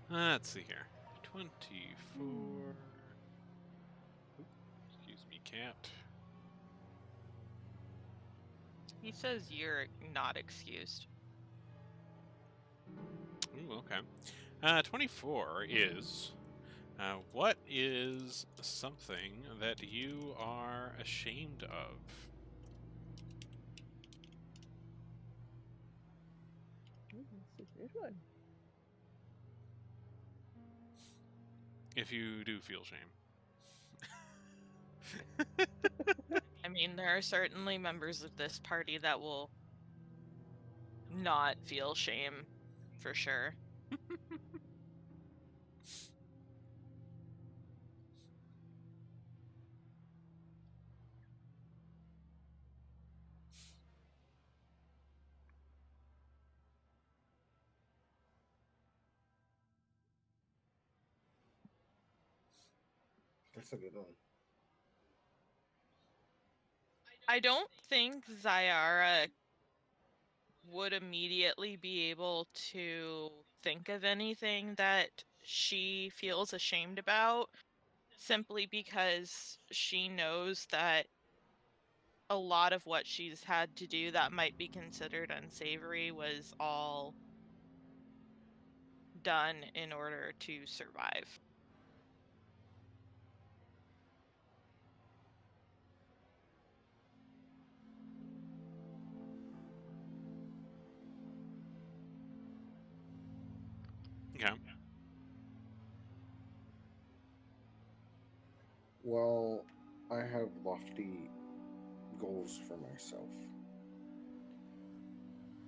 Let's see here. 24. Oop, excuse me, cat. He says you're not excused. Ooh, okay. 24 is. What is something that you are ashamed of? Ooh, that's a good one. If you do feel shame. I mean, there are certainly members of this party that will not feel shame, for sure. That's a good one. I don't think Zyara would immediately be able to think of anything that she feels ashamed about, simply because she knows that a lot of what she's had to do that might be considered unsavory was all done in order to survive. Okay. Well, I have lofty goals for myself.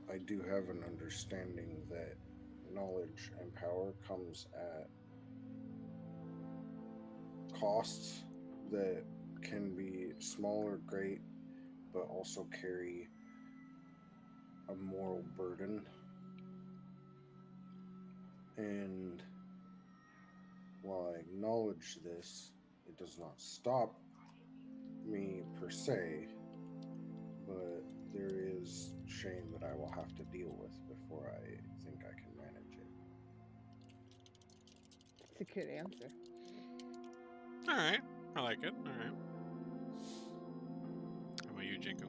I do have an understanding that knowledge and power comes at costs that can be small or great, but also carry a moral burden. And while I acknowledge this, it does not stop me per se, but there is shame that I will have to deal with before I think I can manage it. That's a good answer. All right. I like it. All right. How about you, Jinko?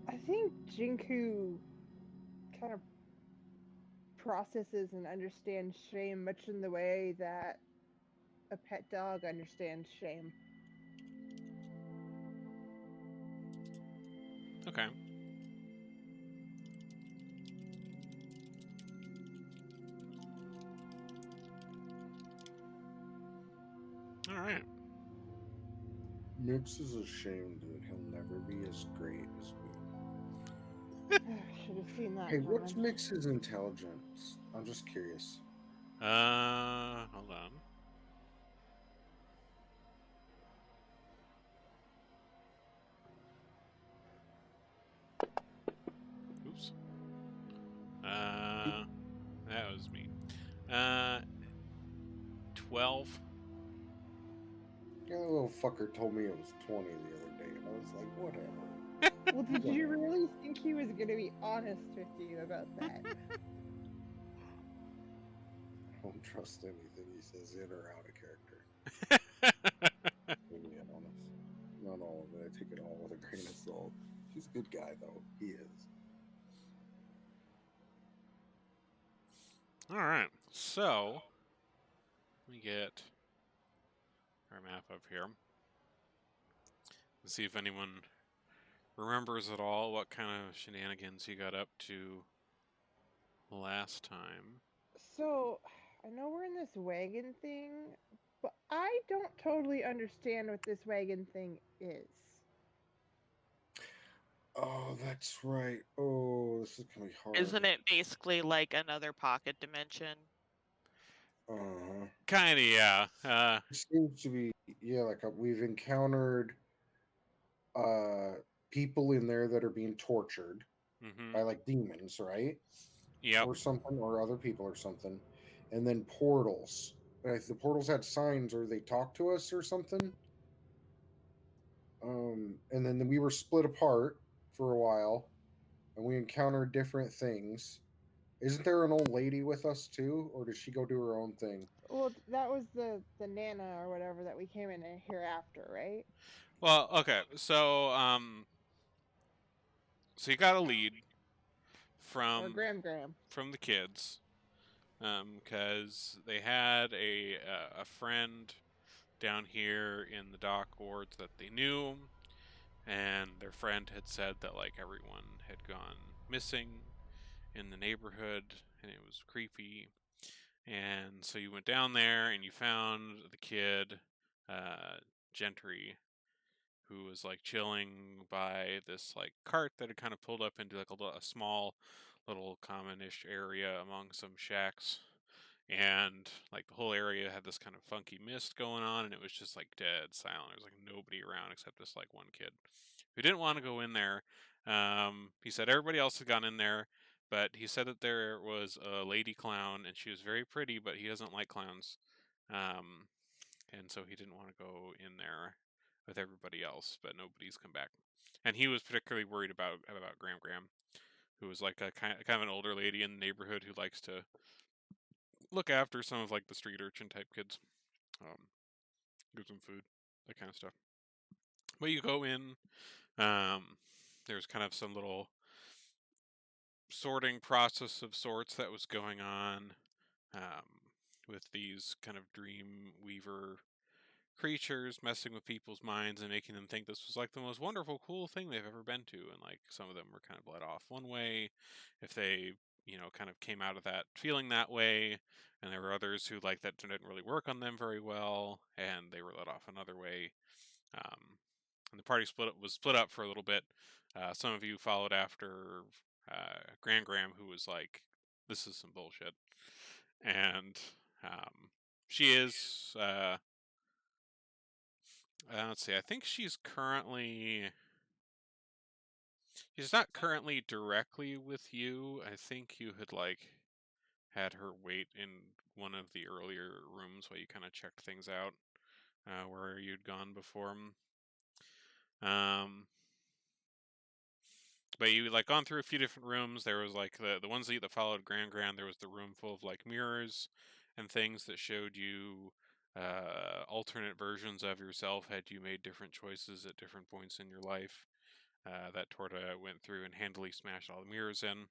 I think Jinku kind of processes and understands shame much in the way that a pet dog understands shame. Okay. All right. Mix is ashamed that he'll never be as great as me. Should have seen that Hey, what's coming. Mix's intelligence? I'm just curious. Hold on. Oops. That was me. Uh, 12. Yeah, the little fucker told me it was 20 the other day, and I was like, whatever. Well, did you really think he was going to be honest with you about that? I don't trust anything he says in or out of character. To be honest. Not all of it. I take it all with a grain of salt. He's a good guy, though. He is. All right. So, let me get our map up here and see if anyone remembers at all what kind of shenanigans he got up to last time. So, I know we're in this wagon thing, but I don't totally understand what this wagon thing is. Oh, that's right. Oh, this is going to be hard. Isn't it basically like another pocket dimension? Uh-huh. Kinda, yeah. It seems to be, yeah, like we've encountered people in there that are being tortured by like demons, right? Yep. Or something, or other people or something. And then portals. If the portals had signs or they talked to us or something. And then we were split apart for a while and we encountered different things. Isn't there an old lady with us too, or does she go do her own thing? Well, that was the Nana or whatever that we came in here after, right? Well, okay, so you got a lead Or from Graham. the kids, because they had a friend down here in the dock wards that they knew, and their friend had said that like everyone had gone missing in the neighborhood, and it was creepy. And so you went down there and you found the kid, Gentry, who was like chilling by this like cart that had kind of pulled up into like a small little commonish area among some shacks. And like the whole area had this kind of funky mist going on, and it was just like dead silent. There was like nobody around except this like one kid who didn't want to go in there. He said everybody else had gone in there, but he said that there was a lady clown and she was very pretty, but he doesn't like clowns. Um, and so he didn't want to go in there with everybody else, but nobody's come back. And he was particularly worried about Graham, who was like a kind of an older lady in the neighborhood who likes to look after some of like the street urchin type kids, um, give them food, that kind of stuff. But you go in, there's kind of some little sorting process of sorts that was going on, with these kind of dream weaver creatures messing with people's minds and making them think this was like the most wonderful, cool thing they've ever been to. And like some of them were kind of led off one way if they, kind of came out of that feeling that way. And there were others who like that didn't really work on them very well, and they were led off another way. And the party was split up for a little bit. Some of you followed after Graham, who was like, "This is some bullshit," and she is. Let's see. I think she's not currently directly with you. I think you had like had her wait in one of the earlier rooms while you kind of checked things out, where you'd gone before. Um, but you like gone through a few different rooms. There was like the ones that followed Grand. There was the room full of like mirrors and things that showed you alternate versions of yourself had you made different choices at different points in your life. That Torta went through and handily smashed all the mirrors in.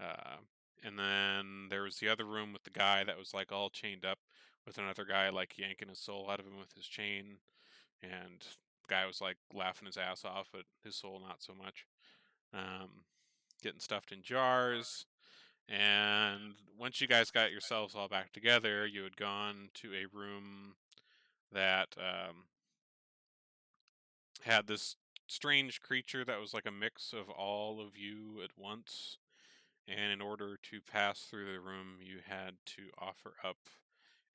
Uh, and then there was the other room with the guy that was like all chained up with another guy like yanking his soul out of him with his chain. And the guy was like laughing his ass off, but his soul not so much. Getting stuffed in jars. And once you guys got yourselves all back together, you had gone to a room that had this strange creature that was like a mix of all of you at once. And in order to pass through the room, you had to offer up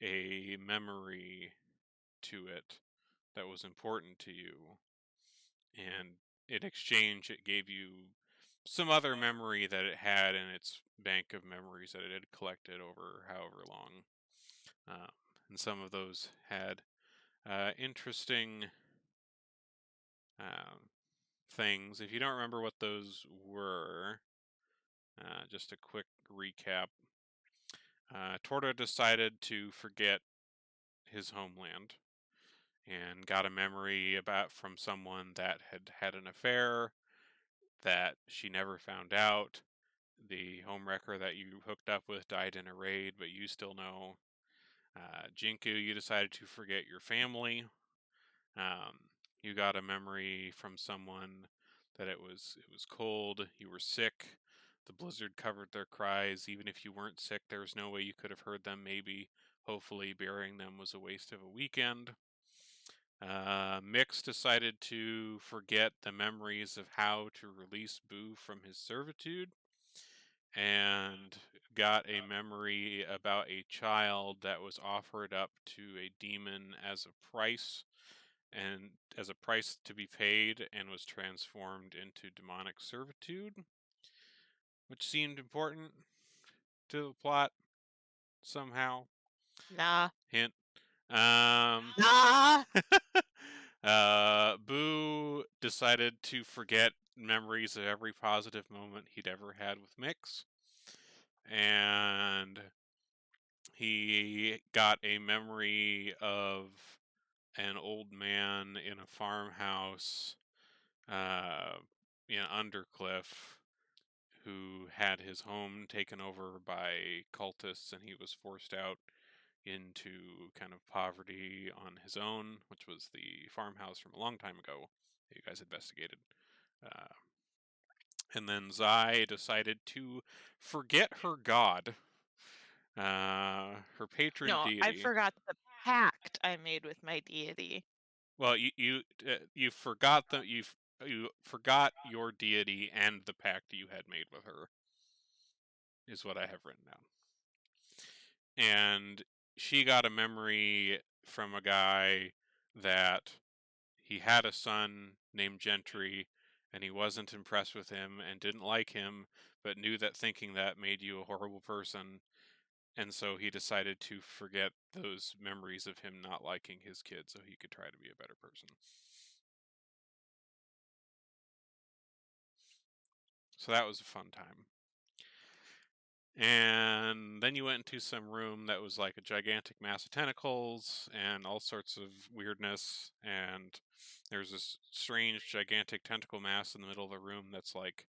a memory to it that was important to you. And in exchange, it gave you some other memory that it had in its bank of memories that it had collected over however long. Um, and some of those had interesting things. If you don't remember what those were, just a quick recap. Torta decided to forget his homeland and got a memory from someone that had had an affair that she never found out. The homewrecker that you hooked up with died in a raid, but you still know. Jinku, you decided to forget your family. You got a memory from someone that it was cold, you were sick, the blizzard covered their cries. Even if you weren't sick, there was no way you could have heard them. Maybe, hopefully, burying them was a waste of a weekend. Mix decided to forget the memories of how to release Boo from his servitude, and got a memory about a child that was offered up to a demon as a price to be paid, and was transformed into demonic servitude, which seemed important to the plot somehow. Nah. Hint. Nah. Boo decided to forget memories of every positive moment he'd ever had with Mix. and he got a memory of an old man in a farmhouse in Undercliff who had his home taken over by cultists, and he was forced out into kind of poverty on his own, which was the farmhouse from a long time ago that you guys investigated. Uh, and then Zai decided to forget her god, her patron No, I deity. forgot the pact I made with my deity. Well, you forgot you forgot your deity and the pact you had made with her, is what I have written down. And she got a memory from a guy that he had a son named Gentry, and he wasn't impressed with him and didn't like him, but knew that thinking that made you a horrible person. And so he decided to forget those memories of him not liking his kid so he could try to be a better person. So that was a fun time. And then you went into some room that was like a gigantic mass of tentacles and all sorts of weirdness. And there's this strange, gigantic tentacle mass in the middle of the room that's like,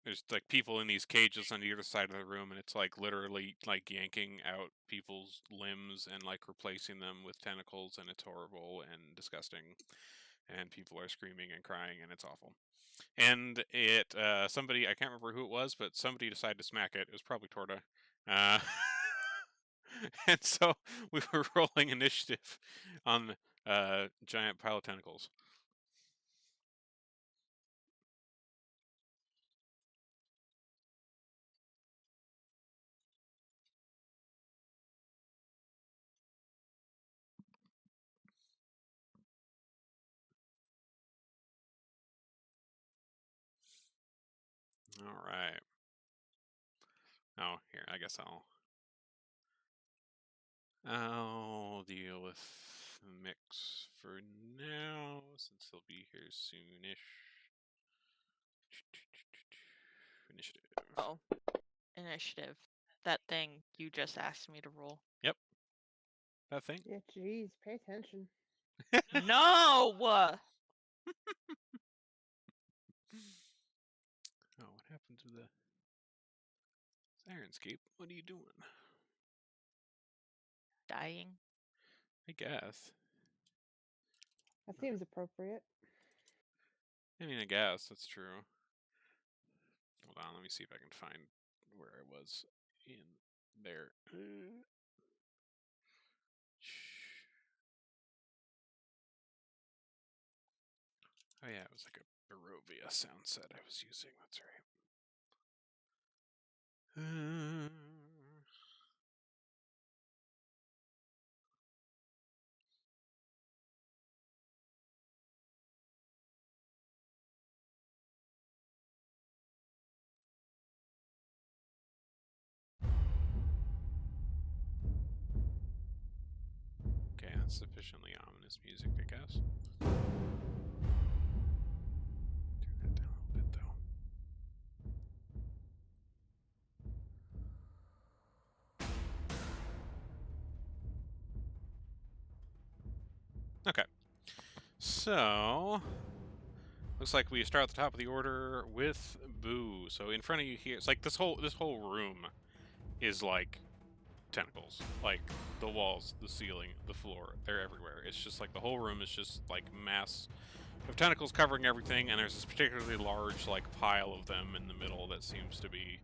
there's like people in these cages on either side of the room, and it's like literally like yanking out people's limbs and like replacing them with tentacles, and it's horrible and disgusting. And people are screaming and crying, and it's awful. And it somebody, I can't remember who it was, but somebody decided to smack it. It was probably Torta. Uh, and so we were rolling initiative on giant pile of tentacles. All right. Oh, here, I guess I'll deal with Mix for now, since he'll be here soonish. Initiative. Oh, initiative. That thing you just asked me to roll. Yep. That thing. Yeah, jeez, pay attention. No! Oh, what happened to the Sirenscape? What are you doing? Dying. I guess. That seems appropriate. I mean, I guess that's true. Hold on, let me see if I can find where I was in there. Oh yeah, it was like a Barovia sound set I was using. That's right. Okay, that's sufficiently ominous music, I guess. Turn that down a little bit, though. Okay. So, looks like we start at the top of the order with Boo. So in front of you here, it's like this whole room is like tentacles. Like the walls, the ceiling, the floor, they're everywhere. It's just like the whole room is just like mass of tentacles covering everything, and there's this particularly large like pile of them in the middle that seems to be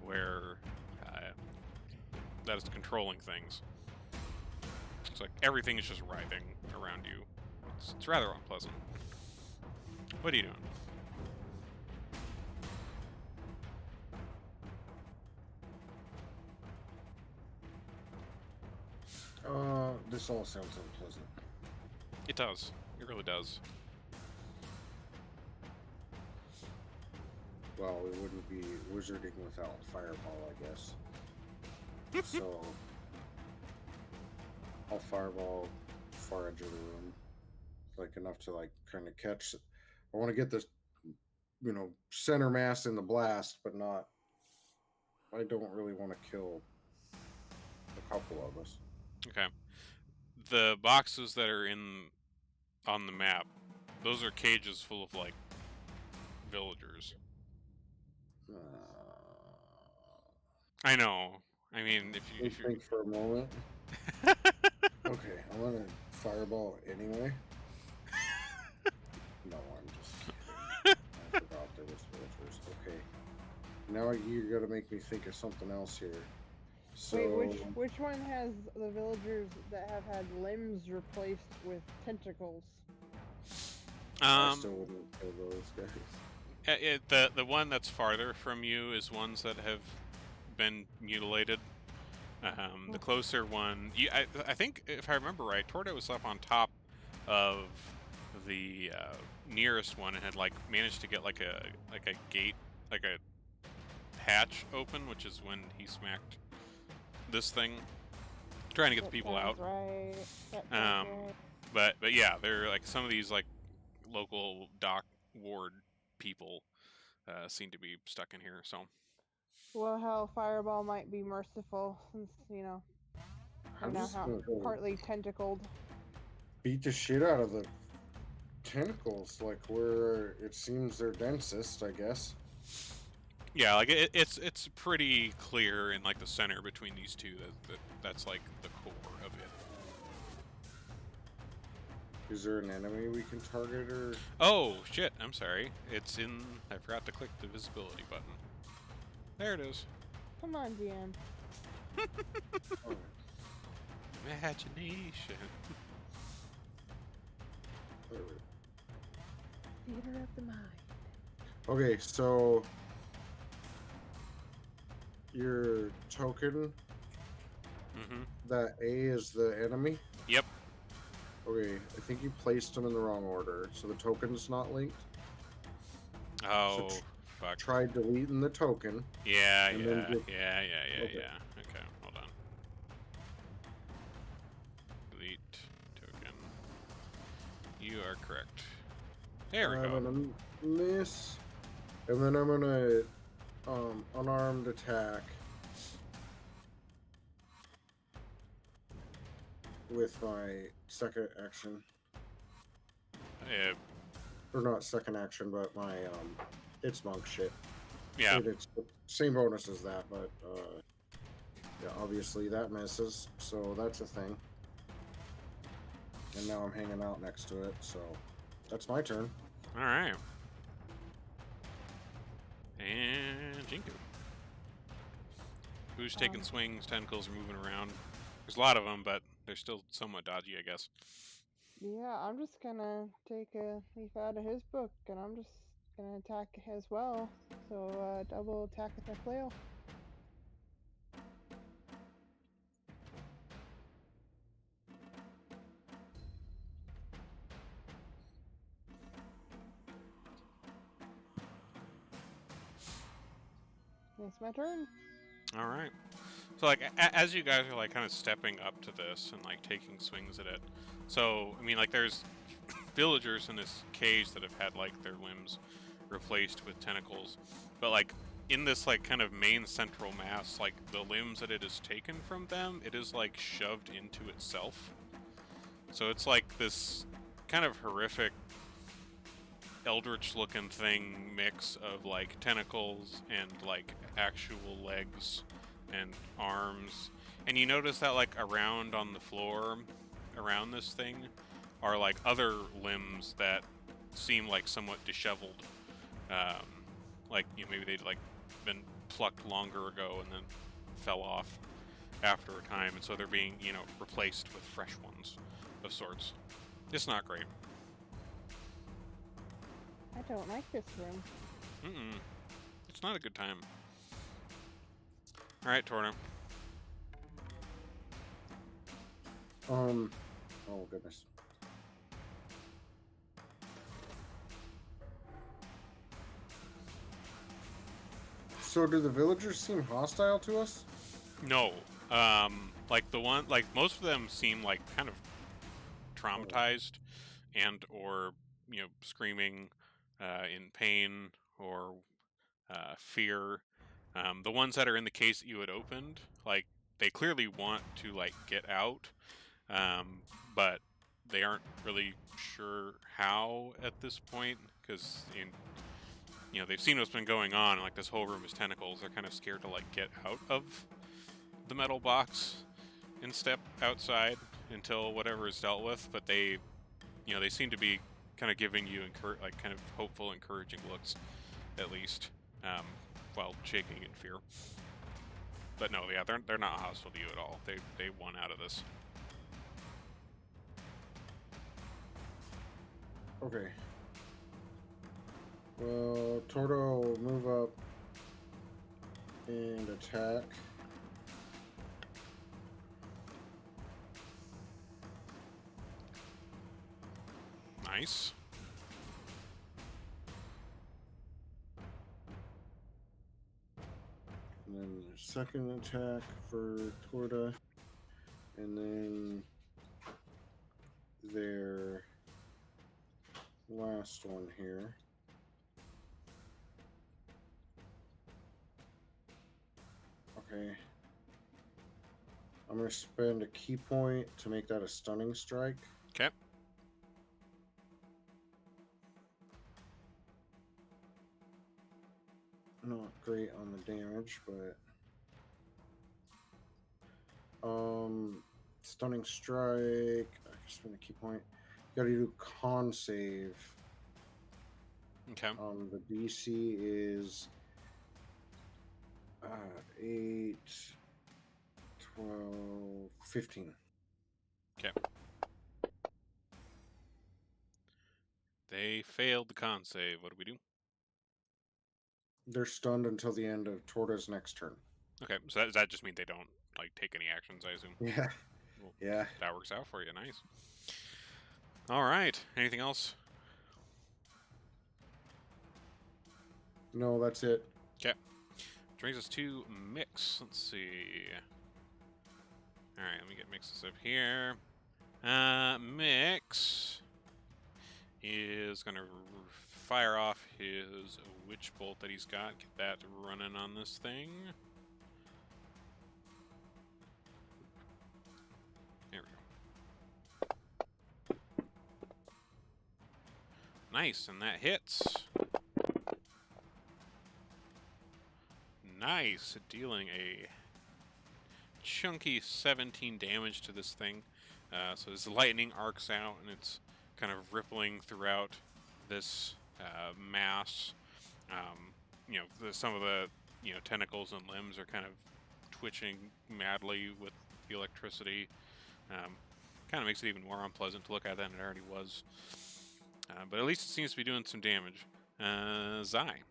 where that is controlling things. It's like everything is just writhing around you. It's rather unpleasant. What are you doing? This all sounds unpleasant. It does. It really does. Well, it wouldn't be wizarding without fireball, I guess. So, I'll fireball far edge of the room, like enough to like kind of catch. I want to get this, center mass in the blast, but not I don't really want to kill a couple of us. Okay. The boxes that are on the map, those are cages full of like villagers. I know. I mean, if Let me you think for a moment. Okay, I'm gonna fireball anyway. No, I'm just kidding. I forgot there was villagers. Okay, now you gotta make me think of something else here. So, Wait, which one has the villagers that have had limbs replaced with tentacles? I still wouldn't kill those guys. the one that's farther from you is ones that have been mutilated. The closer one, I think if I remember right, Torto was up on top of the nearest one and had like managed to get like a gate, like a hatch open, which is when he smacked this thing, trying to get the people out. Right. That sounds right. But yeah, they're like some of these like local dock ward people seem to be stuck in here. So Well, hell, fireball might be merciful since they're I'm now just gonna go partly tentacled. beat the shit out of the tentacles, like where it seems they're densest, I guess. yeah, like it's pretty clear in like the center between these two that's like the core of it. Is there an enemy we can target, or? Oh shit! I'm sorry. It's in. I forgot to click the visibility button. There it is. Come on, DM. Oh, Imagination. there we go. Theater of the mind. Okay, so your token, that A is the enemy? Yep. Okay, I think you placed them in the wrong order, so the token's not linked. Oh, So fuck. Try deleting the token. Yeah. Okay. Okay, hold on. Delete token. You are correct. There we go. I'm gonna miss, and then I'm gonna unarmed attack with my second action. Or not second action, but my it's monk shit. Yeah. It's the same bonus as that, but yeah, obviously that misses, so that's a thing. And now I'm hanging out next to it, so that's my turn. All right. And Jinku. Who's taking swings? Tentacles are moving around. There's a lot of them, but they're still somewhat dodgy, I guess. Yeah, I'm just gonna take a leaf out of his book, and I'm just gonna attack as well. So, double attack with my flail. It's my turn. All right. So like as you guys are like kind of stepping up to this and like taking swings at it. So I mean like there's villagers in this cage that have had like their limbs replaced with tentacles, but like in this like kind of main central mass, like the limbs that it is taken from them, it is like shoved into itself. So it's like this kind of horrific eldritch looking thing mix of like tentacles and like actual legs and arms. And you notice that like around on the floor around this thing are like other limbs that seem like somewhat disheveled. Like maybe they'd like been plucked longer ago and then fell off after a time, and so they're being replaced with fresh ones of sorts. It's not great. I don't like this room. It's not a good time. All right, Torno. Oh goodness. So do the villagers seem hostile to us? No. Like most of them seem like kind of traumatized and or screaming in pain or fear. The ones that are in the case that you had opened, like, they clearly want to, like, get out, but they aren't really sure how at this point, because they've seen what's been going on, and like this whole room is tentacles. They're kind of scared to like get out of the metal box and step outside until whatever is dealt with. But they seem to be kind of giving you kind of hopeful, encouraging looks, at least, while shaking in fear. But no, yeah, they're not hostile to you at all. They want out of this. Okay. Well, Tordo will move up and attack. Nice. And then the second attack for Torda. And then their last one here. Okay. I'm going to spend a key point to make that a stunning strike. Okay. Not great on the damage, but stunning strike. I can spend a key point. You gotta do con save. Okay. The DC is 8, 12, 15. Okay. They failed the con save. What do we do? They're stunned until the end of Torda's next turn. Okay, so does that just mean they don't like take any actions, I assume? Yeah. Well, Yeah. that works out for you. Nice. All right. Anything else? No, that's it. Okay. Brings us to Mix. Let's see. All right, let me get Mix's up here. Mix is gonna fire off his witch bolt that he's got. Get that running on this thing. There we go. Nice, and that hits. Nice, dealing a chunky 17 damage to this thing. So as the lightning arcs out and it's kind of rippling throughout this mass. Some of the tentacles and limbs are kind of twitching madly with the electricity. Kind of makes it even more unpleasant to look at than it already was. But at least it seems to be doing some damage. Zai.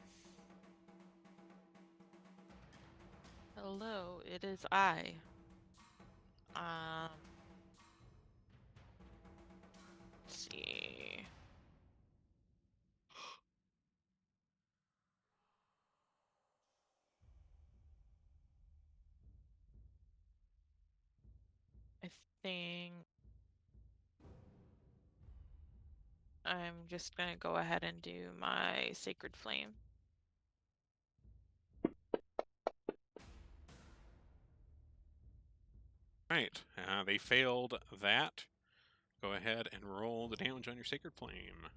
Hello, it is I. Let's see. I think I'm just gonna go ahead and do my Sacred Flame. Right, they failed that. Go ahead and roll the damage on your Sacred Flame.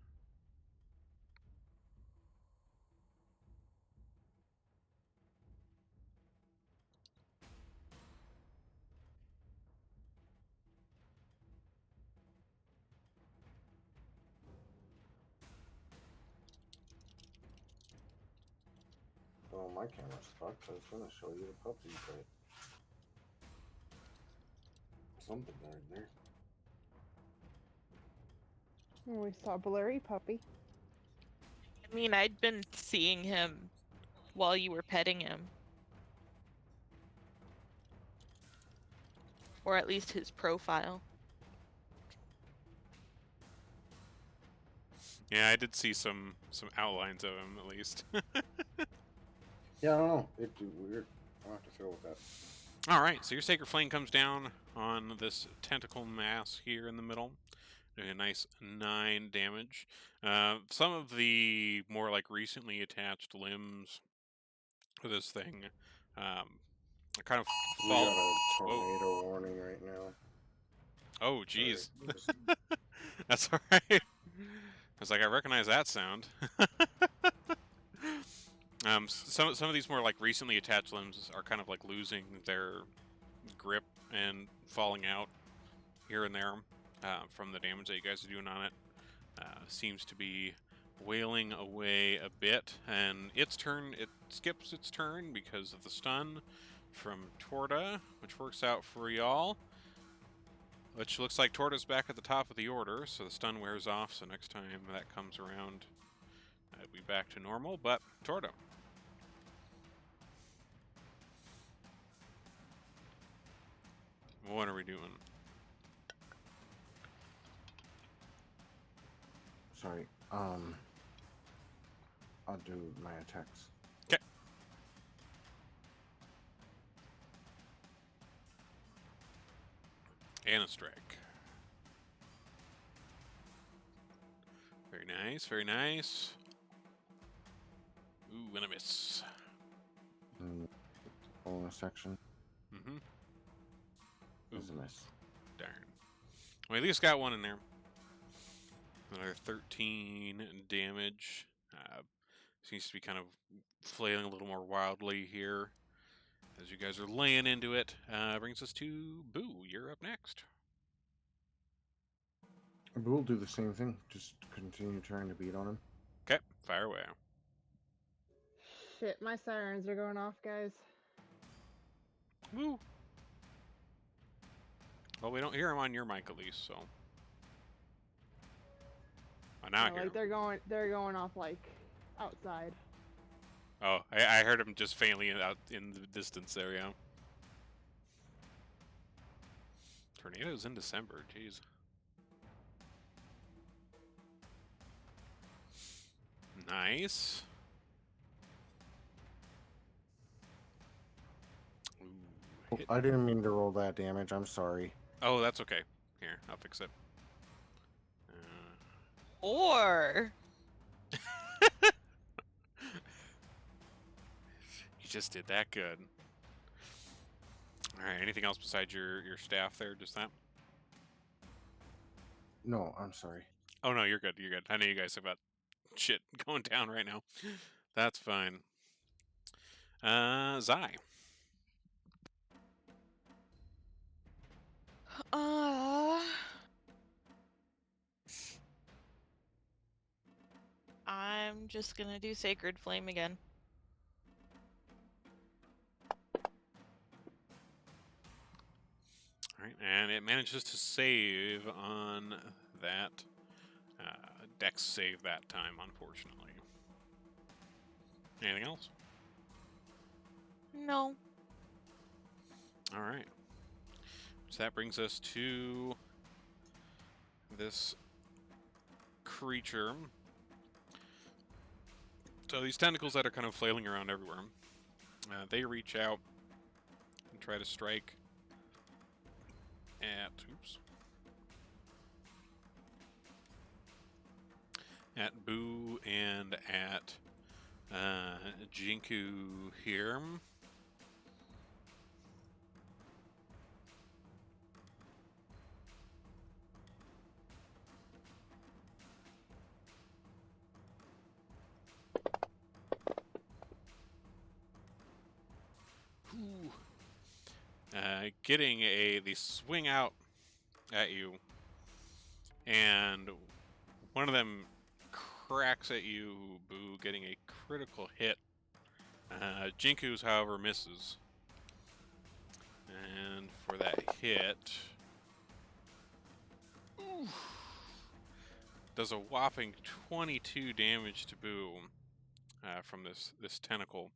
Oh, my camera's fucked. I was going to show you the puppy, but something died there. We saw Blurry Puppy. I mean, I'd been seeing him while you were petting him. Or at least his profile. Yeah, I did see some outlines of him, at least. Yeah, I don't know. It's weird. I'll have to fiddle with that. All right, so your Sacred Flame comes down on this tentacle mass here in the middle, doing a nice 9 damage. Some of the more like recently attached limbs with this thing. I kind of We fall. got a Whoa. tornado warning right now. Oh, Sorry, jeez. just- That's all right. I was like, I recognize that sound. Some of these more like recently attached limbs are kind of like losing their grip and falling out here and there from the damage that you guys are doing on it. Seems to be wailing away a bit, and its turn, it skips its turn because of the stun from Torta, which works out for y'all. Which looks like Torta's back at the top of the order, so the stun wears off, so next time that comes around, it'll be back to normal, but Torta. What are we doing? Sorry. I'll do my attacks. Okay. And a strike. Very nice, very nice. Ooh, and a miss. Bonus section Mm-hmm. is a miss. Darn. Well, at least got one in there. Another 13 damage. Seems to be kind of flailing a little more wildly here as you guys are laying into it. Brings us to Boo. You're up next. We'll do the same thing. Just continue trying to beat on him. Okay, fire away. Shit, my sirens are going off, guys. Woo. Well, we don't hear them on your mic at least, so. Oh, now I No, hear like 'em. they're going off like outside. Oh, I heard them just faintly out in the distance there, yeah. Tornadoes in December, jeez. Nice. Ooh, hit. I didn't mean to roll that damage. I'm sorry. Oh, that's okay. Here, I'll fix it. Or You just did that good. All right. Anything else besides your staff there? Just that? No, I'm sorry. Oh no, you're good. You're good. I know you guys have got shit going down right now. That's fine. Zai. I'm just gonna do Sacred Flame again. All right, and it manages to save on that dex save that time, unfortunately. Anything else? No. All right. So that brings us to this creature. So these tentacles that are kind of flailing around everywhere, they reach out and try to strike at, at Boo and at Jinku here. Getting the swing out at you, and one of them cracks at you, Boo, getting a critical hit. Jinku's, however, misses. And for that hit, does a whopping 22 damage to Boo from this tentacle.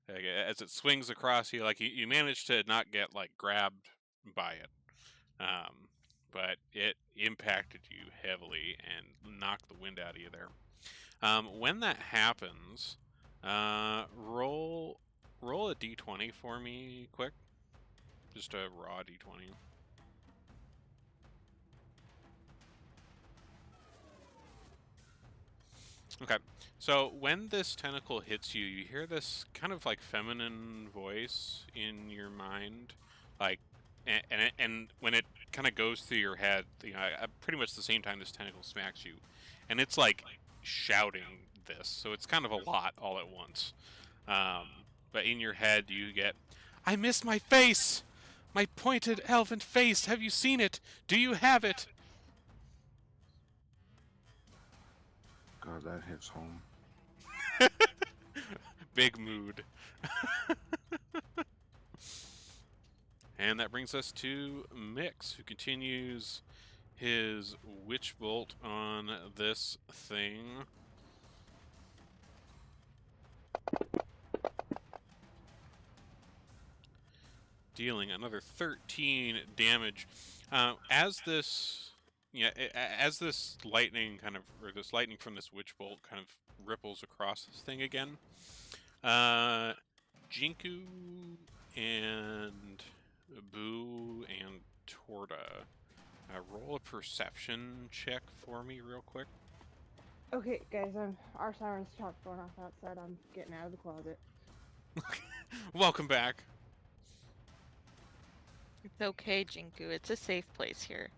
As it swings across you, like you manage to not get like grabbed by it, but it impacted you heavily and knocked the wind out of you there. When that happens, roll a d20 for me, quick. Just a raw d20. Okay. So when this tentacle hits you, you hear this kind of like feminine voice in your mind, like, and when it kind of goes through your head, at pretty much the same time this tentacle smacks you, and it's like shouting this, so it's kind of a lot all at once. But in your head, you get, "I miss my face, my pointed elven face. Have you seen it? Do you have it?" God, that hits home. Big mood. And that brings us to Mix, who continues his Witch Bolt on this thing. Dealing another 13 damage. As this, as this lightning or this lightning from this Witch Bolt kind of ripples across this thing again, Jinku and Boo and Torta, roll a perception check for me real quick. Okay, guys, our siren's going off outside. I'm getting out of the closet. Welcome back. It's okay, Jinku. It's a safe place here.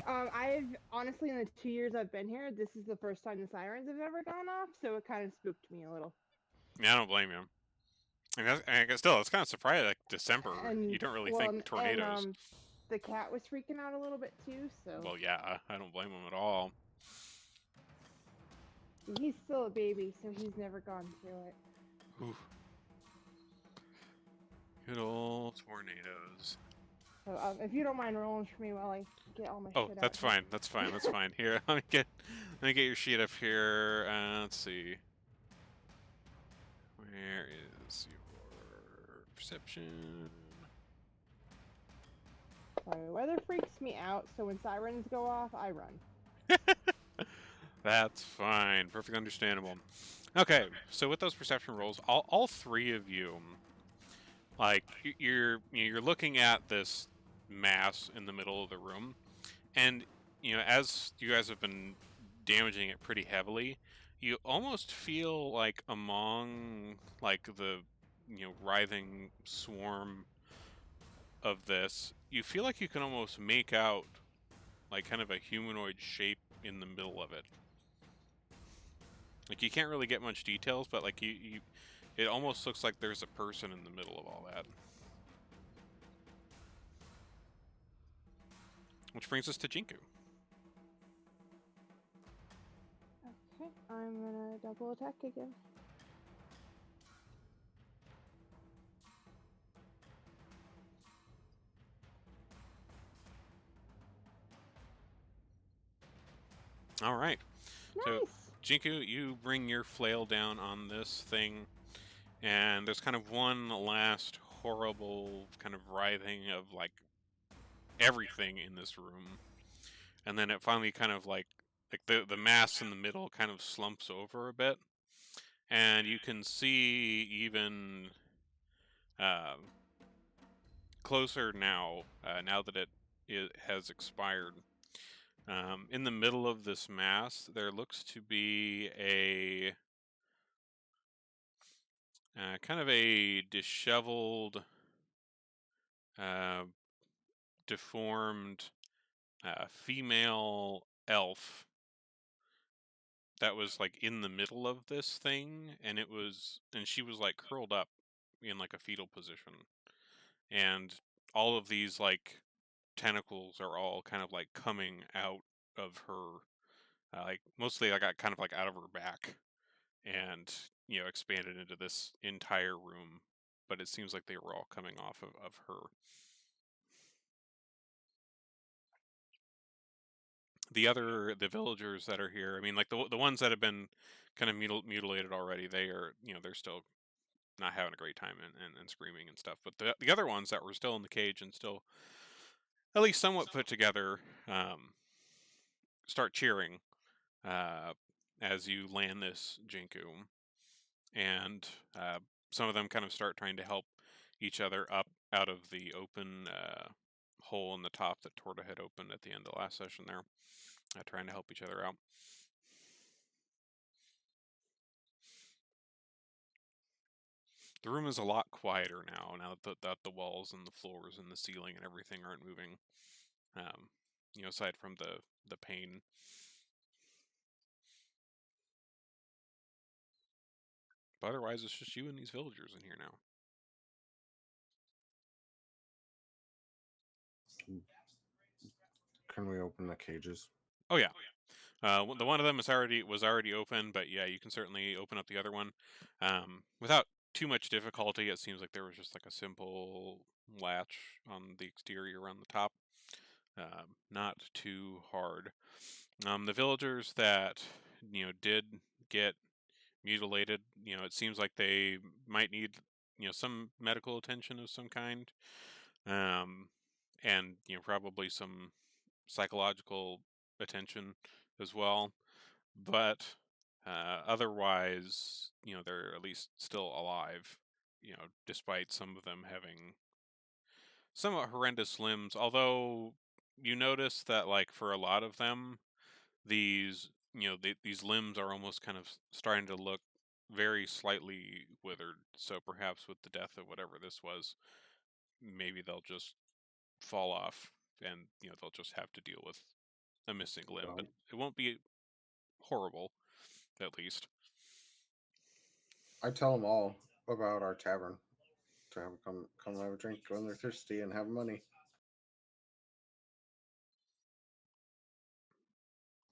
I've honestly, in the 2 years I've been here, this is the first time the sirens have ever gone off, so it kind of spooked me a little. Yeah, I don't blame you. And I guess still, it's kind of surprising. Like December, you don't really think tornadoes. And the cat was freaking out a little bit too. So. Well, yeah, I don't blame him at all. He's still a baby, so he's never gone through it. Ooh. Good old tornadoes. So, if you don't mind rolling for me while I get all my shit out. Oh, that's fine. That's fine. That's fine. Here, let me get your sheet up here. Let's see. Where is your perception? Sorry, weather freaks me out, so when sirens go off, I run. That's fine. Perfectly understandable. Okay, so with those perception rolls, all three of you, like you're looking at this mass in the middle of the room, and as you guys have been damaging it pretty heavily, you almost feel like among like the writhing swarm of this, you feel like you can almost make out like kind of a humanoid shape in the middle of it. Like you can't really get much details, but like it almost looks like there's a person in the middle of all that. Which brings us to Jinku. Okay, I'm gonna double attack again. All right. Nice. So Jinku, you bring your flail down on this thing, and there's kind of one last horrible kind of writhing of like everything in this room, and then it finally kind of like the mass in the middle kind of slumps over a bit, and you can see even closer now, now that it has expired. In the middle of this mass, there looks to be a kind of a disheveled, uh, deformed female elf that was like in the middle of this thing, and she was like curled up in like a fetal position, and all of these like tentacles are all kind of like coming out of her, like mostly like kind of like out of her back, and expanded into this entire room, but it seems like they were all coming off of her. The villagers that are here, I mean, like the ones that have been kind of mutilated already, they are they're still not having a great time and screaming and stuff, but the other ones that were still in the cage and still at least somewhat put together, start cheering as you land this Jinku, and some of them kind of start trying to help each other up out of the open hole in the top that Torta had opened at the end of the last session there, trying to help each other out. The room is a lot quieter now that the walls and the floors and the ceiling and everything aren't moving. Aside from the pain. But otherwise, it's just you and these villagers in here now. Can we open the cages? Oh yeah. The one of them was already open, but yeah, you can certainly open up the other one without too much difficulty. It seems like there was just like a simple latch on the exterior around the top. Not too hard. The villagers that did get mutilated, it seems like they might need some medical attention of some kind, and probably some psychological attention as well. But otherwise, they're at least still alive, despite some of them having somewhat horrendous limbs. Although you notice that, like, for a lot of them, these limbs are almost kind of starting to look very slightly withered. So perhaps with the death of whatever this was, maybe they'll just fall off, and they'll just have to deal with a missing limb. But it won't be horrible, at least. I tell them all about our tavern to have them come have a drink when they're thirsty and have money.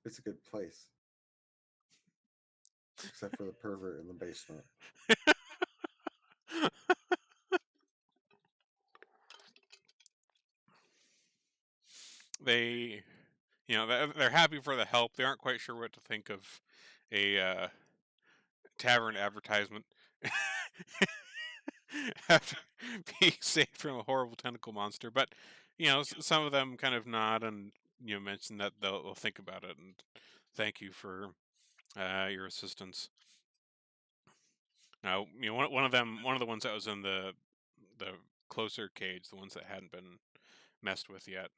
It's a good place, except for the pervert in the basement. They, they're happy for the help. They aren't quite sure what to think of a tavern advertisement after being saved from a horrible tentacle monster. But some of them kind of nod and mention that they'll think about it and thank you for your assistance. Now, one of the ones that was in the closer cage, the ones that hadn't been messed with yet,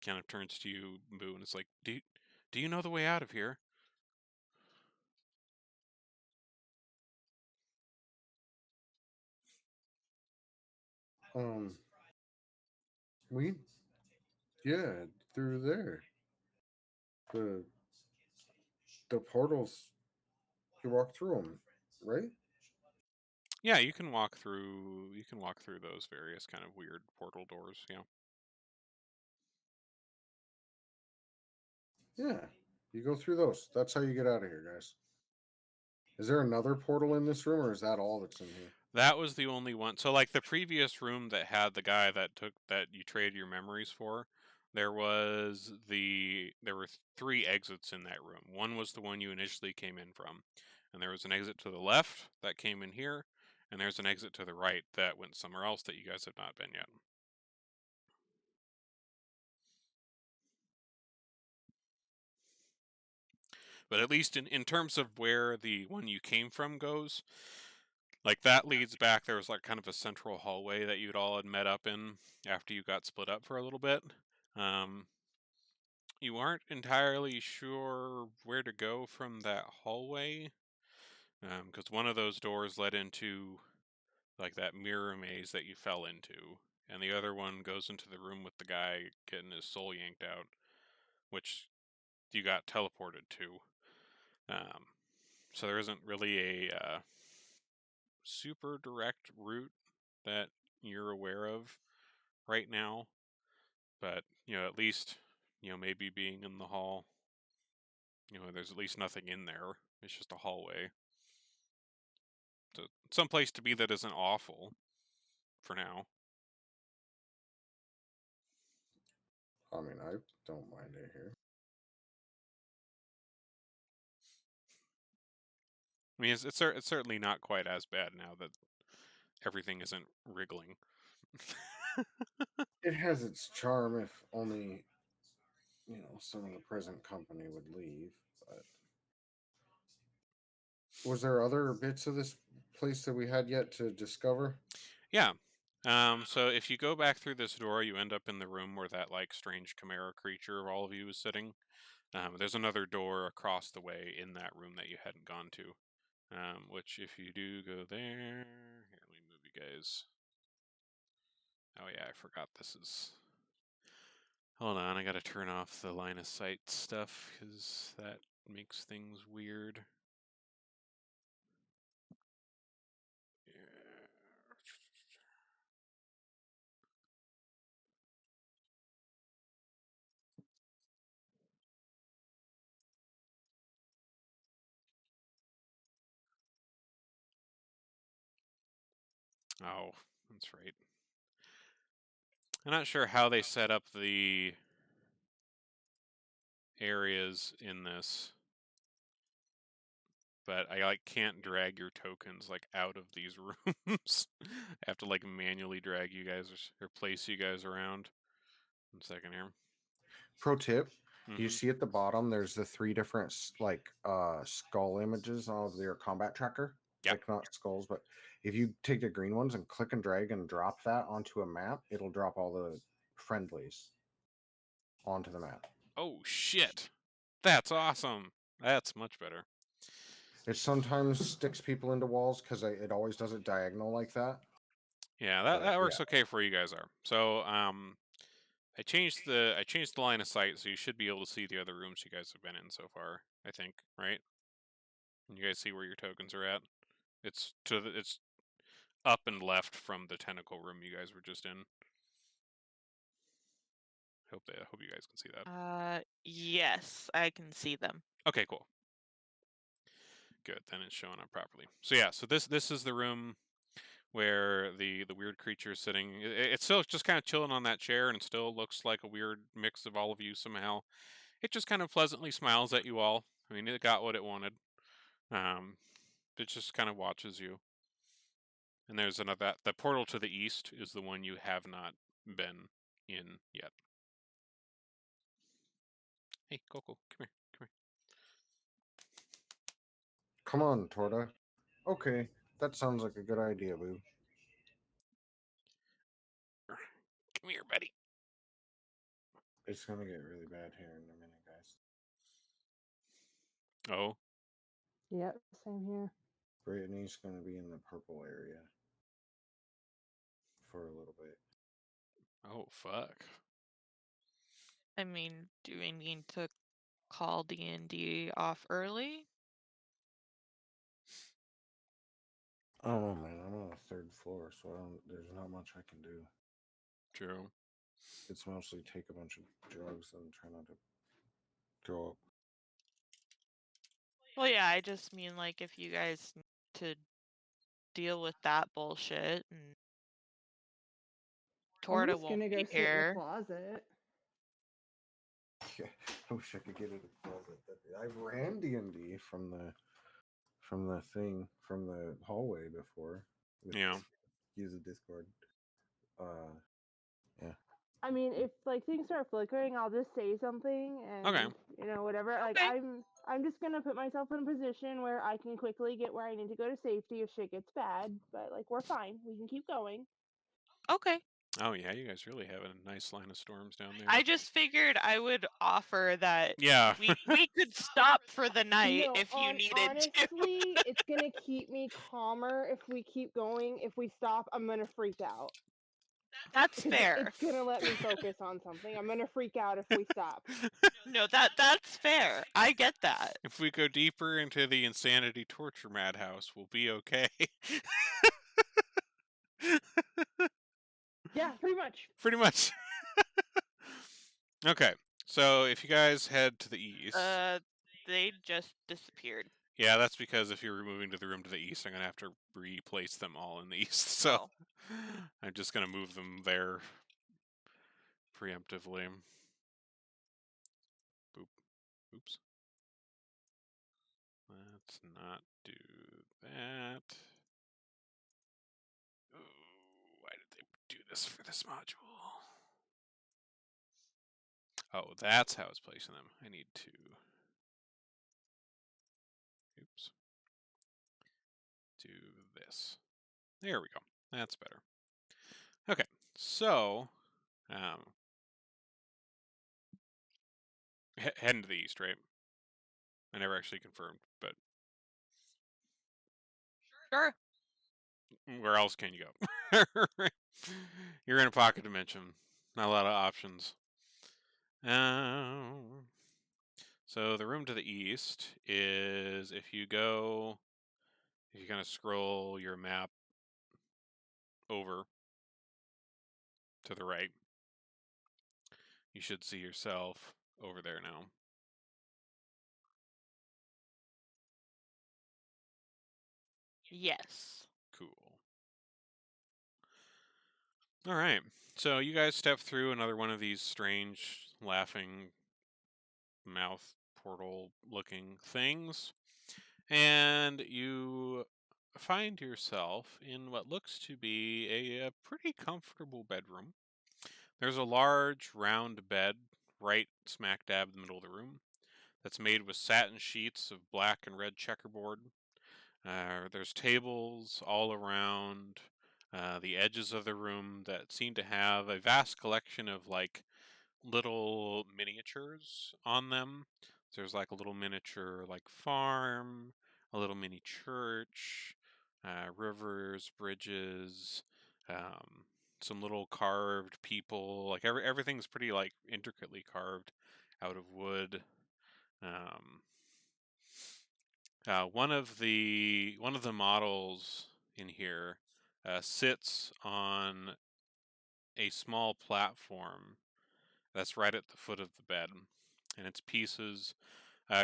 kind of turns to you, Boo, and it's like, do you know the way out of here? We, yeah, through there. The portals, you walk through them, right? Yeah, you can walk through those various kind of weird portal doors. Yeah. Yeah, you go through those. That's how you get out of here, guys. Is there another portal in this room, or is that all that's in here? That was the only one. So, like, the previous room that had the guy that you traded your memories for, there were 3 exits in that room. One was the one you initially came in from, and there was an exit to the left that came in here, and there's an exit to the right that went somewhere else that you guys have not been yet. But at least in terms of where the one you came from goes, like, that leads back. There was like kind of a central hallway that you'd all had met up in after you got split up for a little bit. You aren't entirely sure where to go from that hallway, because one of those doors led into like that mirror maze that you fell into, and the other one goes into the room with the guy getting his soul yanked out, which you got teleported to. So there isn't really a super direct route that you're aware of right now, but at least maybe being in the hall, there's at least nothing in there. It's just a hallway. So some place to be that isn't awful for now. I mean, I don't mind it here. I mean, it's certainly not quite as bad now that everything isn't wriggling. It has its charm if only, some of the present company would leave. But was there other bits of this place that we had yet to discover? Yeah. So if you go back through this door, you end up in the room where that like strange chimera creature of all of you is sitting. There's another door across the way in that room that you hadn't gone to. Which if you do go there, here, let me move you guys. Oh yeah, I forgot this is. Hold on, I gotta turn off the line of sight stuff because that makes things weird. Oh, that's right. I'm not sure how they set up the areas in this, but I like can't drag your tokens like out of these rooms. I have to like manually drag you guys or place you guys around. 1 second here. Pro tip: you Mhm. see at the bottom, there's the 3 different skull images of your combat tracker. Yep. Like not skulls, but if you take the green ones and click and drag and drop that onto a map, it'll drop all the friendlies onto the map. Oh shit, that's awesome. That's much better. It sometimes sticks people into walls because it always does it diagonal like that. Yeah, But that works okay for you guys are. So I changed the line of sight, so you should be able to see the other rooms you guys have been in so far. I think, right? And you guys see where your tokens are at. It's up and left from the tentacle room you guys were just in. Hope you guys can see that. Yes, I can see them. Okay, cool. Good, then it's showing up properly. So yeah, so this is the room where the weird creature is sitting. It's still just kind of chilling on that chair, and it still looks like a weird mix of all of you somehow. It just kind of pleasantly smiles at you all. I mean, it got what it wanted. It just kind of watches you. And there's another. The portal to the east is the one you have not been in yet. Hey, Coco, come here. come on, Torta. Okay, that sounds like a good idea, Boo. Come here, buddy. It's gonna get really bad here in a minute, guys. Oh, Yep, same here. Brittany's gonna be in the purple area for a little bit. oh, fuck. I mean, do we need to call D&D off early? I don't know, man. I'm on the 3rd floor, so there's not much I can do. True. It's mostly take a bunch of drugs and try not to throw up. Well, yeah, I just mean like if you guys need to deal with that bullshit and I'm Torta just won't gonna go be sit in the here. closet. Yeah, I wish I could get in the closet. I ran D&D from the hallway before. Yeah. Use a Discord. Yeah. I mean, if like things start flickering, I'll just say something and Okay. whatever. Like Okay. I'm just gonna put myself in a position where I can quickly get where I need to go to safety if shit gets bad. But like we're fine. We can keep going. Okay. Oh yeah, you guys really have a nice line of storms down there. I just figured I would offer that Yeah. we could stop for the night No, if you needed to. honestly, it's gonna keep me calmer if we keep going. If we stop, I'm gonna freak out. That's Because fair. it's gonna let me focus on something. I'm gonna freak out if we stop. No, that's fair. I get that. If we go deeper into the insanity torture madhouse, we'll be okay. Yeah, pretty much. Pretty much. Okay, so if you guys head to the east. They just disappeared. Yeah, that's because if you're moving to the room to the east, I'm going to have to replace them all in the east. So I'm just going to move them there preemptively. Boop. Oops. Let's not do that. Ooh, why did they do this for this module? Oh, that's how it's placing them. I need to. Oops. Do this. There we go. That's better. Okay, so heading to the east, right? I never actually confirmed, but Sure. Where else can you go? You're in a pocket dimension. Not a lot of options. So the room to the east is if you kind of scroll your map over to the right, you should see yourself over there now. Yes. Cool. All right. So you guys step through another one of these strange laughing mouth portal looking things, and you find yourself in what looks to be a pretty comfortable bedroom. There's a large round bed right smack dab in the middle of the room that's made with satin sheets of black and red checkerboard. There's tables all around the edges of the room that seem to have a vast collection of like little miniatures on them. There's like a little miniature like farm, a little mini church, rivers, bridges, um, some little carved people. Like everything's pretty like intricately carved out of wood. Um, one of the models in here sits on a small platform that's right at the foot of the bed, and its pieces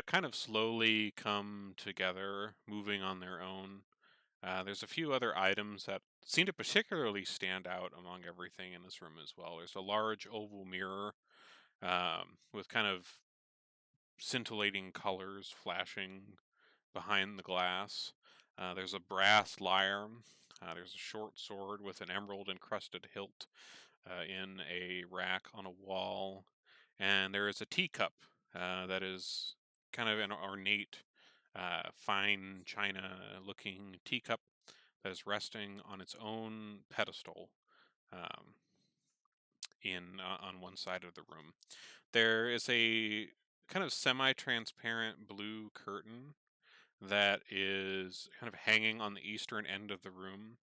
kind of slowly come together, moving on their own. There's a few other items that seem to particularly stand out among everything in this room as well. There's a large oval mirror with kind of scintillating colors flashing behind the glass. There's a brass lyre. There's a short sword with an emerald encrusted hilt in a rack on a wall. And there is a teacup that is kind of an ornate, fine china looking teacup that is resting on its own pedestal um, on one side of the room. There is a kind of semi-transparent blue curtain that is kind of hanging on the eastern end of the room,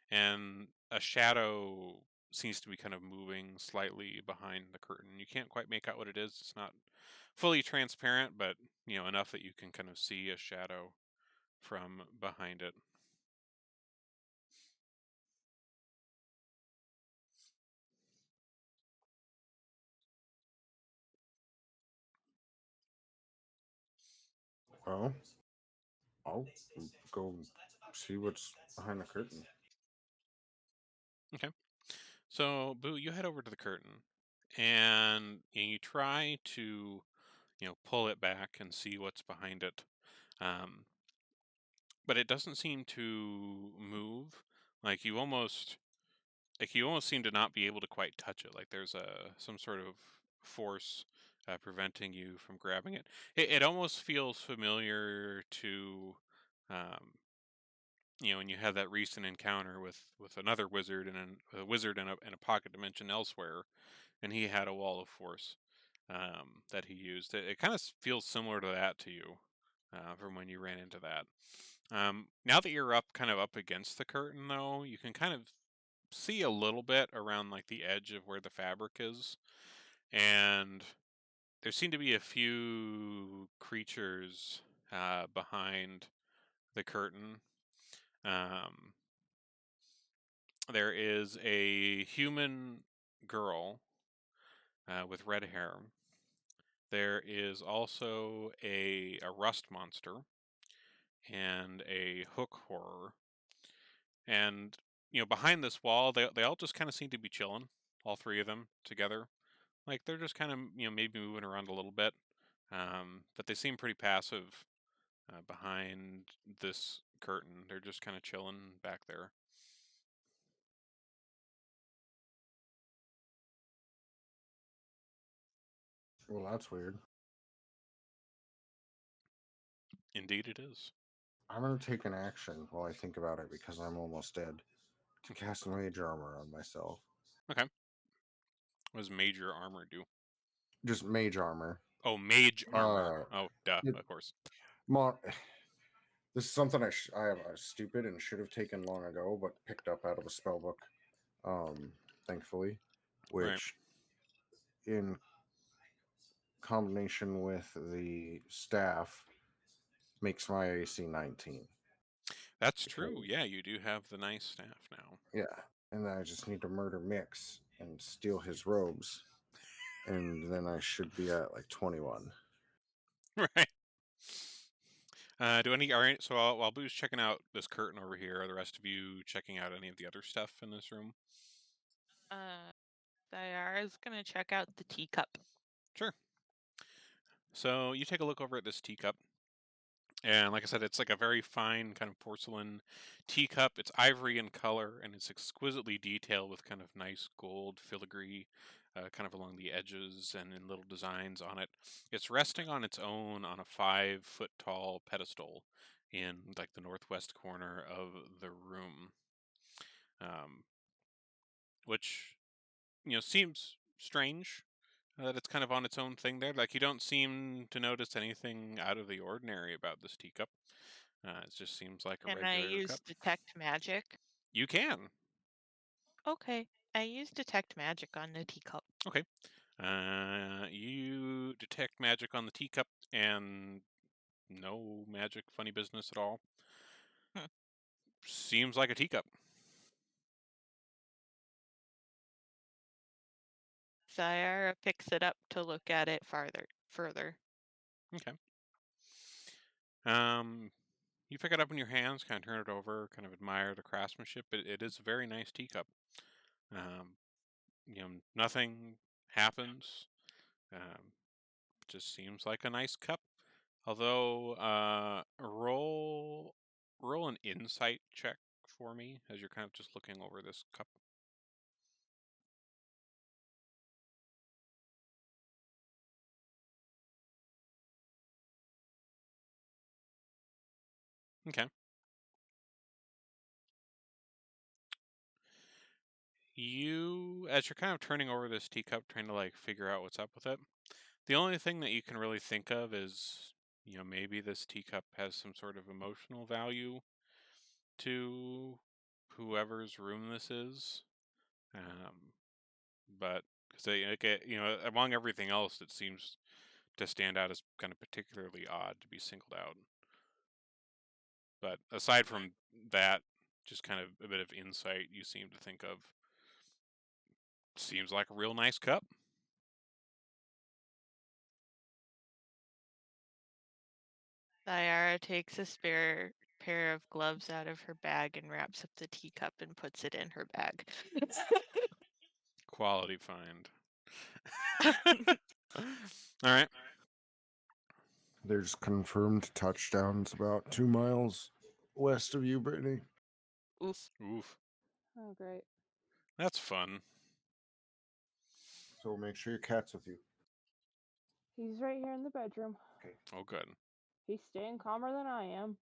and a shadow seems to be kind of moving slightly behind the curtain. You can't quite make out what it is. It's not fully transparent, but enough that you can kind of see a shadow from behind it. Well, I'll go see what's behind the curtain. Okay. So, Boo, you head over to the curtain and you try to, pull it back and see what's behind it. Um, but it doesn't seem to move. Like you almost seem to not be able to quite touch it. Like there's some sort of force preventing you from grabbing it. It almost feels familiar to, um, when you had that recent encounter with another wizard and a wizard in a pocket dimension elsewhere, and he had a wall of force that he used. It kind of feels similar to that to you from when you ran into that. Now that you're kind of up against the curtain, though, you can kind of see a little bit around like the edge of where the fabric is, and there seem to be a few creatures behind the curtain. Um, there is a human girl with red hair. There is also a rust monster and a hook horror. And behind this wall, they all just kind of seem to be chilling, all three of them together. Like they're just kind of maybe moving around a little bit, but they seem pretty passive behind this curtain. They're just kind of chilling back there. Well, that's weird. Indeed, it is. I'm gonna take an action while I think about it because I'm almost dead to cast mage armor on myself. Okay. What does major armor do? Just mage armor. Oh, mage armor. Oh, duh, It, of course. mo- This is something I am stupid and should have taken long ago, but picked up out of a spell book, thankfully, Right. which in combination with the staff makes my AC 19. That's true. Because, Yeah, you do have the nice staff now. yeah, and then I just need to murder Mix and steal his robes, and then I should be at like 21. Right. So while Boo's checking out this curtain over here, are the rest of you checking out any of the other stuff in this room? Sayara's gonna check out the teacup. Sure. So you take a look over at this teacup. And like I said, it's like a very fine kind of porcelain teacup. It's ivory in color and it's exquisitely detailed with kind of nice gold filigree kind of along the edges and in little designs on it. It's resting on its own on a 5 foot tall pedestal in like the northwest corner of the room, um, which, seems strange that it's kind of on its own thing there. Like you don't seem to notice anything out of the ordinary about this teacup. It just seems like a Can I regular use cup. detect magic? You can. Okay, I use detect magic on the teacup. Okay. You detect magic on the teacup and no magic funny business at all. Hmm. Seems like a teacup. Sayara picks it up to look at it further. Okay. You pick it up in your hands, kind of turn it over, kind of admire the craftsmanship. It is a very nice teacup. Um, Nothing happens. Um, just seems like a nice cup. Although, roll an insight check for me as you're kind of just looking over this cup. Okay. As you're kind of turning over this teacup, trying to like figure out what's up with it, the only thing that you can really think of is, maybe this teacup has some sort of emotional value to whoever's room this is. Um, but because among everything else, it seems to stand out as kind of particularly odd to be singled out. But aside from that, just kind of a bit of insight you seem to think of. Seems like a real nice cup. Sayara takes a spare pair of gloves out of her bag and wraps up the teacup and puts it in her bag. Quality find. All right. There's confirmed touchdowns about 2 miles west of you, Brittany. Oof. Oof. Oh, great. That's fun. So make sure your cat's with you. He's right here in the bedroom. Okay. Oh, good. He's staying calmer than I am.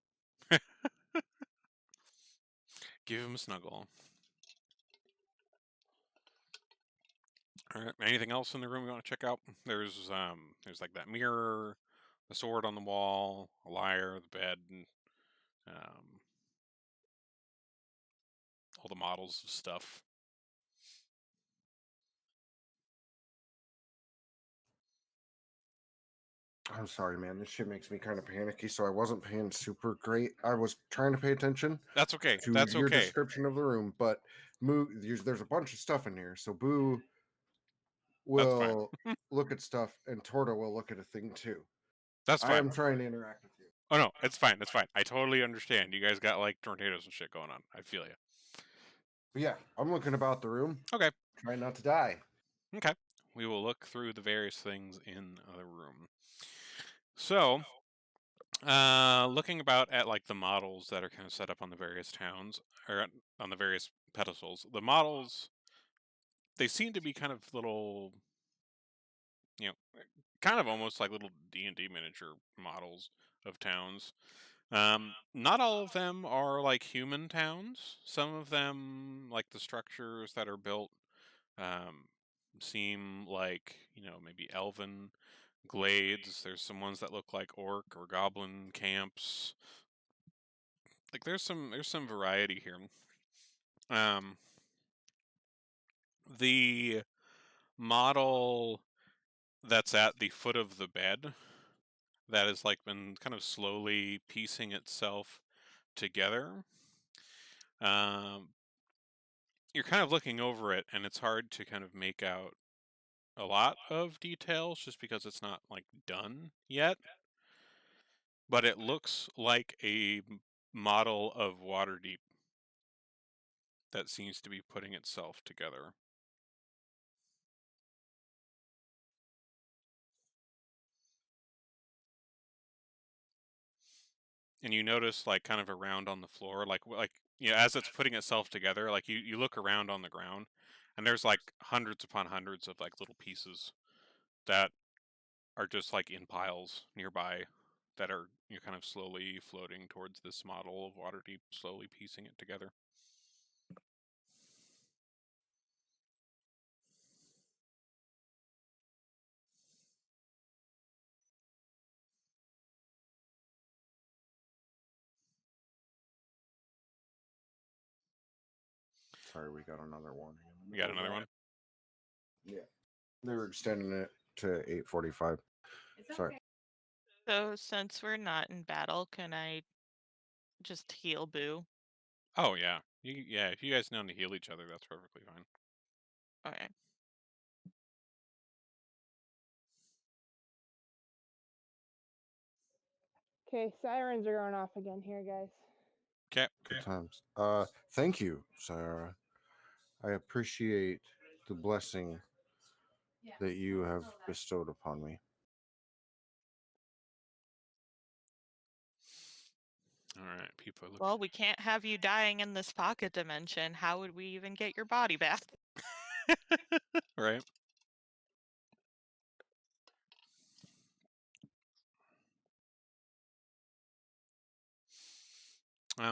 Give him a snuggle. All right. Anything else in the room you want to check out? There's like that mirror, the sword on the wall, a lyre, the bed, and all the models of stuff. I'm sorry, man. This shit makes me kind of panicky, so I wasn't paying super great. I was trying to pay attention That's okay. to That's your okay. description of the room, but there's a bunch of stuff in here, so Boo That's fine. will look at stuff, and Torta will look at a thing too. That's I fine. am trying to interact with you. Oh no, it's fine. It's fine. I totally understand. You guys got like tornadoes and shit going on. I feel you. But yeah, I'm looking about the room, Okay. trying not to die. Okay. We will look through the various things in the room. So, looking about at like the models that are kind of set up on the various towns or on the various pedestals, the models they seem to be kind of little, you know, kind of almost like little D&D miniature models of towns. Not all of them are like human towns. Some of them, like the structures that are built, um, seem like, maybe elven glades. There's some ones that look like orc or goblin camps. like there's some variety here. The model that's at the foot of the bed that has like been kind of slowly piecing itself together. You're kind of looking over it, and it's hard to kind of make out a lot of details just because it's not like done yet. But it looks like a model of Waterdeep that seems to be putting itself together. And you notice like kind of around on the floor, like as it's putting itself together, like you look around on the ground, and there's like hundreds upon hundreds of like little pieces that are just like in piles nearby that are kind of slowly floating towards this model of Waterdeep, slowly piecing it together. Sorry, we got another warning. You got another one? Yeah, they were extending it to 8:45. Sorry. So since we're not in battle, can I just heal Boo? Oh yeah, yeah. If you guys know to heal each other, that's perfectly fine. Okay. Okay, sirens are going off again here, guys. Okay. Good times. Thank you, Sarah. I appreciate the blessing that you have bestowed upon me. All right, people are looking. Well, we can't have you dying in this pocket dimension. How would we even get your body back? Right.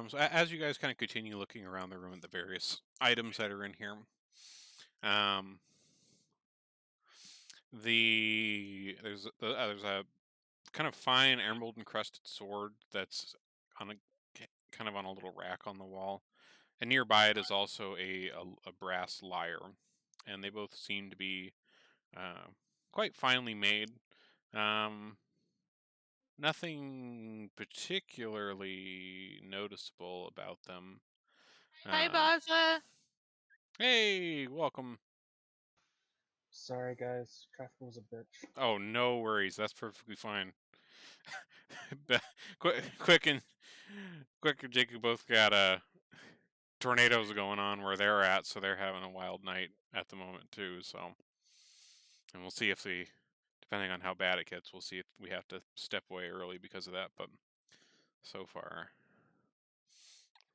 So as you guys kind of continue looking around the room at the various items that are in here, there's a kind of fine emerald encrusted sword that's on a kind of on a little rack on the wall, and nearby it is also a brass lyre, and they both seem to be quite finely made. Nothing particularly noticeable about them. Hi, Uh, Baza. Hey, welcome. Sorry, guys. Traffic was a bitch. Oh, no worries. That's perfectly fine. Quick and Jacob both got tornadoes going on where they're at, so they're having a wild night at the moment too. So, and we'll see if depending on how bad it gets, we'll see if we have to step away early because of that. But so far,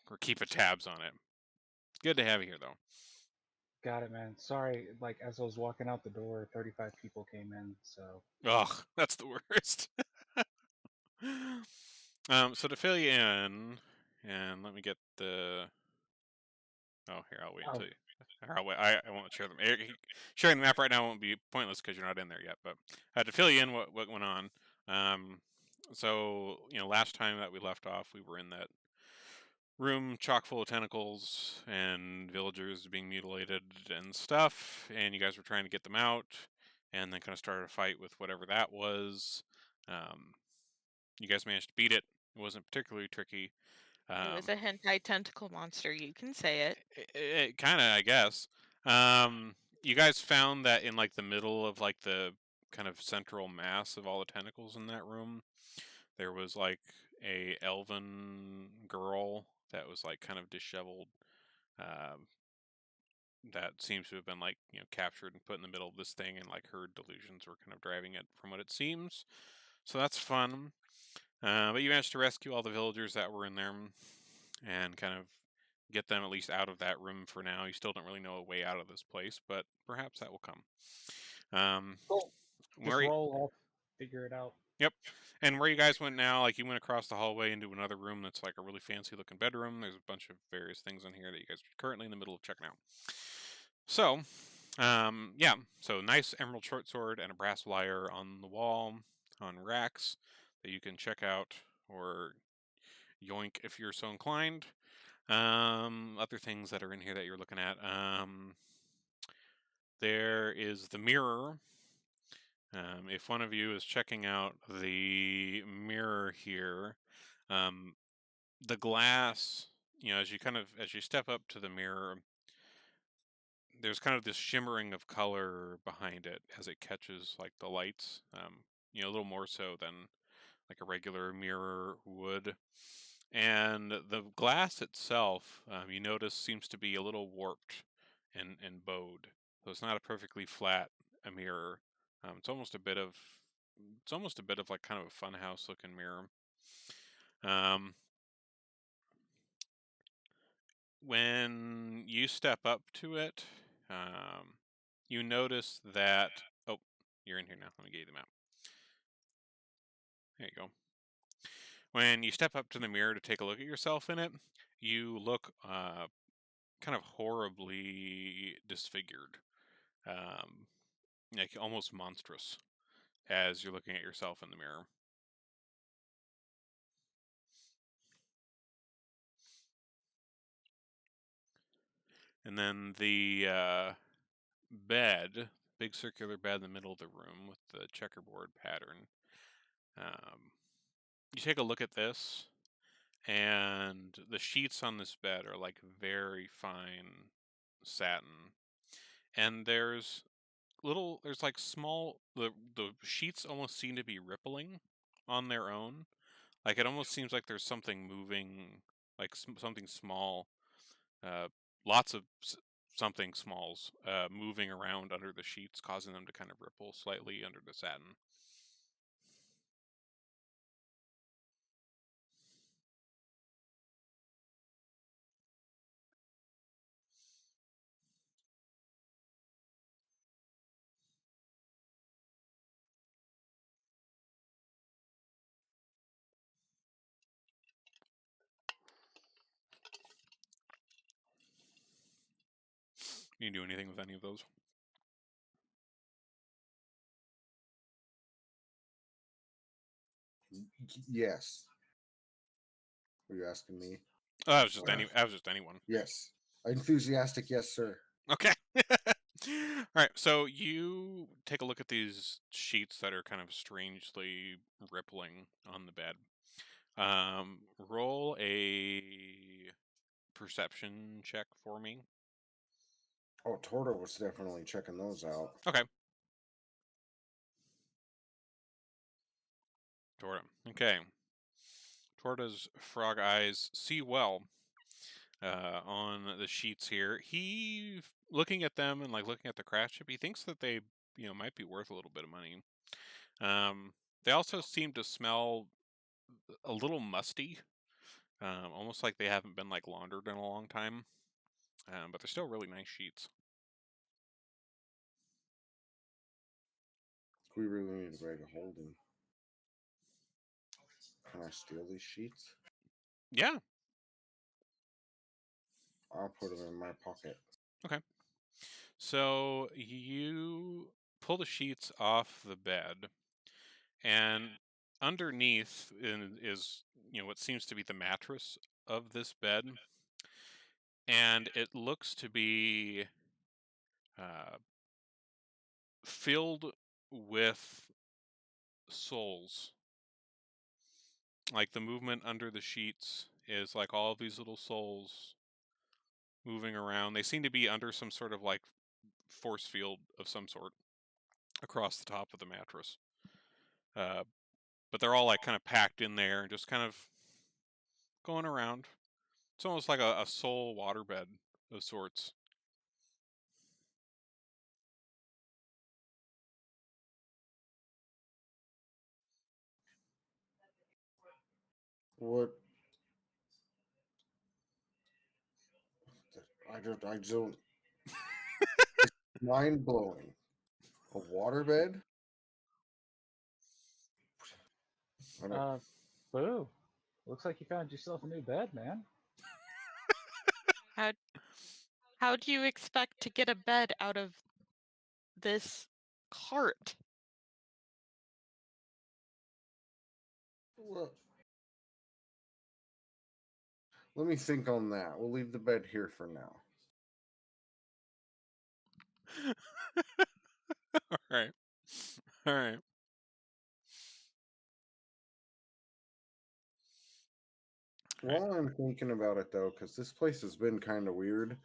we're keeping tabs on it. Good to have you here, though. Got it, man. Sorry, like, as I was walking out the door, 35 people came in, so... Ugh, that's the worst. So to fill you in, and let me get the. Oh, here I'll wait until you. Or I'll wait. I won't share them. Sharing the map right now won't be pointless because you're not in there yet. But to fill you in, what went on. So last time that we left off, we were in that room chock full of tentacles and villagers being mutilated and stuff, and you guys were trying to get them out, and then kind of started a fight with whatever that was. You guys managed to beat it. It wasn't particularly tricky. It was a hentai tentacle monster. You can say it. It kind of, I guess. You guys found that in like the middle of like the kind of central mass of all the tentacles in that room, there was like a elven girl that was like kind of disheveled. That seems to have been like captured and put in the middle of this thing, and like her delusions were kind of driving it, from what it seems. So that's fun. But you managed to rescue all the villagers that were in there and kind of get them at least out of that room for now. You still don't really know a way out of this place, but perhaps that will come. Cool. Just Where roll, I'll figure it out. Yep. And where you guys went now, like you went across the hallway into another room that's like a really fancy looking bedroom. There's a bunch of various things in here that you guys are currently in the middle of checking out. So, yeah. So nice emerald short sword and a brass lyre on the wall on racks that you can check out, or yoink if you're so inclined. Other things that are in here that you're looking at. There is the mirror. If one of you is checking out the mirror here, the glass, as you step up to the mirror, there's kind of this shimmering of color behind it as it catches like the lights. A little more so than like a regular mirror would. And the glass itself, you notice, seems to be a little warped and bowed. So it's not a perfectly flat a mirror. It's almost a bit of like kind of a funhouse looking mirror. Um, when you step up to it, you notice that. Oh, you're in here now. Let me get you the map. There you go. When you step up to the mirror to take a look at yourself in it, you look kind of horribly disfigured, like almost monstrous, as you're looking at yourself in the mirror. And then the bed, big circular bed in the middle of the room with the checkerboard pattern. You take a look at this, and the sheets on this bed are like very fine satin. And there's like small, the sheets almost seem to be rippling on their own. Like it almost seems like there's something moving, like something small, uh, lots of something smalls moving around under the sheets, causing them to kind of ripple slightly under the satin. You do anything with any of those? Yes. Are you asking me? Oh, I was just anyone. Yes. Enthusiastic, yes, sir. Okay. All right. So you take a look at these sheets that are kind of strangely rippling on the bed. Roll a perception check for me. Oh, Torta was definitely checking those out. Okay. Torta. Okay. Torta's frog eyes see well on the sheets here. He, looking at them and like looking at the crash ship, he thinks that they, might be worth a little bit of money. They also seem to smell a little musty, almost like they haven't been like laundered in a long time. But they're still really nice sheets. We really need to break a holding. Can I steal these sheets? Yeah. I'll put them in my pocket. Okay. So you pull the sheets off the bed, and underneath is what seems to be the mattress of this bed, and it looks to be uh, filled with souls. Like the movement under the sheets is like all of these little souls moving around. They seem to be under some sort of like force field of some sort across the top of the mattress. But they're all like kind of packed in there and just kind of going around. It's almost like a soul waterbed of sorts. What? I don't. It's mind blowing. A waterbed? I don't. Boo. Looks like you found yourself a new bed, man. How do you expect to get a bed out of this cart? Well, Let me think on that. We'll leave the bed here for now. All right. All right. While I'm thinking about it, though, because this place has been kind of weird,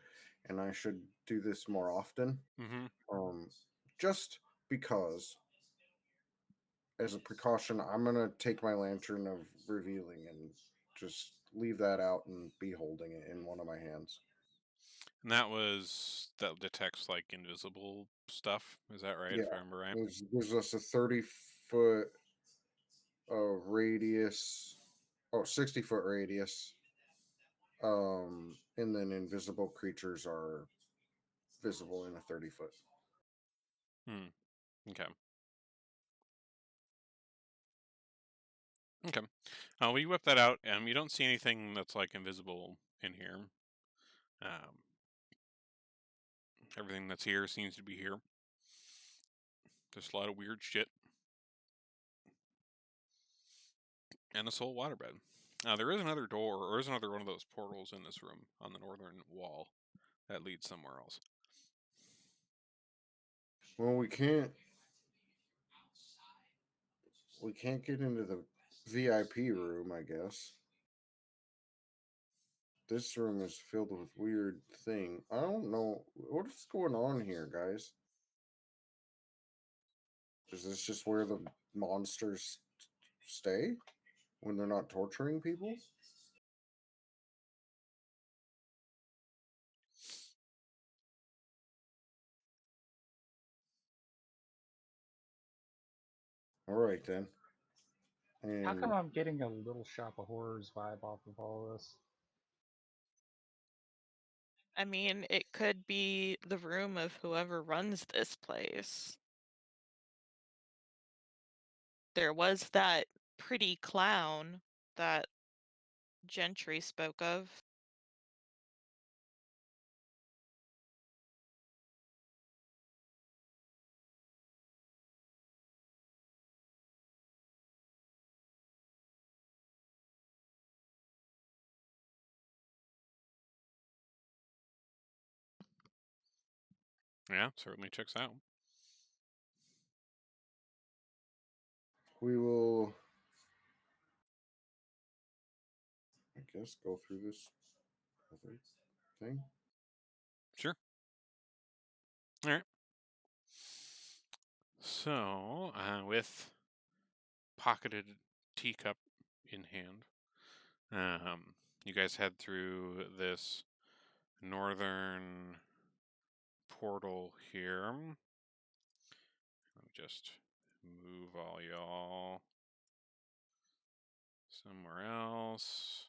and I should do this more often. Mm-hmm. Just because, as a precaution, I'm gonna take my lantern of revealing and just leave that out and be holding it in one of my hands. And that detects like invisible stuff. Is that right? Yeah, If I remember right. it gives us a 30-foot radius, 60-foot radius. And then invisible creatures are visible in a 30-foot. Okay. Okay. We whip that out, and you don't see anything that's like invisible in here. Everything that's here seems to be here. Just a lot of weird shit. And this whole waterbed. There is another door, or is another one of those portals in this room on the northern wall that leads somewhere else. Well, we can't get into the VIP room, I guess. This room is filled with weird thing. I don't know what is going on here, guys. Is this just where the monsters stay when they're not torturing people? All right then. How And come I'm getting a Little Shop of Horrors vibe off of all this? I mean, it could be the room of whoever runs this place. There was that pretty clown that Gentry spoke of. Yeah, certainly checks out. we will, I guess, go through this other thing. Sure. All right. So, with pocketed teacup in hand, you guys head through this northern portal here. Let me just move all y'all somewhere else.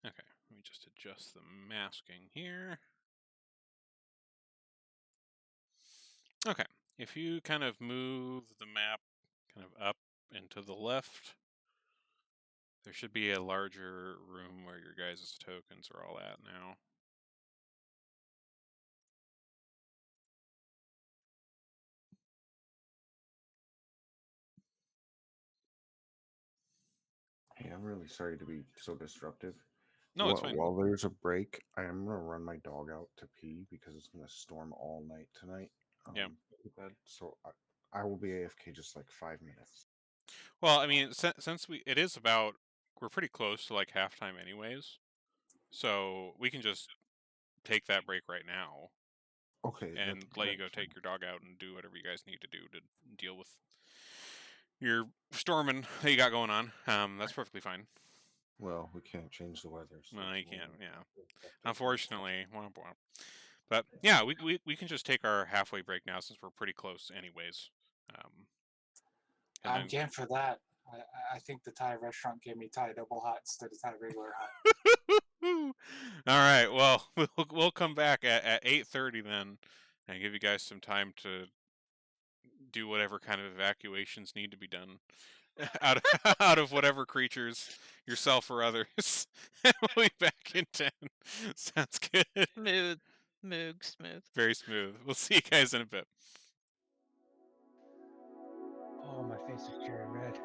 Okay, let me just adjust the masking here. Okay, if you kind of move the map kind of up and to the left, there should be a larger room where your guys' tokens are all at now. Hey, I'm really sorry to be so disruptive. No, it's fine. While there's a break, I am gonna run my dog out to pee because it's gonna storm all night tonight. Yeah. So I will be AFK just like 5 minutes. Well, I mean, since we're pretty close to like halftime anyways, so we can just take that break right now Okay. and let you go take your dog out and do whatever you guys need to do to deal with your storming that you got going on. That's perfectly fine. Well, we can't change the weather. So No, you can't. Yeah, unfortunately. Womp womp. But yeah, we can just take our halfway break now since we're pretty close anyways. I'm game for that. I think the Thai restaurant gave me Thai double hot instead of Thai regular hot. All right. Well, we'll come back at 8:30 then, and give you guys some time to do whatever kind of evacuations need to be done out of whatever creatures, yourself or others. And we'll be back in 10. Sounds good. Smooth. Smooth. Very smooth. We'll see you guys in a bit. Oh, my face is cherry red.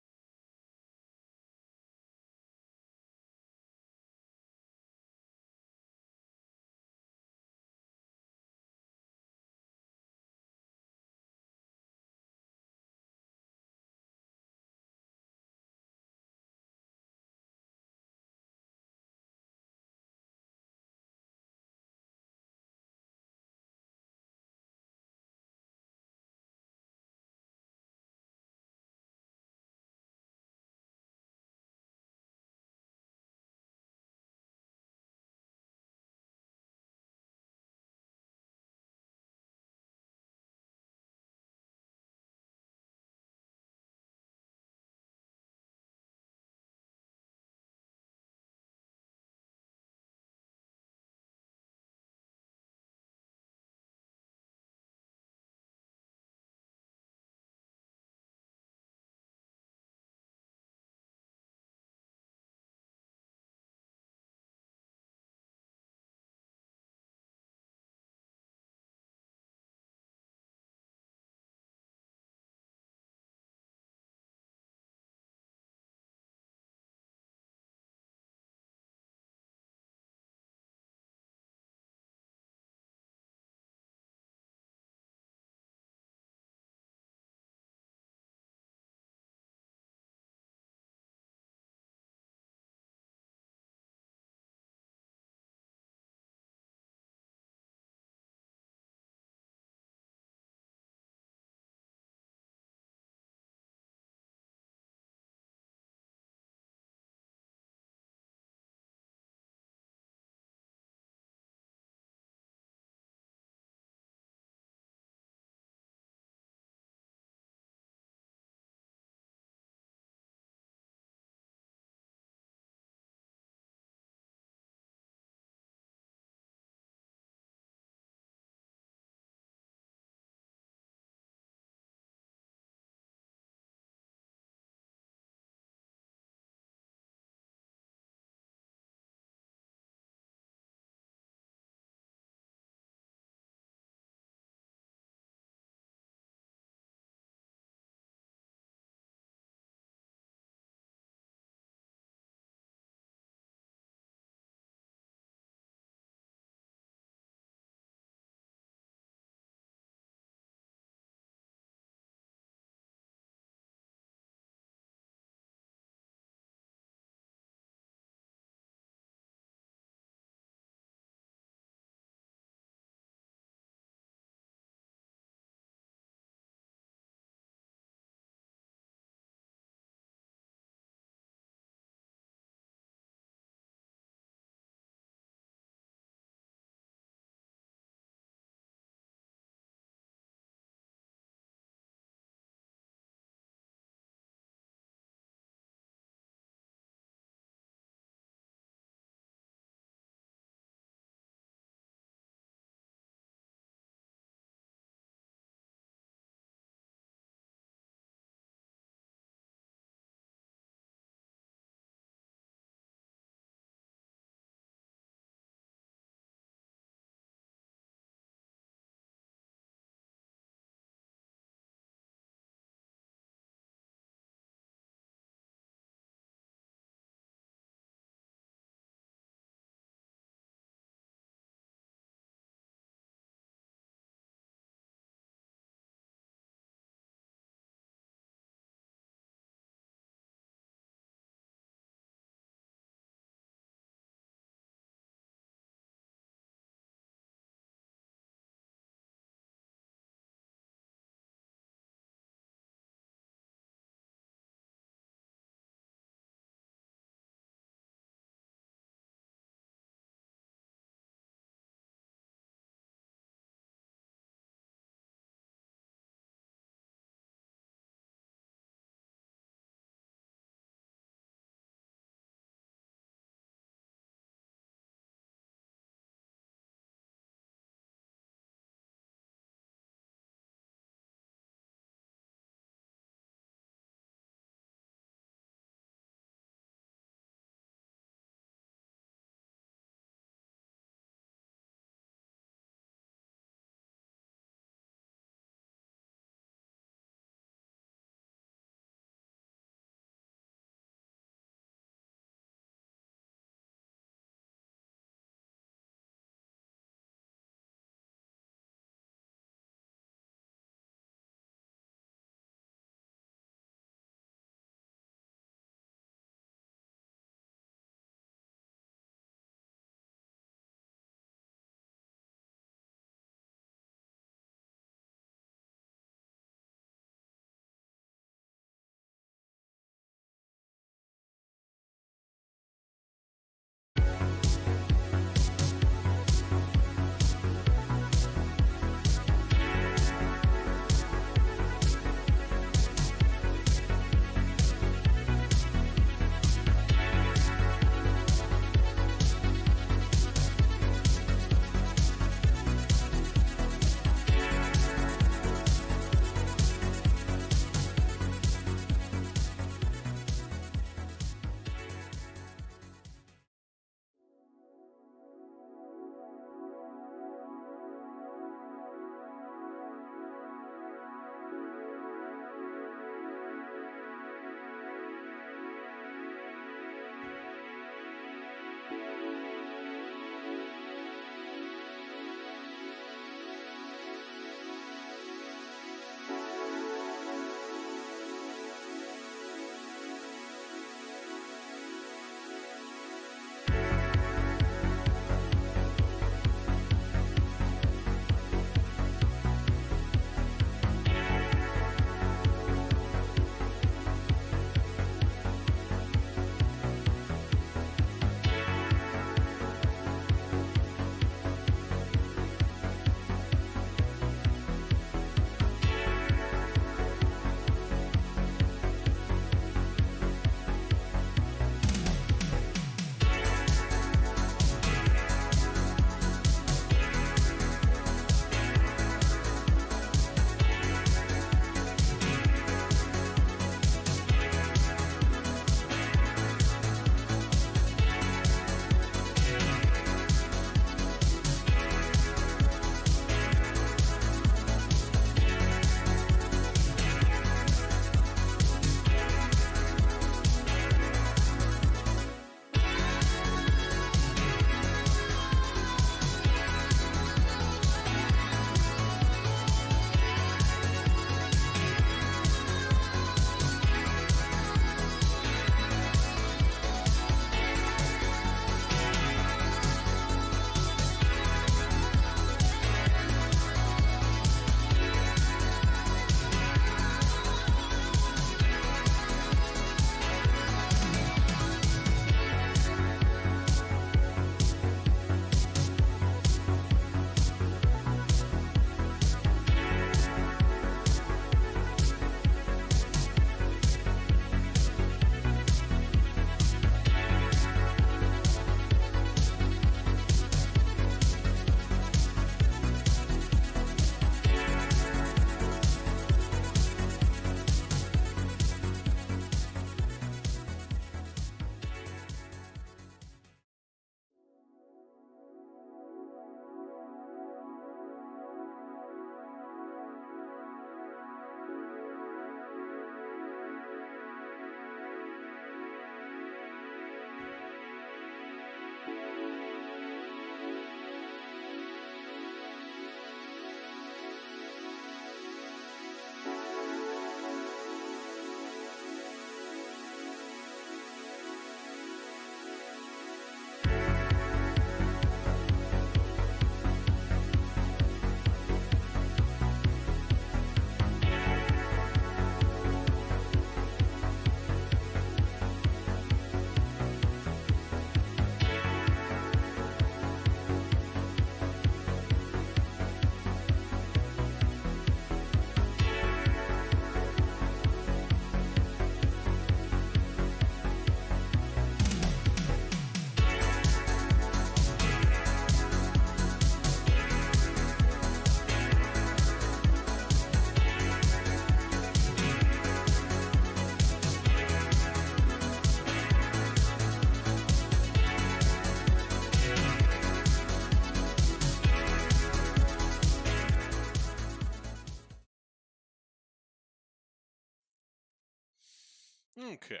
Okay.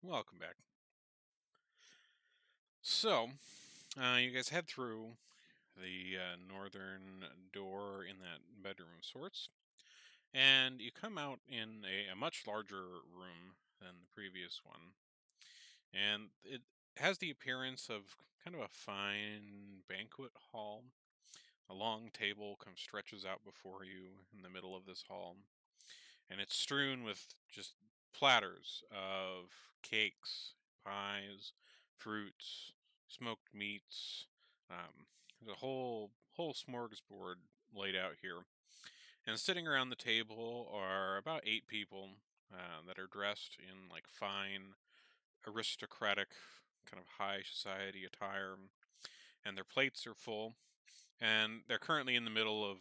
Welcome back. So, you guys head through the northern door in that bedroom of sorts, and you come out in a much larger room than the previous one. And it has the appearance of kind of a fine banquet hall. A long table kind of stretches out before you in the middle of this hall, and it's strewn with just platters of cakes, pies, fruits, smoked meats. There's a whole smorgasbord laid out here, and sitting around the table are about 8 people that are dressed in like fine aristocratic kind of high society attire, and their plates are full, and they're currently in the middle of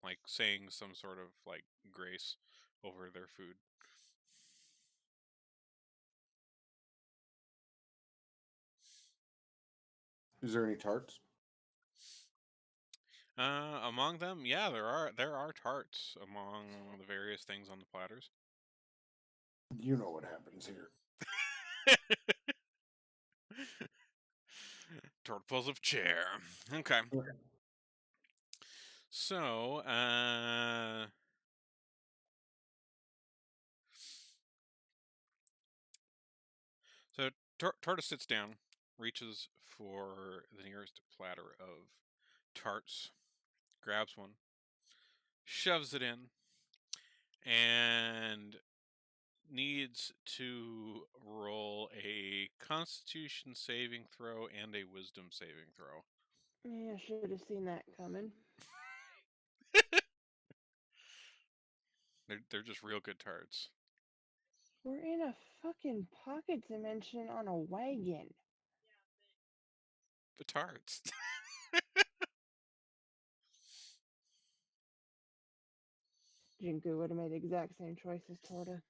like saying some sort of like grace over their food. Is there any tarts? Among them, yeah, there are tarts among the various things on the platters. You know what happens here. Tort pulls up chair. Okay. So, Tortoise sits down, reaches for the nearest platter of tarts, grabs one, shoves it in, and needs to roll a Constitution saving throw and a Wisdom saving throw. Yeah, I should have seen that coming. They're just real good tarts. We're in a fucking pocket dimension on a wagon. The tarts. Jinku would have made the exact same choice as Torta.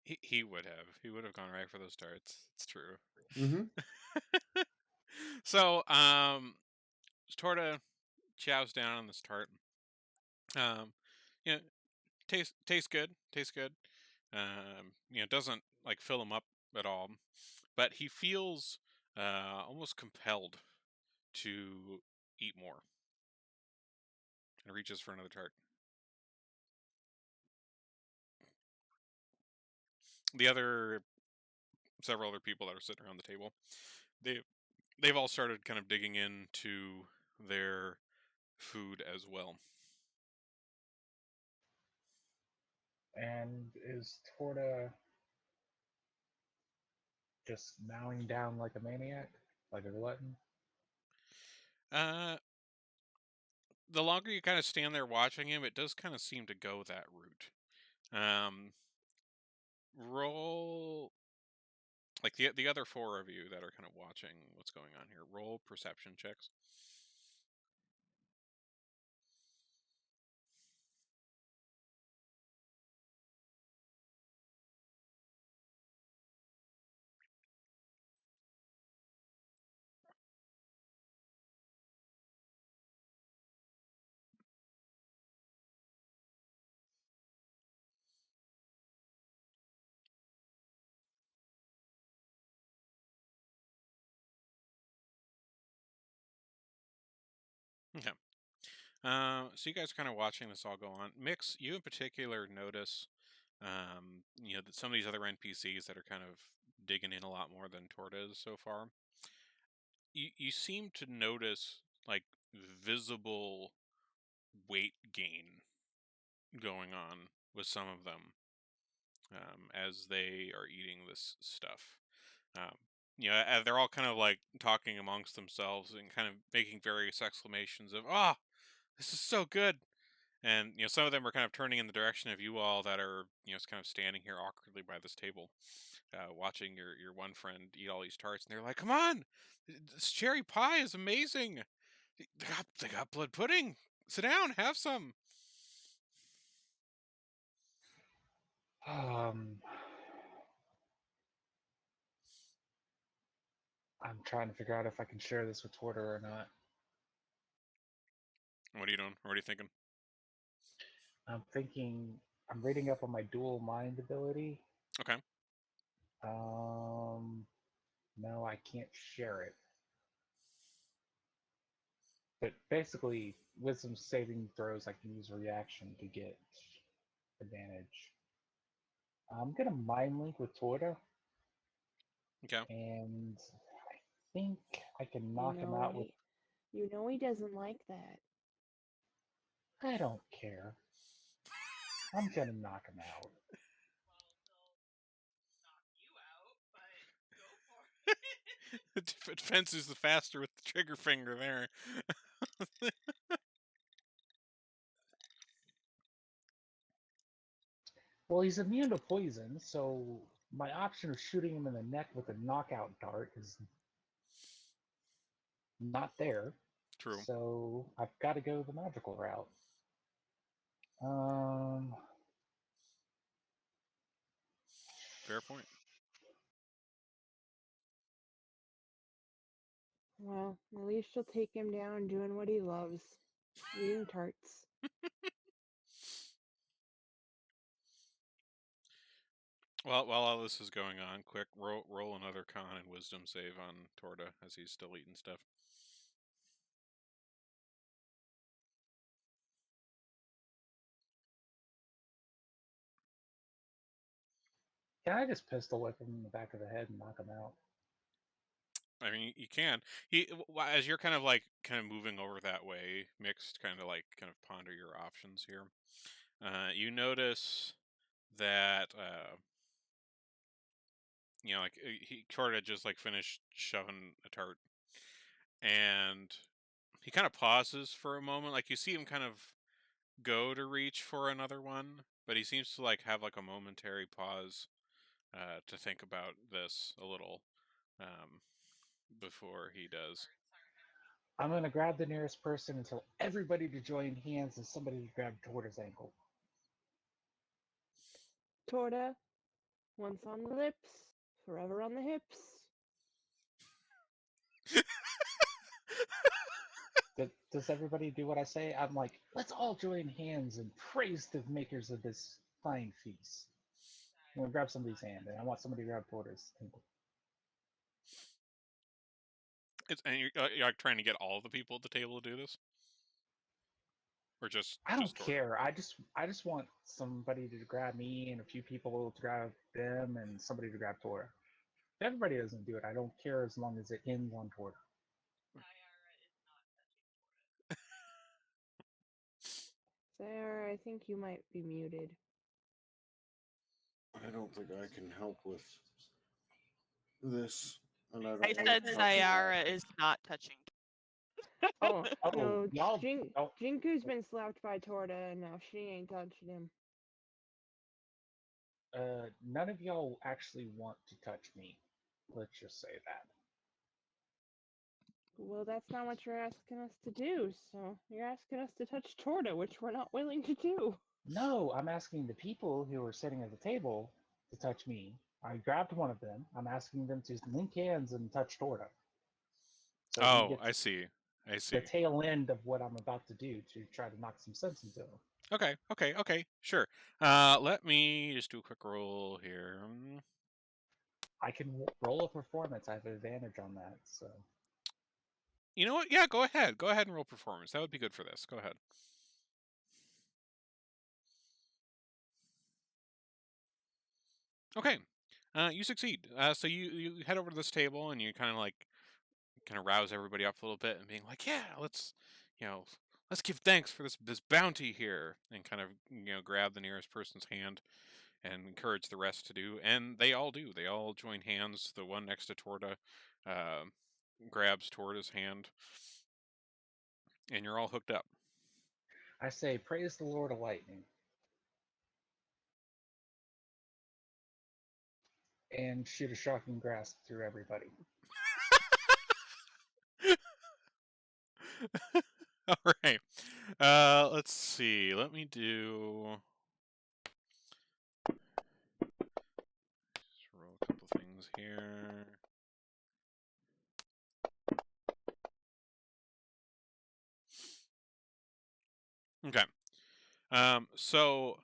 He would have. He would have gone right for those tarts. It's true. Mm-hmm. So, Torta chows down on this tart. You know, tastes good. Tastes good. Doesn't like fill him up at all, but he feels almost compelled to eat more, and reaches for another tart. The other several other people that are sitting around the table, they they've all started kind of digging into their food as well. And is Torta just mowing down like a maniac, like a glutton? Uh, the longer you kind of stand there watching him, it does kind of seem to go that route. Um, roll like the other 4 of you that are kind of watching what's going on here. Roll perception checks. Okay. So you guys are kind of watching this all go on. Mix, you in particular notice, that some of these other NPCs that are kind of digging in a lot more than Tort is so far. You seem to notice like visible weight gain going on with some of them as they are eating this stuff. Um, they're all kind of like talking amongst themselves and kind of making various exclamations of "Ah, this is so good!" And some of them are kind of turning in the direction of you all that are kind of standing here awkwardly by this table, watching your one friend eat all these tarts, and they're like, "Come on, this cherry pie is amazing. They got blood pudding. Sit down, have some." Um, I'm trying to figure out if I can share this with Torta or not. What are you doing? What are you thinking? I'm thinking. I'm reading up on my dual mind ability. Okay. No, I can't share it. But basically, wisdom saving throws, I can use reaction to get advantage. I'm gonna mind link with Torta, Okay. and I think I can knock him out with. You know he doesn't like that. I don't care. I'm gonna knock him out. Defense is the faster with the trigger finger there. Well, he's immune to poison, so my option of shooting him in the neck with a knockout dart is not there. True. So I've got to go the magical route. Um, Fair point. Well, at least she'll take him down doing what he loves, eating tarts. Well, while all this is going on, quick roll another con and wisdom save on Torta as he's still eating stuff. can I just pistol whip him in the back of the head and knock him out? I mean, you can. As you're kind of moving over that way, mixed, kind of ponder your options here. You notice that he Torta just finished shoving a tart, and he kind of pauses for a moment. Like you see him kind of go to reach for another one, but he seems to have a momentary pause to think about this a little before he does. I'm gonna grab the nearest person and tell everybody to join hands and somebody to grab Torta's ankle. Torta, once on the lips, forever on the hips. Does everybody do what I say? I'm like, let's all join hands and praise the makers of this fine feast. I'm gonna grab somebody's hand, and I want somebody to grab Porter's ankle. And you're trying to get all the people at the table to do this, or just I don't Torta? care. I just want somebody to grab me and a few people to grab them and somebody to grab Porter. If everybody doesn't do it, I don't care as long as it ends on Porter. Sarah, I think you might be muted. I don't think I can help with this, and I don't I want said to touch. Zyara is not touching. Oh, Oh, no, y'all don't. Jinku's been slapped by Torta enough. She ain't touching him. None of y'all actually want to touch me. Let's just say that. Well, that's not what you're asking us to do, so you're asking us to touch Torta, which we're not willing to do. No, I'm asking the people who are sitting at the table to touch me. I grabbed one of them. I'm asking them to link hands and touch Torta. So he Oh, I gets see. the tail end of what I'm about to do to try to knock some sense into him. Okay, sure. Let me just do a quick roll here. I can roll a performance. I have advantage on that. So You know what? Yeah, go ahead. Go ahead and roll performance. That would be good for this. Go ahead. Okay. You succeed. So you head over to this table and you kind of rouse everybody up a little bit and being like, yeah, let's give thanks for this bounty here, and kind of grab the nearest person's hand and encourage the rest to do, and they all do. They all join hands. The one next to Torta uh, grabs Torta's hand, and you're all hooked up. I say, praise the Lord of Lightning. And shoot a shocking grasp through everybody. All right. Let's see. Let me do. Just roll a couple things here. Okay. So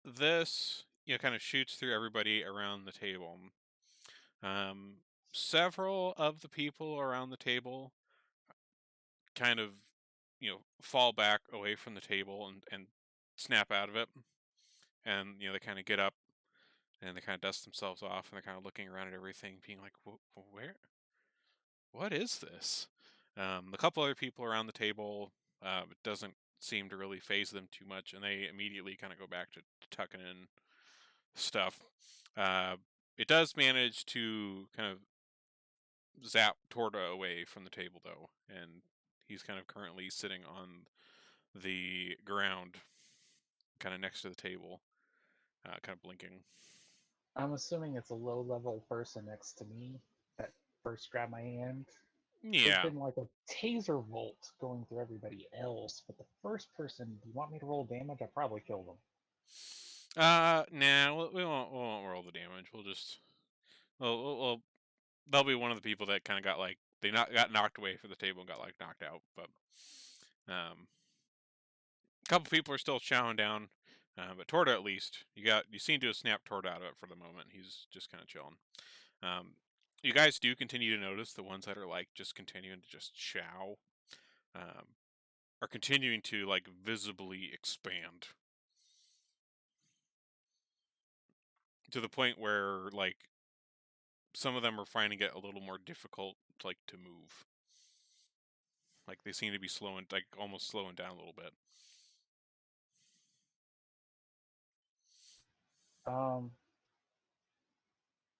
this kind of shoots through everybody around the table. Um, Several of the people around the table kind of fall back away from the table and snap out of it, and they kind of get up and they kind of dust themselves off and they're kind of looking around at everything, being like, "Where? What is this?" A couple other people around the table, it doesn't seem to really phase them too much, and they immediately kind of go back to tucking in stuff. Uh, it does manage to kind of zap Torta away from the table, though, and he's kind of currently sitting on the ground, kind of next to the table, kind of blinking. I'm assuming it's a low-level person next to me that first grabbed my hand. There's Yeah. been like a taser volt going through everybody else, but the first person, do you want me to roll damage? I probably killed them. Nah, we won't roll the damage. We'll just, we'll they'll be one of the people that kind of got like got knocked away from the table and got like knocked out, but a couple people are still chowing down. But Torta, at least, you seem to have snapped Torta out of it for the moment. He's just kind of chilling. You guys do continue to notice the ones that are like just continuing to just chow, are continuing to like visibly expand to the point where like some of them are finding it a little more difficult like to move. Like they seem to be slowing, like almost slowing down a little bit.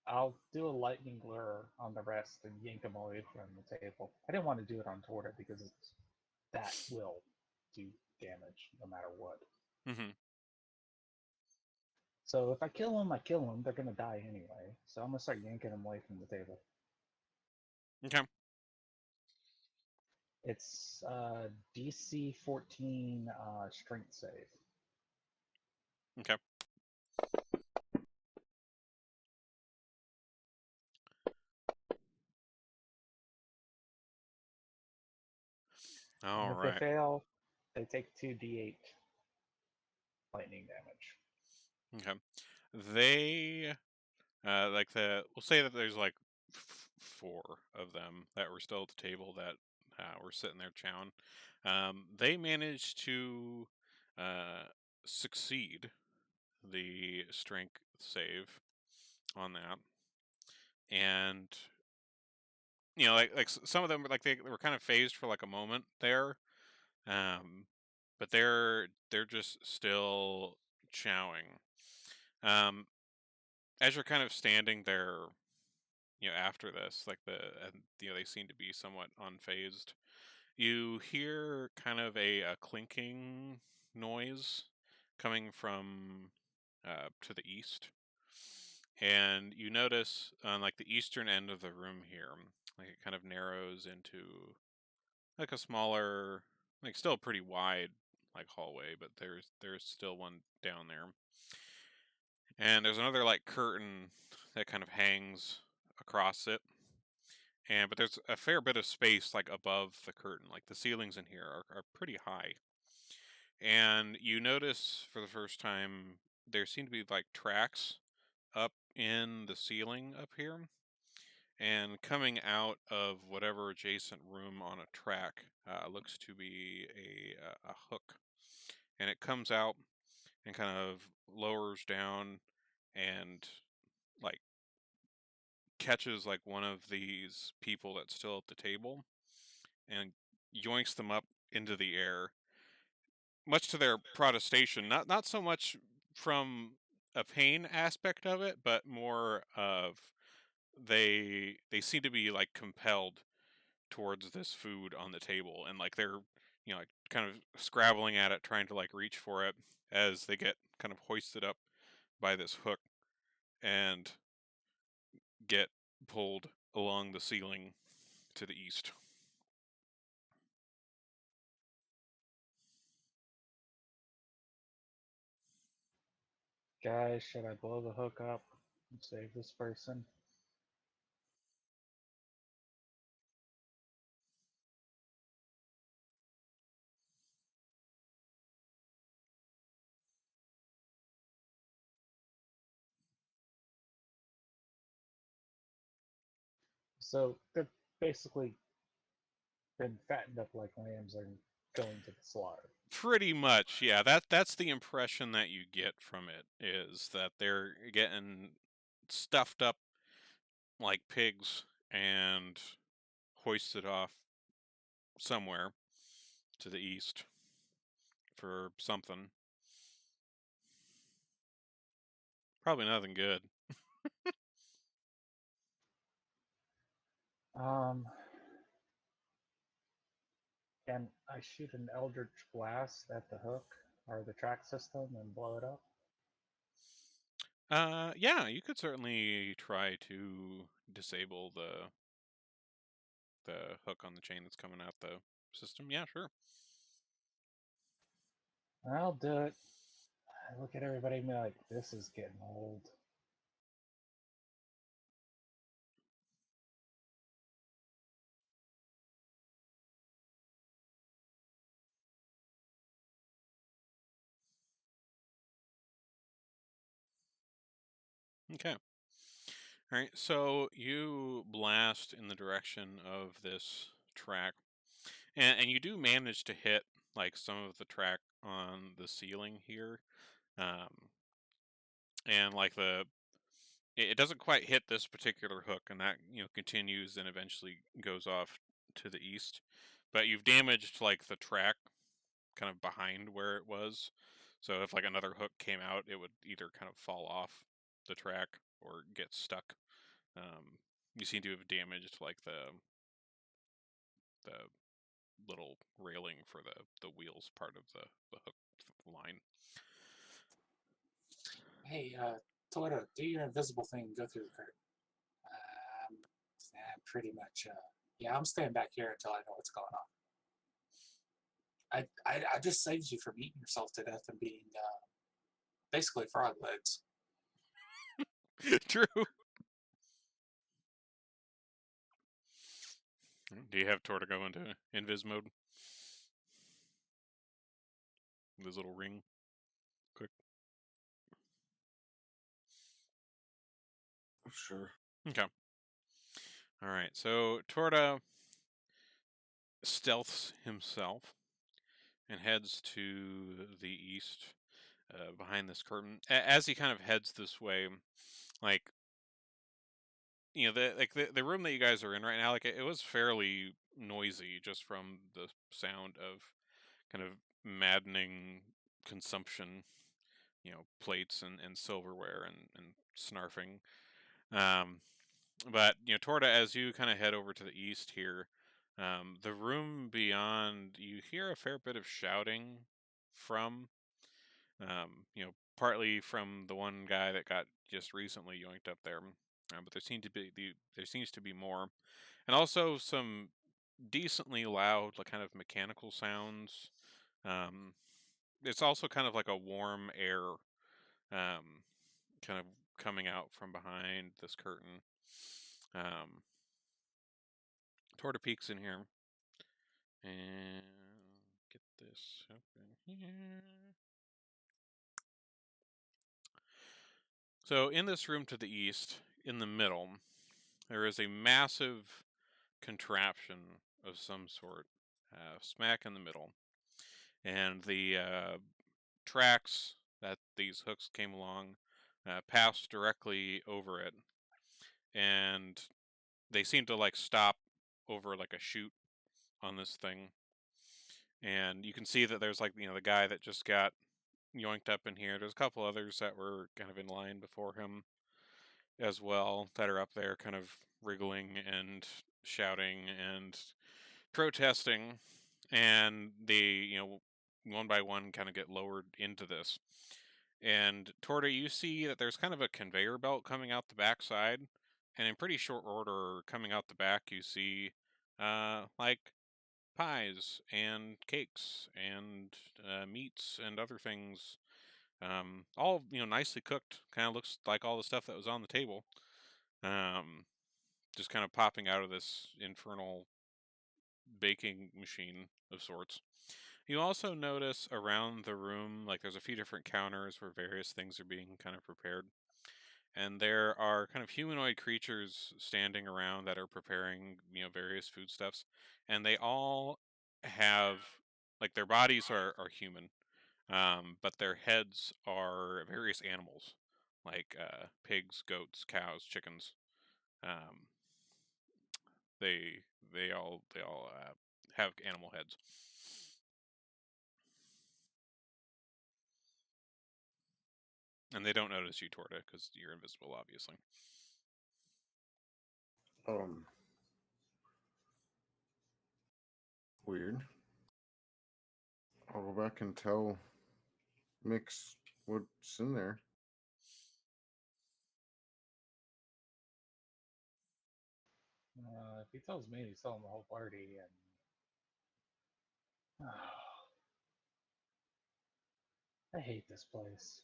I'll do a lightning lure on the rest and yank them away from the table. I didn't want to do it on Torta because that will do damage no matter what. Mm-hmm. So if I kill them, I kill them. They're gonna die anyway. So I'm gonna start yanking them away from the table. Okay. It's DC 14 strength save. Okay. All And if they right. fail, they take 2d8 lightning damage. Okay. They like we'll say that there's like four of them that were still at the table that were sitting there chowing. They managed to uh, succeed the strength save on that, and like some of them were like they were kind of phased for like a moment there, but they're just still chowing. Um, as you're kind of standing there, after this, like and, they seem to be somewhat unfazed. You hear kind of a clinking noise coming from to the east, and you notice on like the eastern end of the room here, like it kind of narrows into like a smaller, like still pretty wide like hallway, but there's still one down there. And there's another like curtain that kind of hangs across it. And but there's a fair bit of space like above the curtain. Like the ceilings in here are pretty high. And you notice for the first time there seem to be like tracks up in the ceiling up here. And coming out of whatever adjacent room on a track looks to be a hook. And it comes out and kind of lowers down and like catches like one of these people that's still at the table and yoinks them up into the air, much to their protestation. Not so much from a pain aspect of it, but more of they seem to be like compelled towards this food on the table, and like they're like kind of scrabbling at it, trying to like reach for it as they get kind of hoisted up by this hook and get pulled along the ceiling to the east. Guys, should I blow the hook up and save this person? So they're basically been fattened up like lambs and going to the slaughter. Pretty much, yeah. That's the impression that you get from it, is that they're getting stuffed up like pigs and hoisted off somewhere to the east for something. Probably nothing good. Can I shoot an Eldritch Blast at the hook or the track system and blow it up? Yeah, you could certainly try to disable the hook on the chain that's coming out the system. Yeah, sure. I'll do it. I look at everybody and be like, this is getting old. Okay. All right, so you blast in the direction of this track, and you do manage to hit like some of the track on the ceiling here, um, and like it doesn't quite hit this particular hook, and that continues and eventually goes off to the east, but you've damaged like the track kind of behind where it was, so if like another hook came out, it would either kind of fall off the track or get stuck. You seem to have damaged like the little railing for the wheels part of the hook line. Hey, Toyota, do your invisible thing and go through the curtain. Pretty much, yeah, I'm staying back here until I know what's going on. I just saved you from eating yourself to death and being basically frog legs. True. Do you have Torta go into invis mode? This little ring. Quick. Sure. Okay. All right. So Torta stealths himself and heads to the east, behind this curtain. As he kind of heads this way, like the room that you guys are in right now, like it was fairly noisy just from the sound of kind of maddening consumption, plates and silverware and snarfing. But Torta, as you kind of head over to the east here, the room beyond, you hear a fair bit of shouting from, partly from the one guy that got just recently yoinked up there. But there seems to be more, and also some decently loud, like kind of mechanical sounds. Um, it's also kind of like a warm air, kind of coming out from behind this curtain. Torta peeks in here and get this open here. So in this room to the east, in the middle, there is a massive contraption of some sort, smack in the middle, and the tracks that these hooks came along passed directly over it, and they seem to like stop over like a chute on this thing, and you can see that there's like the guy that just got yoinked up in here. There's a couple others that were kind of in line before him as well that are up there kind of wriggling and shouting and protesting, and they one by one kind of get lowered into this. And Torta, you see that there's kind of a conveyor belt coming out the backside, and in pretty short order coming out the back you see like pies and cakes and meats and other things, all nicely cooked. Kind of looks like all the stuff that was on the table, um, just kind of popping out of this infernal baking machine of sorts. You also notice around the room, like there's a few different counters where various things are being kind of prepared, and there are kind of humanoid creatures standing around that are preparing, various foodstuffs, and they all have, like, their bodies are human, but their heads are various animals, like pigs, goats, cows, chickens. Um, they all have animal heads. And they don't notice you, Torta, because you're invisible, obviously. Weird. I'll go back and tell Mix what's in there. If he tells me he's telling the whole party, and I hate this place.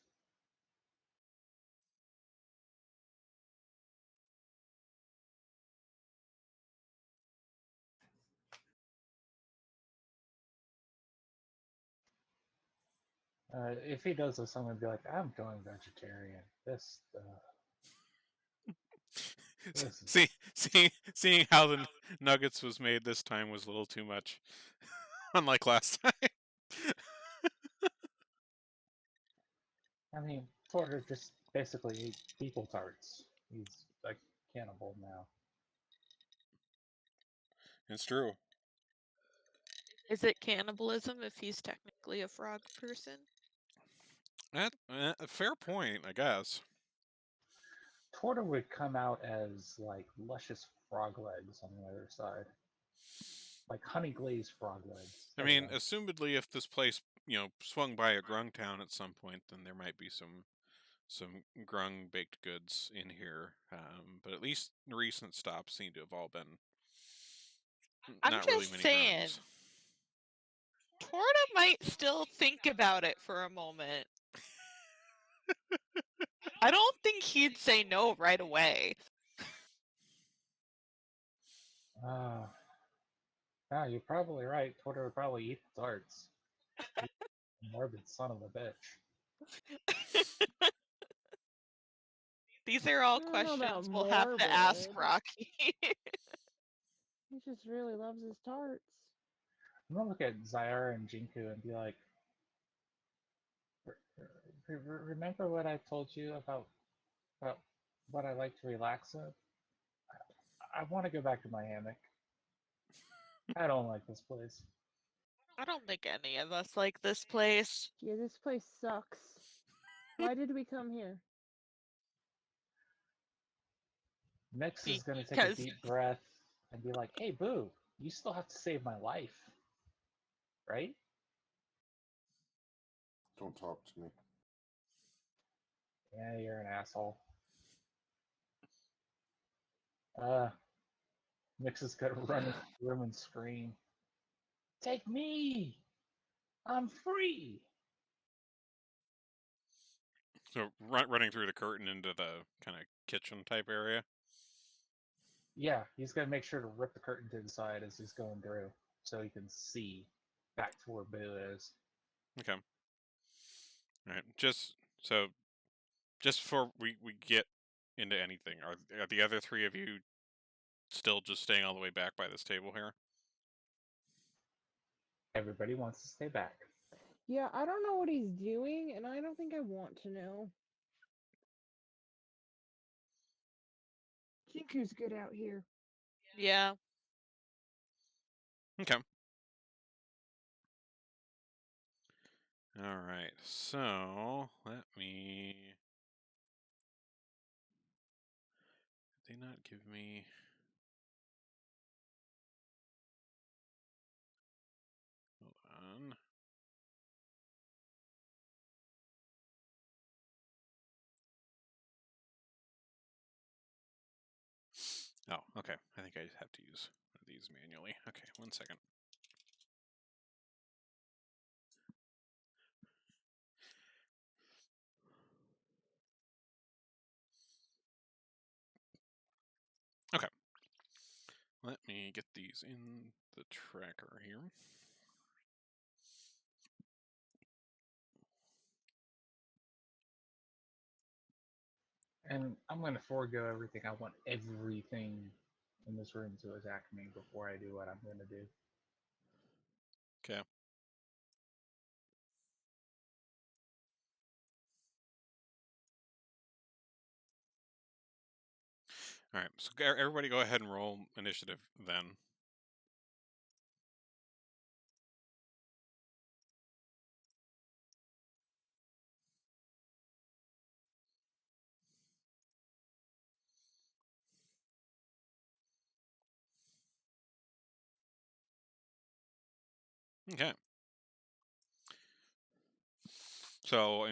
If he does this, I'm gonna be like, I'm going vegetarian. This is Seeing how the nuggets was made this time was a little too much, unlike last time. I mean, Porter just basically ate people tarts. He's like cannibal now. It's true. Is it cannibalism if he's technically a frog person? A fair point, I guess. Porter would come out as like luscious frog legs on the other side, like honey glazed frog legs. I mean, assumedly, if this place, swung by a grung town at some point, then there might be some grung baked goods in here. But at least recent stops seem to have all been I'm not just really many saying, grungs. Torta might still think about it for a moment. I don't think he'd say no right away. You're probably right. Porter would probably eat the tarts. Morbid son of a bitch. These are all I don't know about questions we'll have to ask morbid. Rocky. He just really loves his tarts. I'm gonna look at Zyara and Jinku and be like, remember what I told you about what I like to relax in? I want to go back to my hammock. I don't like this place. I don't think any of us like this place. Yeah, this place sucks. Why did we come here? Mix is gonna take a Because deep breath and be like, hey, Boo, you still have to save my life. Right? Don't talk to me. Yeah, you're an asshole. Mix is gonna run into the room and scream, take me! I'm free! So running through the curtain into the kind of kitchen type area. Yeah, he's gonna make sure to rip the curtain to the side as he's going through, so he can see back to where Boo is. Okay. All right. Just before we get into anything, are the other three of you still just staying all the way back by this table here? Everybody wants to stay back. Yeah, I don't know what he's doing, and I don't think I want to know. Jinku's good out here. yeah, Okay. All right. So let me. Did they not give me? Hold on. Oh, okay. I think I just have to use one of these manually. Okay, 1 second. Okay. Let me get these in the tracker here. And I'm going to forego everything. I want everything in this room to attack me before I do what I'm going to do. Okay. All right. So everybody, go ahead and roll initiative then. Okay. So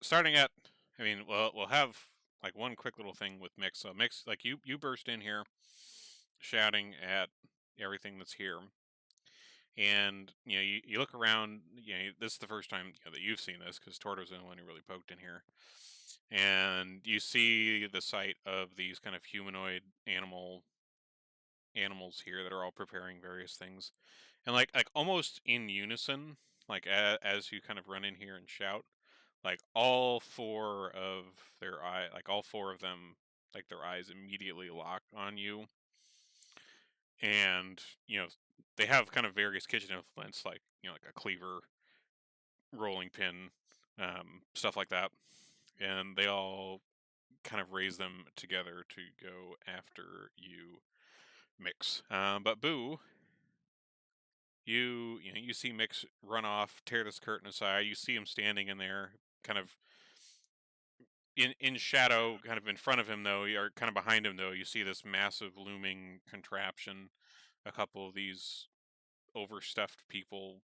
starting at. I mean, we'll have like one quick little thing with Mix. So Mix, like you burst in here, shouting at everything that's here, and you look around. This is the first time that you've seen this because Torto's the only one who really poked in here, and you see the sight of these kind of humanoid animals here that are all preparing various things, and like almost in unison, like as you kind of run in here and shout, like all four of them, like their eyes immediately lock on you, and they have kind of various kitchen implements, like like a cleaver, rolling pin, stuff like that, and they all kind of raise them together to go after you, Mix. But Boo, you see Mix run off, tear this curtain aside. You see him standing in there, kind of in shadow, kind of in front of him though, or kind of behind him though. You see this massive looming contraption, a couple of these overstuffed people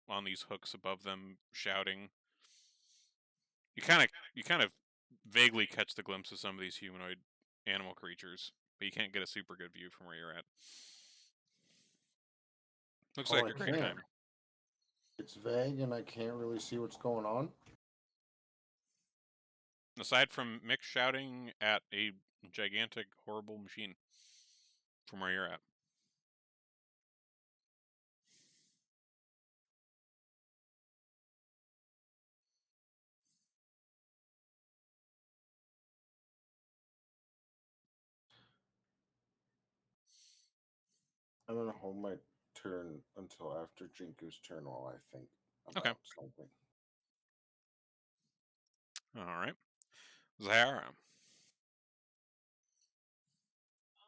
on these hooks above them shouting. You kind of vaguely catch the glimpse of some of these humanoid animal creatures, but you can't get a super good view from where you're at. Looks like I a great can't. time. It's vague and I can't really see what's going on. Aside from Mick shouting at a gigantic, horrible machine from where you're at. I'm gonna hold my turn until after Jinku's turn while I think Okay. about something. All right. Zahara.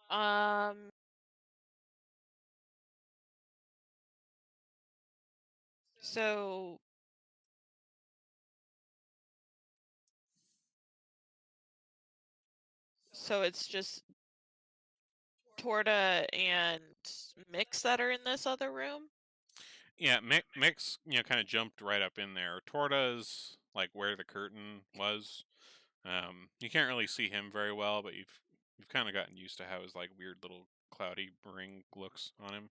Um. So it's just Torta and Mix that are in this other room? Yeah, Mix, kind of jumped right up in there. Torta's like where the curtain was. You can't really see him very well, but you've kind of gotten used to how his like weird little cloudy ring looks on him.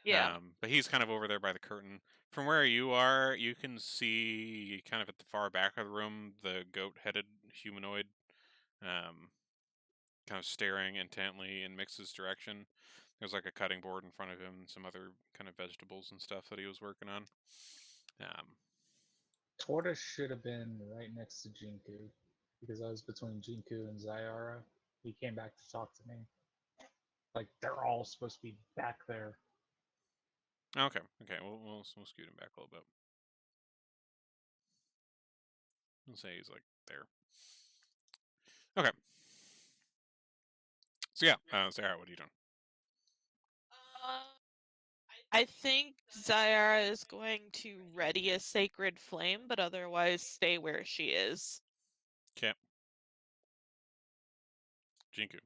Yeah. But he's kind of over there by the curtain. From where you are, you can see kind of at the far back of the room the goat-headed humanoid, kind of staring intently in Mix's direction. There's like a cutting board in front of him, and some other kind of vegetables and stuff that he was working on. Tortoise should have been right next to Jinku because I was between Jinku and Zyara. He came back to talk to me. Like they're all supposed to be back there. Okay, we'll scoot him back a little bit. I'll say he's like there. Okay. So yeah, Sarah, what are you doing? I think Zyara is going to ready a sacred flame, but otherwise stay where she is. Okay. Jinku.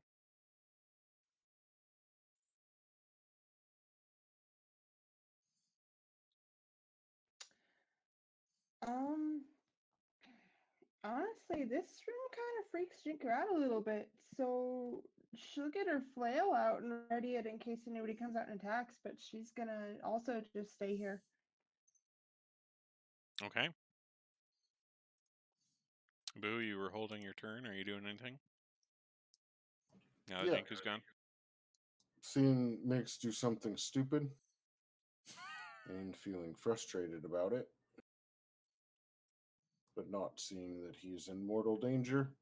Honestly, this room kind of freaks Jinker out a little bit, so she'll get her flail out and ready it in case anybody comes out and attacks, but she's gonna also just stay here. Okay. Boo, you were holding your turn. Are you doing anything? Now that Yeah. Jinku's gone? Seeing Mix do something stupid and feeling frustrated about it, but not seeing that he's in mortal danger,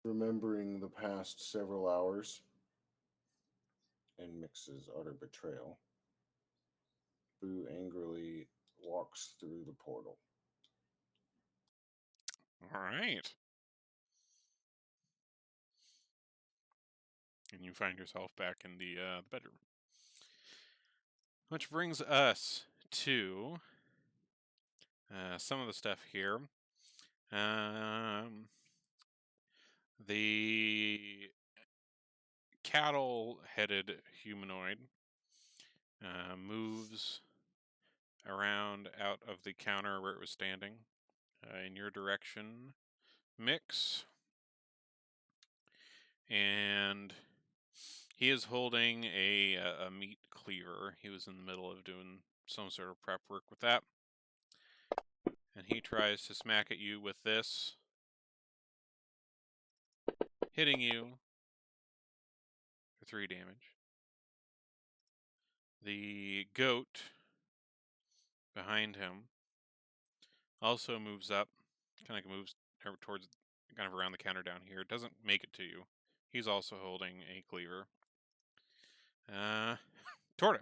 Remembering the past several hours and Mix's utter betrayal, Boo angrily walks through the portal. All right. And you find yourself back in the bedroom. Which brings us to some of the stuff here. The cattle-headed humanoid moves around out of the counter where it was standing in your direction, Mix. And he is holding a meat cleaver. He was in the middle of doing some sort of prep work with that. And he tries to smack at you with this, hitting you for 3 damage. The goat behind him also moves up, kind of moves towards, kind of around the counter down here. It doesn't make it to you. He's also holding a cleaver. Torta.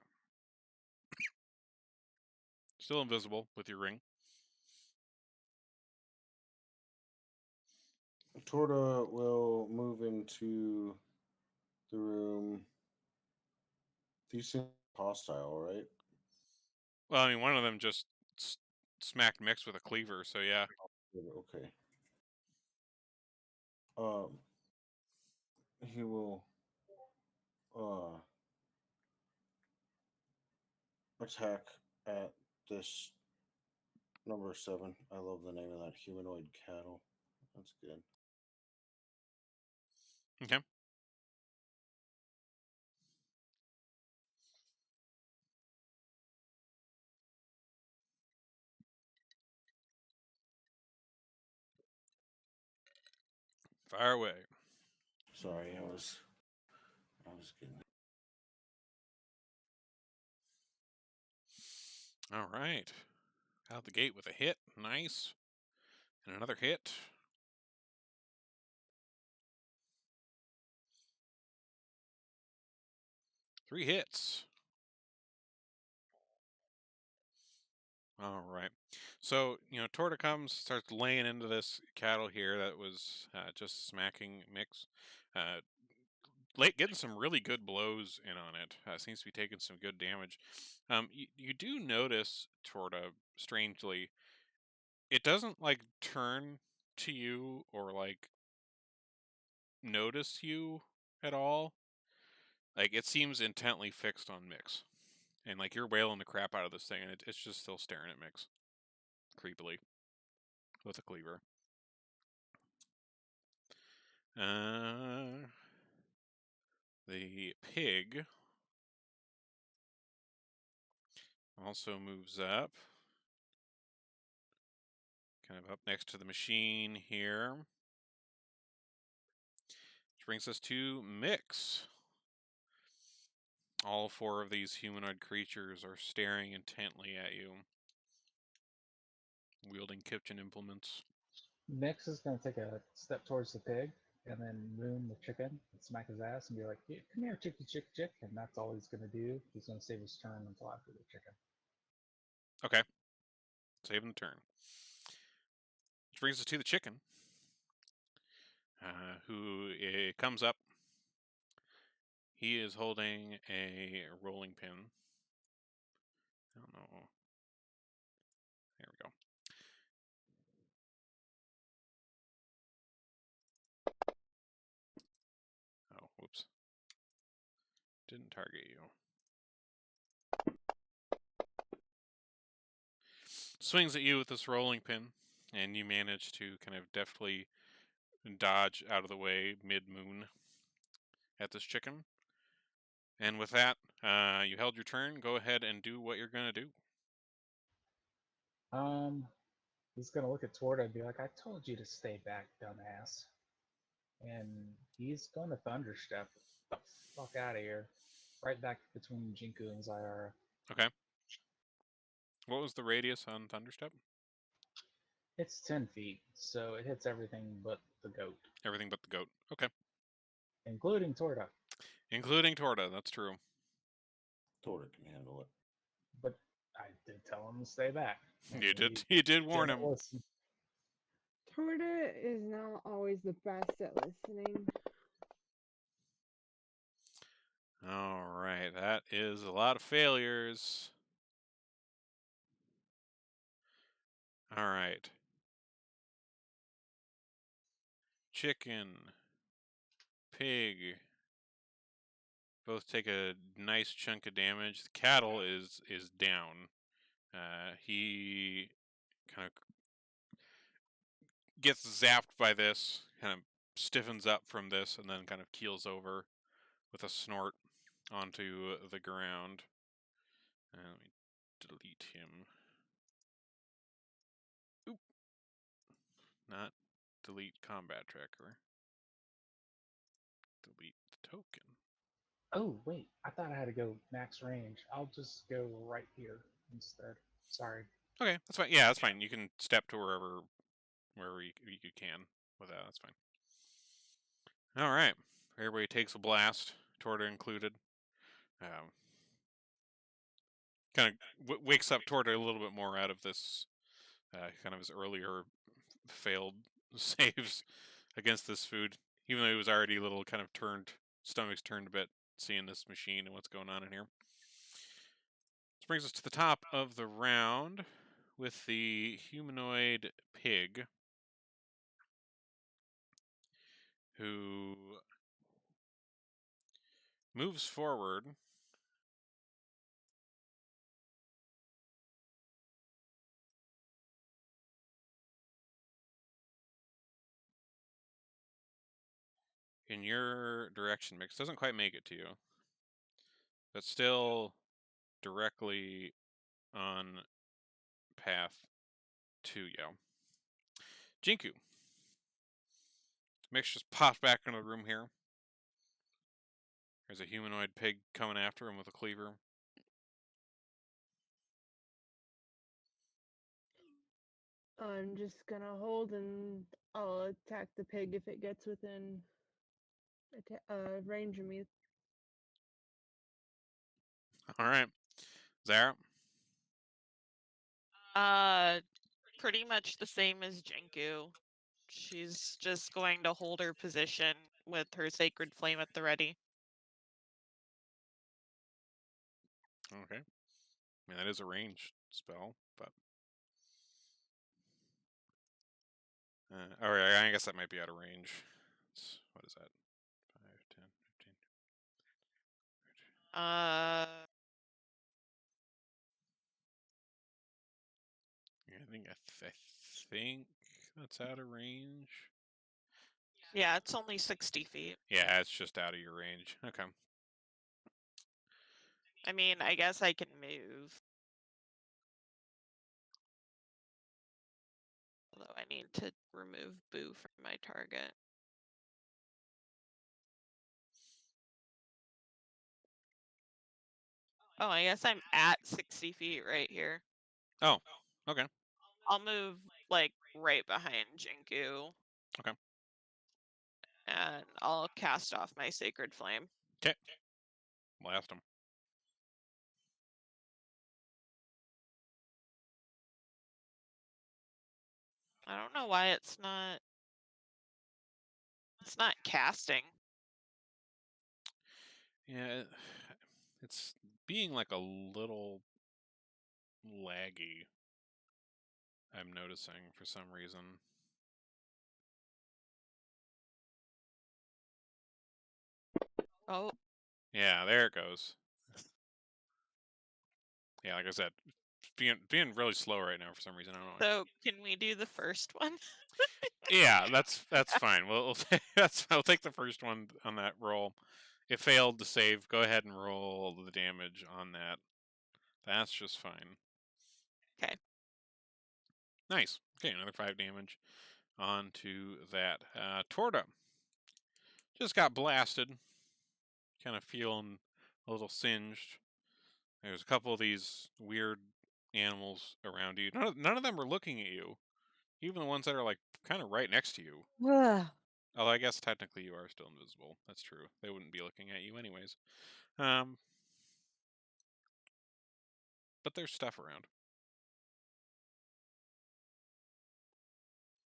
Still invisible with your ring. Torta will move into the room. These seem hostile, right? Well, I mean, one of them just smacked Mix with a cleaver, so yeah. Okay. He will attack at this number 7. I love the name of that humanoid cattle. That's good. Okay. Fire away. Sorry, I was getting. All right. Out the gate with a hit. Nice. And another hit. Three hits. All right. So, Torta comes, starts laying into this cattle here that was just smacking Mix. Getting some really good blows in on it. Seems to be taking some good damage. You do notice, Torta, strangely, it doesn't turn to you or notice you at all. It seems intently fixed on Mix. And you're wailing the crap out of this thing, and it's just still staring at Mix. Creepily. With a cleaver. The pig also moves up. Kind of up next to the machine here. Which brings us to Mix. All 4 of these humanoid creatures are staring intently at you, wielding kitchen implements. Mix is going to take a step towards the pig and then moon the chicken and smack his ass and be like, "Yeah, come here, chicky, chick, chick." And that's all he's going to do. He's going to save his turn until after the chicken. Okay. Saving the turn. Which brings us to the chicken, who comes up. He is holding a rolling pin. I don't know. There we go. Oh, whoops. Didn't target you. Swings at you with this rolling pin, and you manage to kind of deftly dodge out of the way mid-moon at this chicken. And with that, you held your turn. Go ahead and do what you're going to do. He's going to look at Torta and be like, "I told you to stay back, dumbass." And he's going to thunderstep the fuck out of here. Right back between Jinku and Zyara. Okay. What was the radius on Thunderstep? It's 10 feet, so it hits everything but the goat, Everything but the goat. Okay. including Torta. Including Torta, that's true. Torta can handle it. But I did tell him to stay back. and You did warn didn't him. listen. Torta is not always the best at listening. All right, that is a lot of failures. All right. Chicken, pig, both take a nice chunk of damage. The cattle is down. He kind of gets zapped by this, kind of stiffens up from this, and then kind of keels over with a snort onto the ground. Let me delete him. Oop. Not delete combat tracker. Delete the token. Oh, wait. I thought I had to go max range. I'll just go right here instead. Sorry. Okay, that's fine. Yeah, that's fine. You can step to wherever you can with that. That's fine. All right. Everybody takes a blast, Torta included. Kind of wakes up Torta a little bit more out of this kind of his earlier failed saves against this food, even though he was already a little kind of stomach's turned a bit, seeing this machine and what's going on in here. This brings us to the top of the round with the humanoid pig, who moves forward. In your direction, Mix doesn't quite make it to you, but still directly on path to you. Jinku. Mix just pops back into the room here. There's a humanoid pig coming after him with a cleaver. I'm just gonna hold and I'll attack the pig if it gets within range of me. All right, Zara. Pretty much the same as Jinku. She's just going to hold her position with her sacred flame at the ready. Okay. I mean, that is a ranged spell, but. Alright, I guess that might be out of range. What is that? 5, 10, 15. Yeah, I think that's out of range. Yeah, it's only 60 feet. Yeah, it's just out of your range. Okay. I mean, I guess I can move. Although I need to remove Boo from my target. Oh, I guess I'm at 60 feet right here. Oh, okay. I'll move, like, right behind Jinku. Okay. And I'll cast off my sacred flame. Okay. Blast him. I don't know why it's not casting. Yeah, it's being like a little laggy. I'm noticing for some reason. Oh. Yeah, there it goes. Yeah, like I said, being really slow right now for some reason. I don't know. So can we do the first one? Yeah, that's fine. We'll I'll take the first one on that roll. It failed to save. Go ahead and roll the damage on that. That's just fine. Okay. Nice. Okay, another 5 damage onto that. Torta just got blasted. Kind of feeling a little singed. There's a couple of these weird animals around you. None of them are looking at you. Even the ones that are like kind of right next to you. Although I guess technically you are still invisible. That's true. They wouldn't be looking at you anyways. But there's stuff around.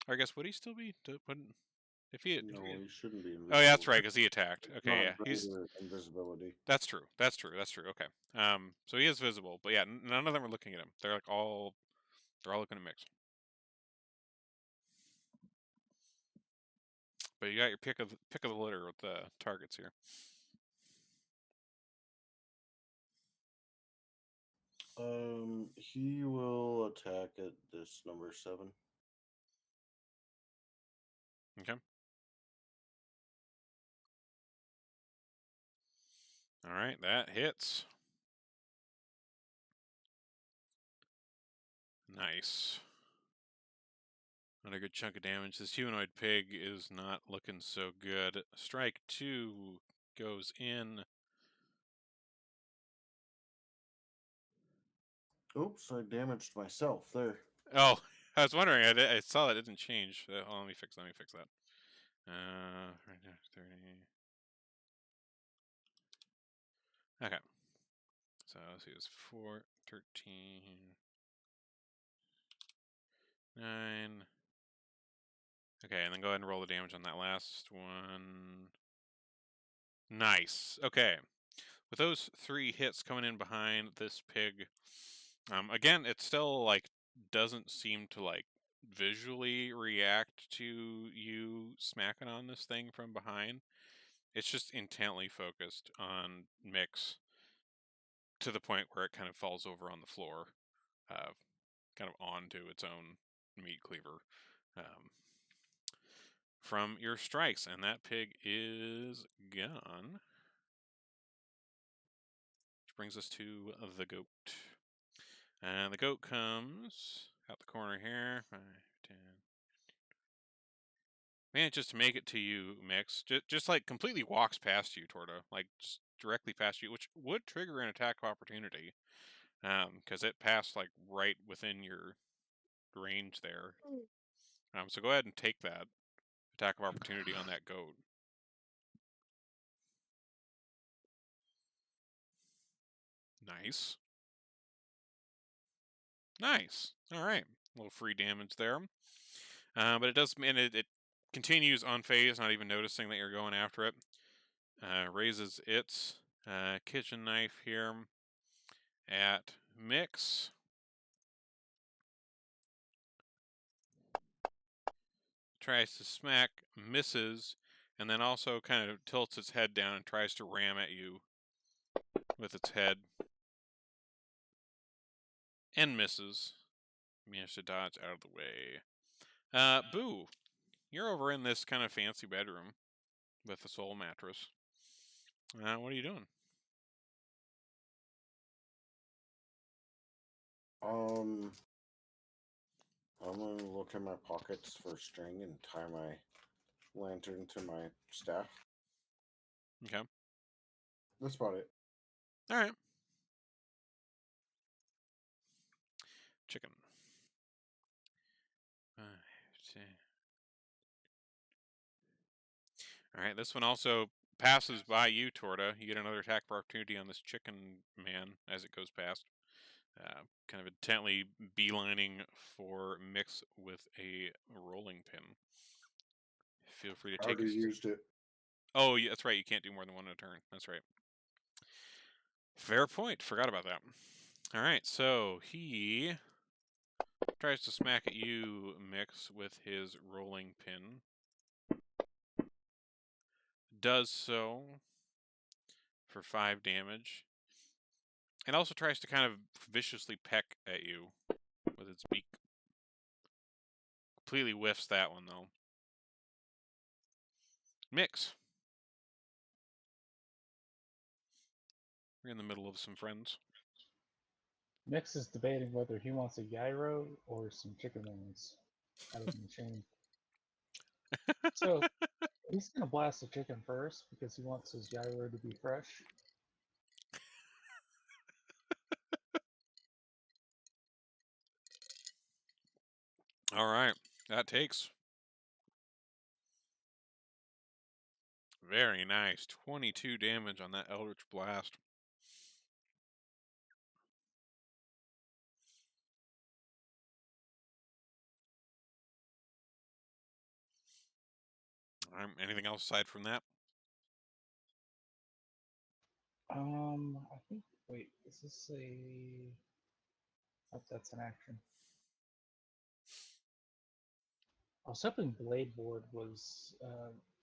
Or I guess would he still be? Wouldn't if he? No, he shouldn't be invisible. Oh yeah, that's right, because he attacked. It's Okay, not yeah, he's. invisibility. That's true. That's true. That's true. Okay. So he is visible, but yeah, none of them are looking at him. They're like all. They're all looking at Mix. But you got your pick of the litter with the targets here. He will attack at this number 7. Okay. All right, that hits. Nice. Another good chunk of damage. This humanoid pig is not looking so good. Strike 2 goes in. Oops, I damaged myself there. Oh, I was wondering. I saw that it didn't change. Oh, let me fix that. Right now, 30. Okay. So let's see, it's 4, 13, 9. Okay, and then go ahead and roll the damage on that last one. Nice. Okay. With those 3 hits coming in behind this pig, again, it still like doesn't seem to like visually react to you smacking on this thing from behind. It's just intently focused on Mix to the point where it kind of falls over on the floor, kind of onto its own meat cleaver from your strikes, and that pig is gone. Which brings us to the goat. And the goat comes out the corner here. 5, 10. Man, just to make it to you, Mix. Just like completely walks past you, Torta. Like just directly past you, which would trigger an attack of opportunity. Because it passed like right within your range there. So go ahead and take that attack of opportunity on that goat. Nice. Nice. All right. A little free damage there. But it does, and it continues unfazed, not even noticing that you're going after it. Raises its kitchen knife here at Mix. Tries to smack, misses, and then also kind of tilts its head down and tries to ram at you with its head. And misses. Managed to dodge out of the way. Boo, you're over in this kind of fancy bedroom with the soul mattress. What are you doing? I'm gonna look in my pockets for string and tie my lantern to my staff. Okay. That's about it. All right. Chicken. 5, 10. All right, this one also passes by you, Torta. You get another attack of opportunity on this chicken man as it goes past. Kind of intently beelining for Mix with a rolling pin. Feel free to take Already used it. Oh, yeah, that's right. You can't do more than one in a turn. That's right. Fair point. Forgot about that. All right, so he tries to smack at you, Mix, with his rolling pin. Does so for 5 damage. And also tries to kind of viciously peck at you with its beak. Completely whiffs that one, though. Mix. We're in the middle of some friends. Mix is debating whether he wants a gyro or some chicken wings out of the machine. So he's gonna blast the chicken first because he wants his gyro to be fresh. All right. that takes. Very nice. 22 damage on that Eldritch Blast. Anything else aside from that? I think. Wait, is this a? Oh, that's an action. I was hoping Blade Board was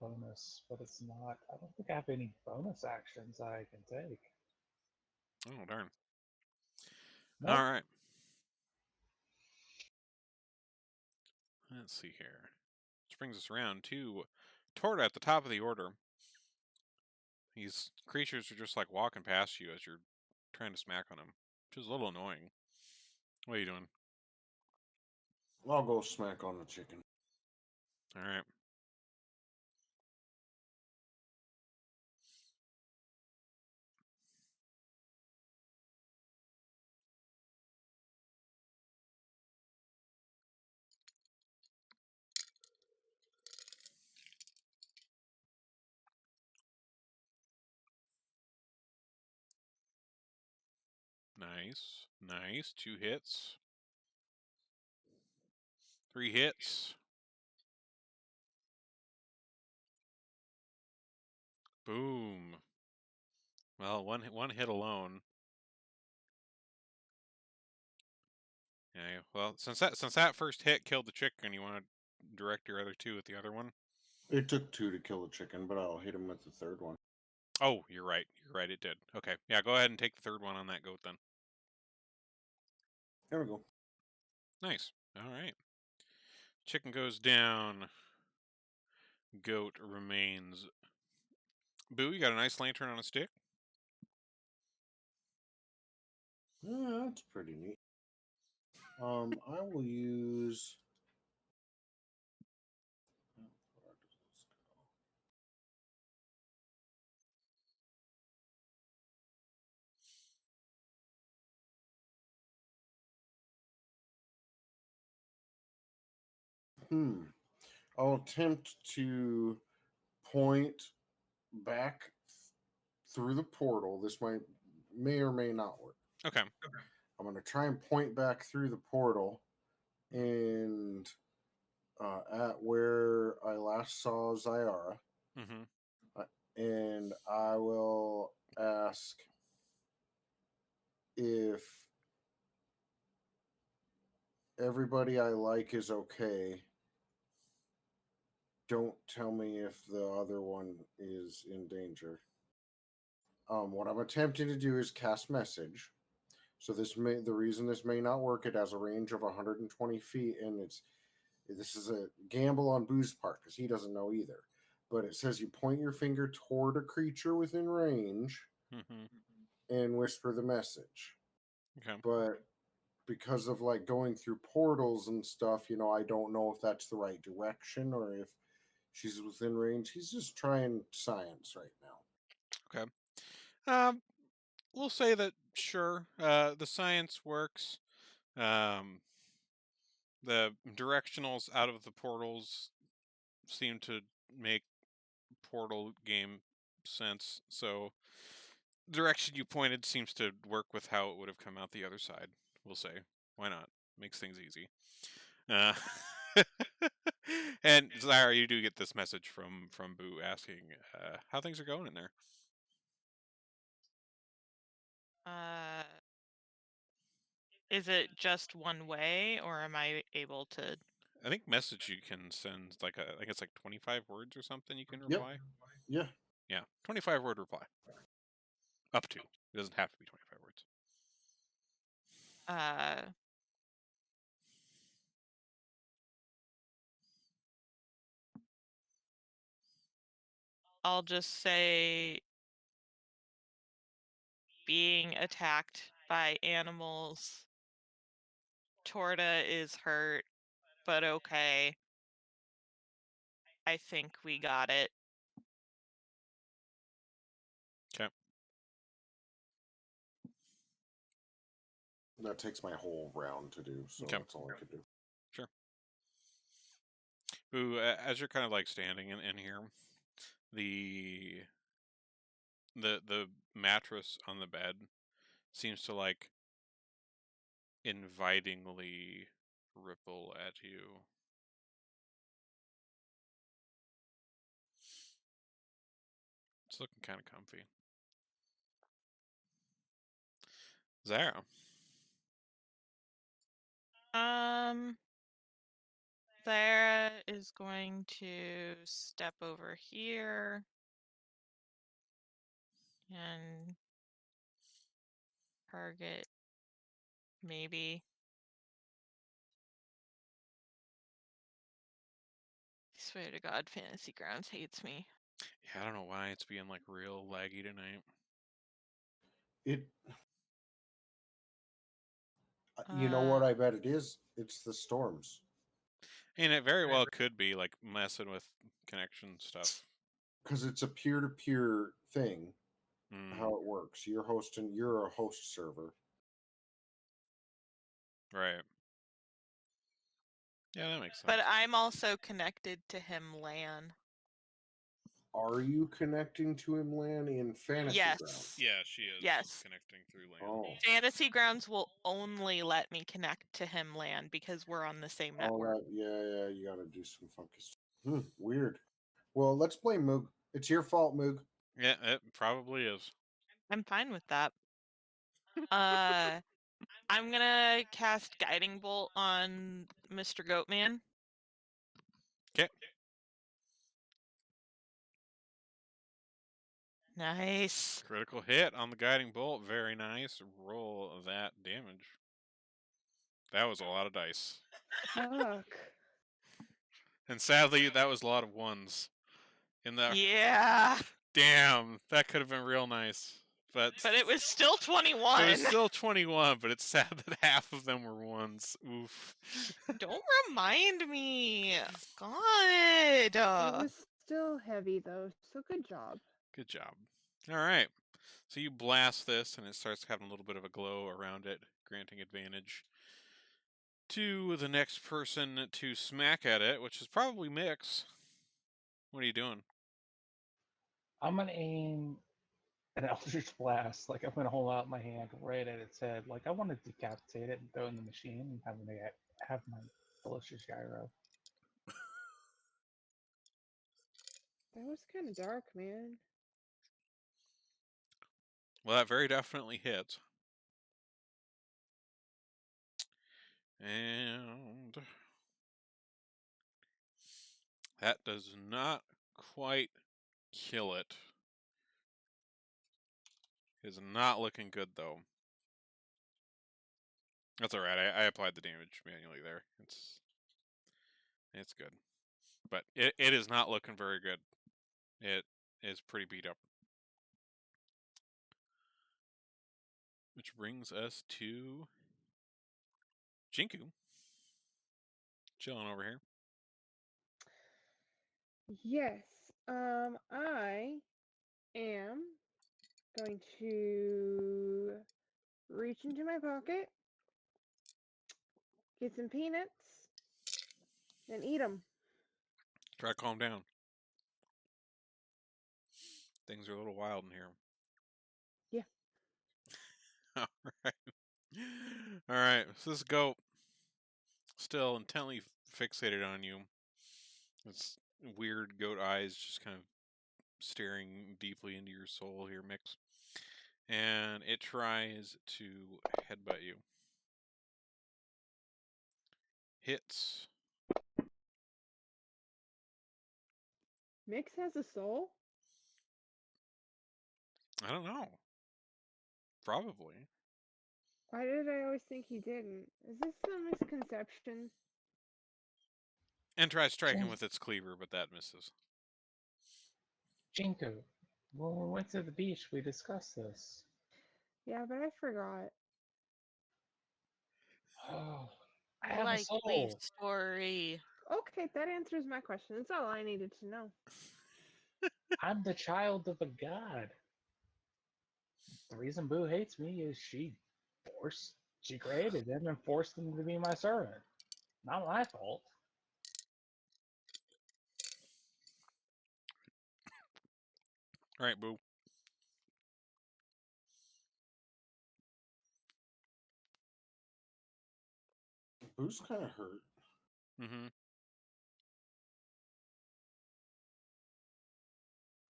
bonus, but it's not. I don't think I have any bonus actions I can take. Oh, darn. Nope. All right. Let's see here. Which brings us around to Torta at the top of the order. These creatures are just like walking past you as you're trying to smack on them, which is a little annoying. What are you doing? I'll go smack on the chicken. All right. Nice. Nice. 2 hits. 3 hits. Boom. Well, one hit alone. Yeah. Well, since that first hit killed the chicken, you want to direct your other 2 at the other one? It took 2 to kill the chicken, but I'll hit him with the third one. Oh, you're right. You're right. It did. Okay. Yeah. Go ahead and take the third one on that goat then. There we go. Nice. All right. Chicken goes down. Goat remains. Boo, you got a nice lantern on a stick. Yeah, that's pretty neat. I will use. Where does this go? I'll attempt to point back through the portal. This may or may not work. Okay. I'm going to try and point back through the portal and at where I last saw Zyara. Mm-hmm. And I will ask if everybody I like is okay. Don't tell me if the other one is in danger. What I'm attempting to do is cast message. So the reason this may not work, it has a range of 120 feet, and this is a gamble on Boo's part because he doesn't know either. But it says you point your finger toward a creature within range Mm-hmm. and whisper the message. Okay. But because of like going through portals and stuff, I don't know if that's the right direction or if she's within range. He's just trying science right now. Okay. We'll say that sure. The science works. The directionals out of the portals seem to make portal game sense. So direction you pointed seems to work with how it would have come out the other side. We'll say, why not? Makes things easy. Uh, and Zyra, you do get this message from Boo asking how things are going in there. Is it just one way, or am I able to? I think message you can send I think it's like 25 words or something you can Yep. reply. Yeah. Yeah, 25-word reply. Up to. It doesn't have to be 25 words. I'll just say being attacked by animals. Torta is hurt, but okay. I think we got it. Okay. That takes my whole round to do, so Okay. that's all I could do. Sure. Ooh, as you're kind of like standing in here, the the mattress on the bed seems to like invitingly ripple at you. It's looking kind of comfy. Zara. Sarah is going to step over here and target maybe. I swear to God, Fantasy Grounds hates me. Yeah, I don't know why it's being like real laggy tonight. It. You know what? I bet it is. It's the storms. And it very well could be like messing with connection stuff. Because it's a peer-to-peer thing. Mm, How it works. You're hosting. You're a host server. right. Yeah, that makes sense. But I'm also connected to him LAN. Are you connecting to him, Lan, in Fantasy Yes. Grounds? Yeah, she is. Yes. Connecting through LAN. Oh. Fantasy Grounds will only let me connect to him LAN because we're on the same network. Yeah, you gotta do some funky stuff. Weird. Well, let's blame Moog. It's your fault, Moog. Yeah, it probably is. I'm fine with that. I'm gonna cast Guiding Bolt on Mr. Goatman. Okay. Nice. Critical hit on the guiding bolt. Very nice. Roll that damage. That was a lot of dice. Fuck. And sadly, that was a lot of ones. In the Yeah. damn, that could have been real nice. But it was still 21. It was still 21, but it's sad that half of them were ones. Oof. Don't remind me. God. It was still heavy though, so good job. Good job. All right. So you blast this, and it starts having a little bit of a glow around it, granting advantage to the next person to smack at it, which is probably Mix. What are you doing? I'm gonna aim an Eldritch Blast. Like I'm gonna hold out my hand right at its head. Like I want to decapitate it and throw it in the machine and have my delicious gyro. That was kind of dark, man. Well, that very definitely hits. And that does not quite kill it. Is not looking good though. That's alright. I applied the damage manually there. It's good. But it is not looking very good. It is pretty beat up. Which brings us to Jinku. Chilling over here. Yes. I am going to reach into my pocket, get some peanuts, and eat them. Try to calm down. Things are a little wild in here. Yeah. Alright. Alright, so this goat still intently fixated on you. Its weird goat eyes just kind of staring deeply into your soul here, Mix. And it tries to headbutt you. Hits. Mix has a soul? I don't know. Probably. Why did I always think he didn't? Is this a misconception? And tries striking with its cleaver, but that misses. Jinko, when we went to the beach, we discussed this. Yeah, but I forgot. Oh, I have a Likely soul. story. Okay, that answers my question. That's all I needed to know. I'm the child of a god. The reason Boo hates me is she created him and forced him to be my servant. Not my fault. All right, Boo. Boo's kind of hurt. Mm-hmm.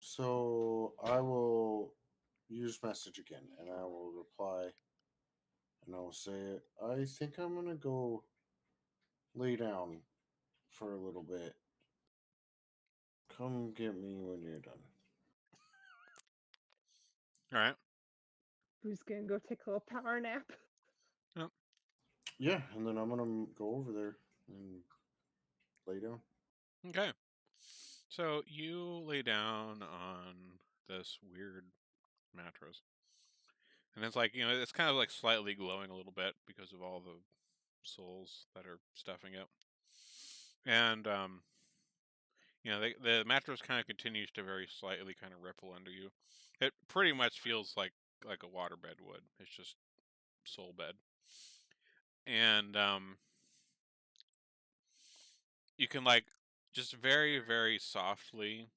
So I will use message again, and I will reply, and I will say, I think I'm gonna go lay down for a little bit. Come get me when you're done. All right. Who's gonna go take a little power nap? Yep. Yeah, and then I'm gonna go over there and lay down. Okay. So you lay down on this weird mattress. And it's like, it's kind of like slightly glowing a little bit because of all the souls that are stuffing it. And the mattress kind of continues to very slightly kind of ripple under you. It pretty much feels like a waterbed would. It's just soul bed. And you can like just very, very softly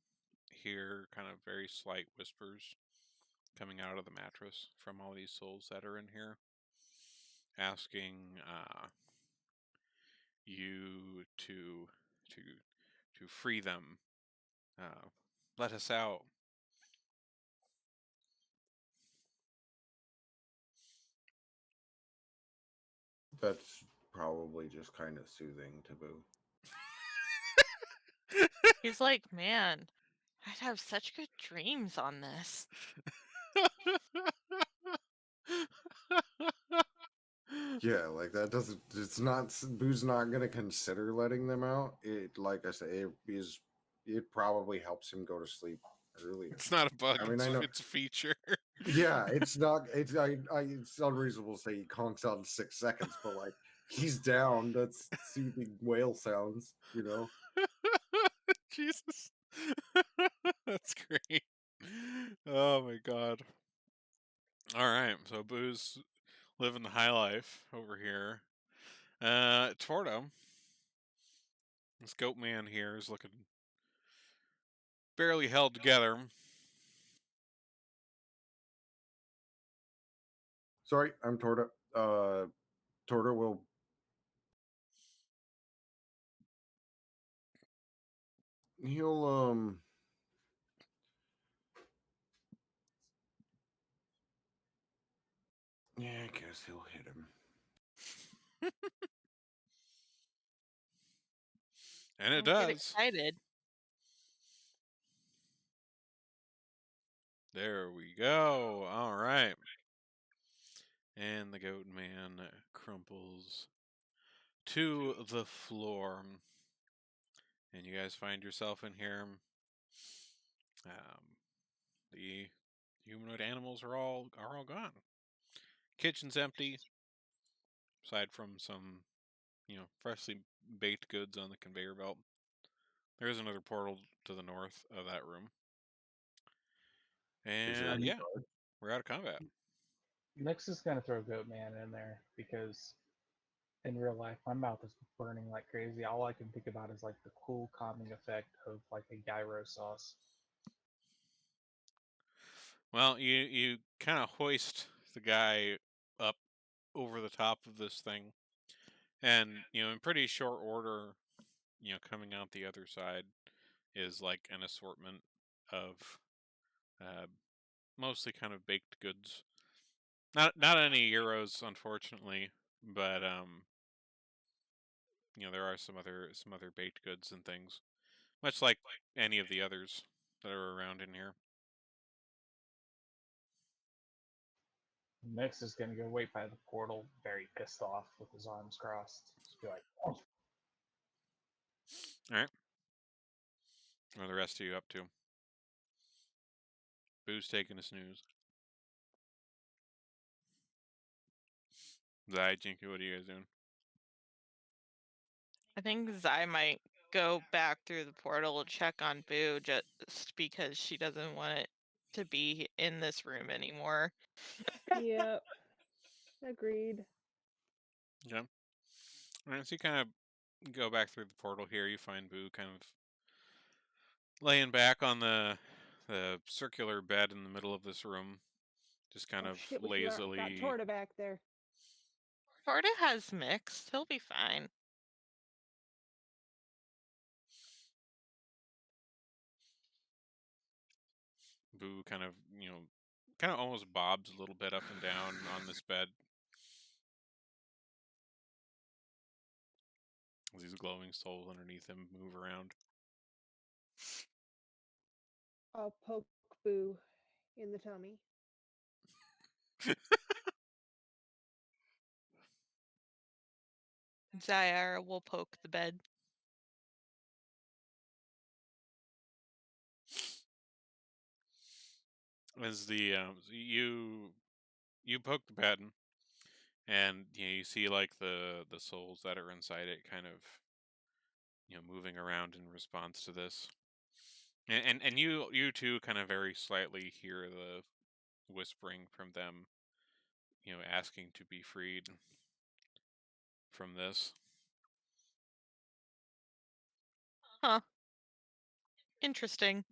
hear kind of very slight whispers coming out of the mattress from all these souls that are in here, asking you to free them. Let us out. That's probably just kind of soothing to Boo. He's like, man, I'd have such good dreams on this. Yeah, like that doesn't. It's not. Boo's not gonna consider letting them out. It, like I said, it probably helps him go to sleep earlier. It's not a bug. I mean, I know. It's a feature. Yeah, it's not. It's unreasonable to say he conks out in 6 seconds, but like he's down. That's soothing whale sounds. Jesus. That's great. Oh my god. Alright, so Boo's living the high life over here. Torto. This goat man here is looking barely held together. Sorry, I'm Torta. Torta will. He'll Yeah, I guess he'll hit him. And it Don't get does. excited. There we go. Alright. And the goat man crumples to the floor. And you guys find yourself in here. The humanoid animals are all gone. Kitchen's empty, aside from some, freshly baked goods on the conveyor belt. There is another portal to the north of that room. Is there And any yeah, guard? we're out of combat. Nyx is gonna throw Goatman in there because in real life my mouth is burning like crazy. All I can think about is like the cool calming effect of like a gyro sauce. Well, you kind of hoist the guy up over the top of this thing, and in pretty short order, coming out the other side is like an assortment of uh, mostly kind of baked goods. Not any euros, unfortunately, but there are some other baked goods and things, much like any of the others that are around in here. Nyx is gonna go wait by the portal, very pissed off with his arms crossed. Just be like, oh. All right, what are the rest of you up to? Boo's taking a snooze. Zai, Jinky, what are you guys doing? I think Zai might go back through the portal to check on Boo just because she doesn't want it to be in this room anymore. Yep. Agreed. Okay. All right, so you kind of go back through the portal here. You find Boo kind of laying back on the the circular bed in the middle of this room, just kind Oh of shit, we should have got lazily. Torta back there. Torta has mixed. He'll be fine. Boo kind of, kind of almost bobs a little bit up and down on this bed as these glowing souls underneath him move around. I'll poke Boo in the tummy. Zyara will poke the bed. As the you poke the bed, and you see like the souls that are inside it kind of moving around in response to this, and you too kind of very slightly hear the whispering from them, asking to be freed from this. Huh. Interesting.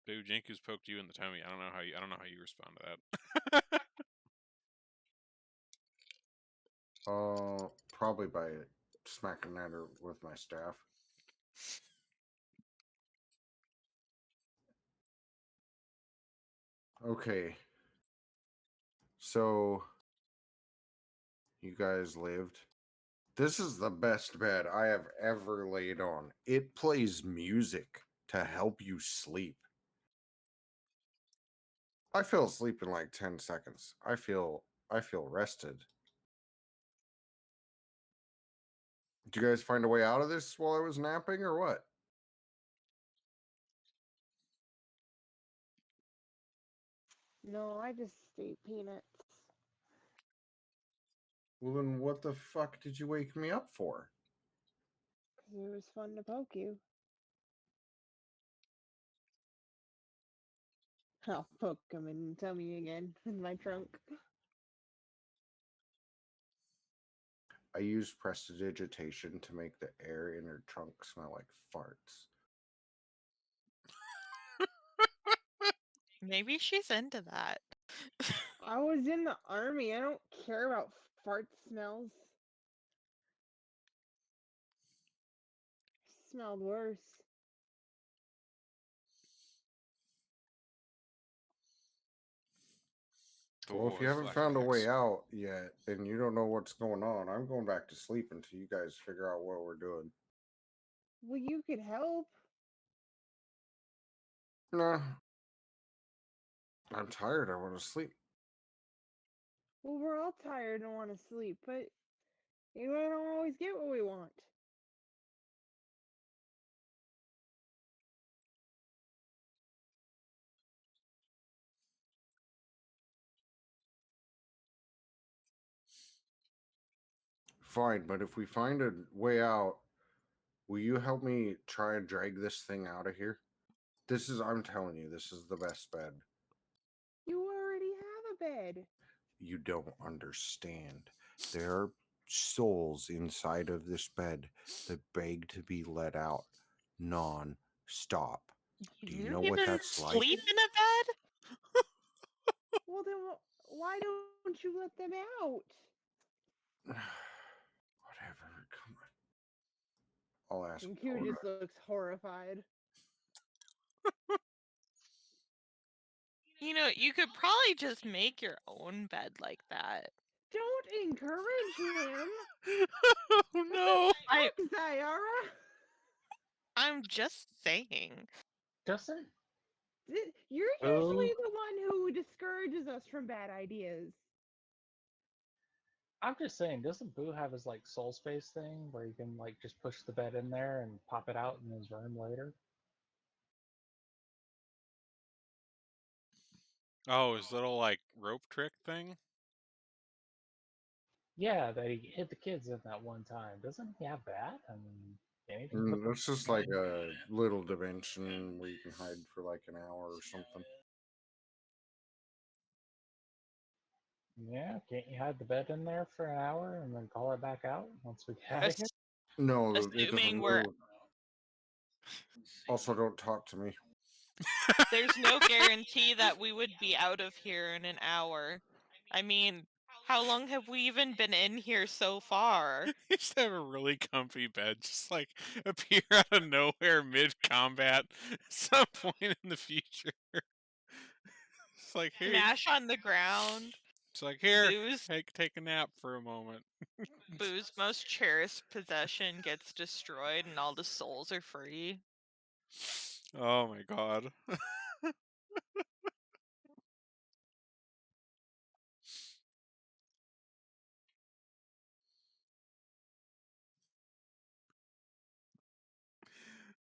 Boo, Jenku's poked you in the tummy. I don't know how you respond to that. Probably by smacking at her with my staff. Okay. So, you guys lived. This is the best bed I have ever laid on. It plays music to help you sleep. I fell asleep in like 10 seconds. I feel rested. Did you guys find a way out of this while I was napping or what? No, I just ate peanuts. Well, then what the fuck did you wake me up for? 'Cause it was fun to poke you. I'll poke him in the tummy again in my trunk. I used prestidigitation to make the air in her trunk smell like farts. Maybe she's into that. I was in the army. I don't care about fart smells. Smelled worse. Well, Oh, if you it's haven't found a way flashbacks. out yet and you don't know what's going on, I'm going back to sleep until you guys figure out what we're doing. Well, you could help. Nah. I'm tired. I want to sleep. Well, we're all tired and want to sleep, but we don't always get what we want. Fine, but if we find a way out, will you help me try and drag this thing out of here? I'm telling you, this is the best bed. You already have a bed. You don't understand. There are souls inside of this bed that beg to be let out non-stop. Do you You know what even that's like? sleep in a bed? Well, then why don't you let them out? Whatever. Come on. I'll ask And Q Porter. just looks horrified. You could probably just make your own bed like that. Don't encourage him. Oh no! What the fuck, Zyara? I'm just saying. Doesn't You're Boo? usually the one who discourages us from bad ideas. I'm just saying, doesn't Boo have his like soul space thing where you can like just push the bed in there and pop it out in his room later? Oh, his little like rope trick thing. Yeah, that he hit the kids in that one time. Doesn't he have that? I mean, anything put them It's just like a little dimension where you can hide for like an hour or something. Yeah, can't you hide the bed in there for an hour and then call it back out once we get out of here? No, it doesn't Assuming we're move. Also, don't talk to me. there's no guarantee that we would be out of here in an hour. I mean, how long have we even been in here so far? You just have a really comfy bed, just like appear out of nowhere mid combat at some point in the future. It's like here, Smash on the ground. it's like here, Boo's take a nap for a moment. Boo's most cherished possession gets destroyed and all the souls are free. Oh my god.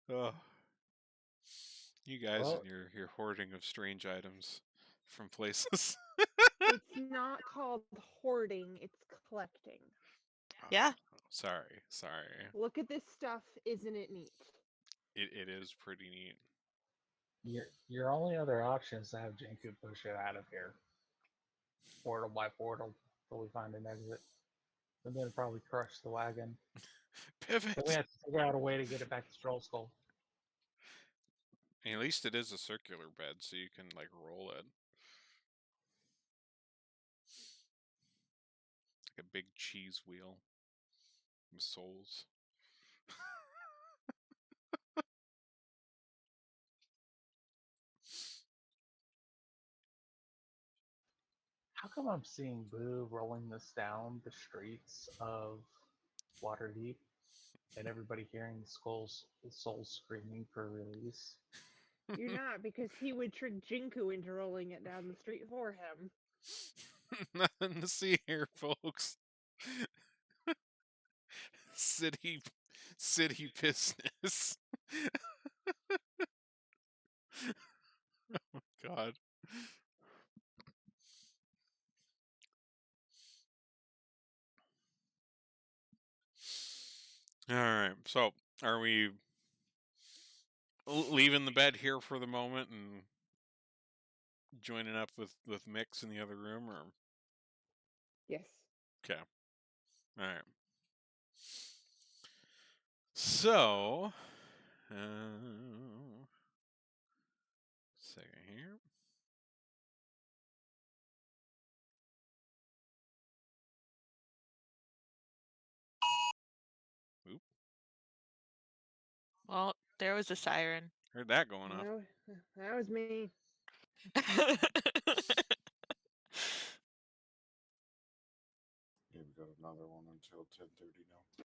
Oh, you guys Well, and your hoarding of strange items from places. It's not called hoarding, it's collecting. Yeah. Sorry. Look at this stuff, isn't it neat? It is pretty neat. your only other option is to have Jenku push it out of here, portal by portal, till we find an exit. And then probably crush the wagon. Pivot. Then we have to figure out a way to get it back to Stroll Skull. At least it is a circular bed, so you can like roll it. Like a big cheese wheel with souls. How come I'm seeing Boo rolling this down the streets of Waterdeep and everybody hearing the souls screaming for release? You're not, because he would trick Jinku into rolling it down the street for him. Nothing to see here, folks. City business. Oh god. All right. So, are we leaving the bed here for the moment and joining up with Mix in the other room, or Yes. okay? All right. So, second here. Oop, Well, there was a siren. heard that going off. No, that was me. Yeah, we got another one until 10:30 now.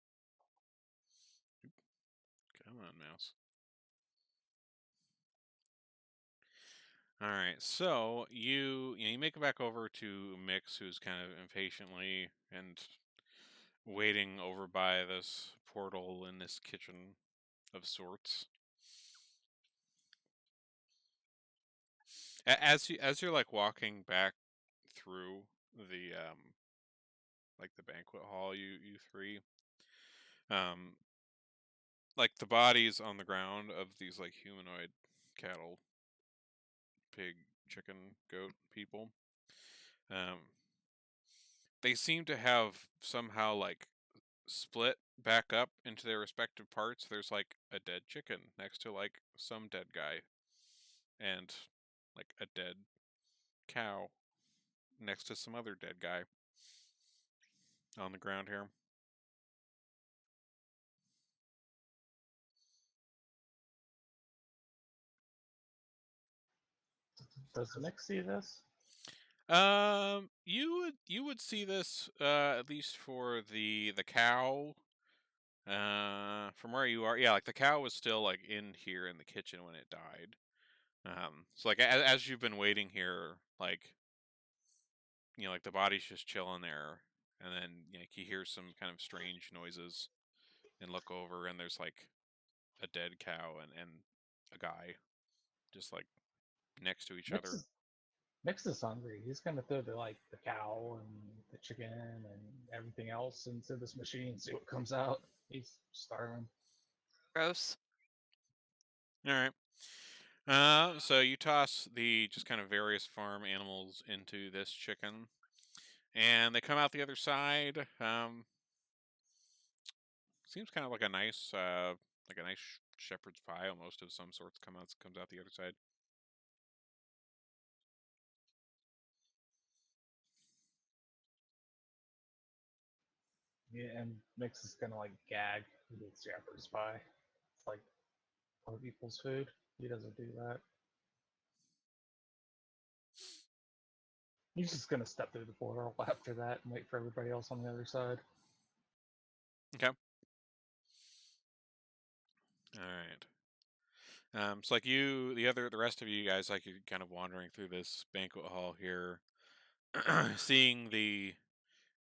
Come on, mouse. All right, so you make it back over to Mix, who's kind of impatiently and waiting over by this portal in this kitchen of sorts. As you're like walking back through the like the banquet hall, you three, um, like the bodies on the ground of these like humanoid cattle, pig, chicken, goat people. Um, they seem to have somehow like split back up into their respective parts. There's like a dead chicken next to like some dead guy, and like a dead cow next to some other dead guy on the ground here. Does Nick see this? You would see this at least for the cow. From where you are, yeah, like the cow was still like in here in the kitchen when it died. So like as you've been waiting here, like like the body's just chilling there, and then like you hear some kind of strange noises, and look over, and there's like a dead cow and a guy just like next to each Mix other. is, Mix is hungry. He's gonna throw the cow and the chicken and everything else into this machine and see what comes out. He's starving. Gross. All right. So you toss the just kind of various farm animals into this chicken, and they come out the other side. seems kind of like a nice shepherd's pie almost of some sorts comes out the other side. Yeah, and Mix is gonna like gag with shepherd's pie. It's like other people's food. He doesn't do that. He's just gonna step through the portal after that and wait for everybody else on the other side. Okay. All right. It's like the rest of you guys, like you're kind of wandering through this banquet hall here, seeing the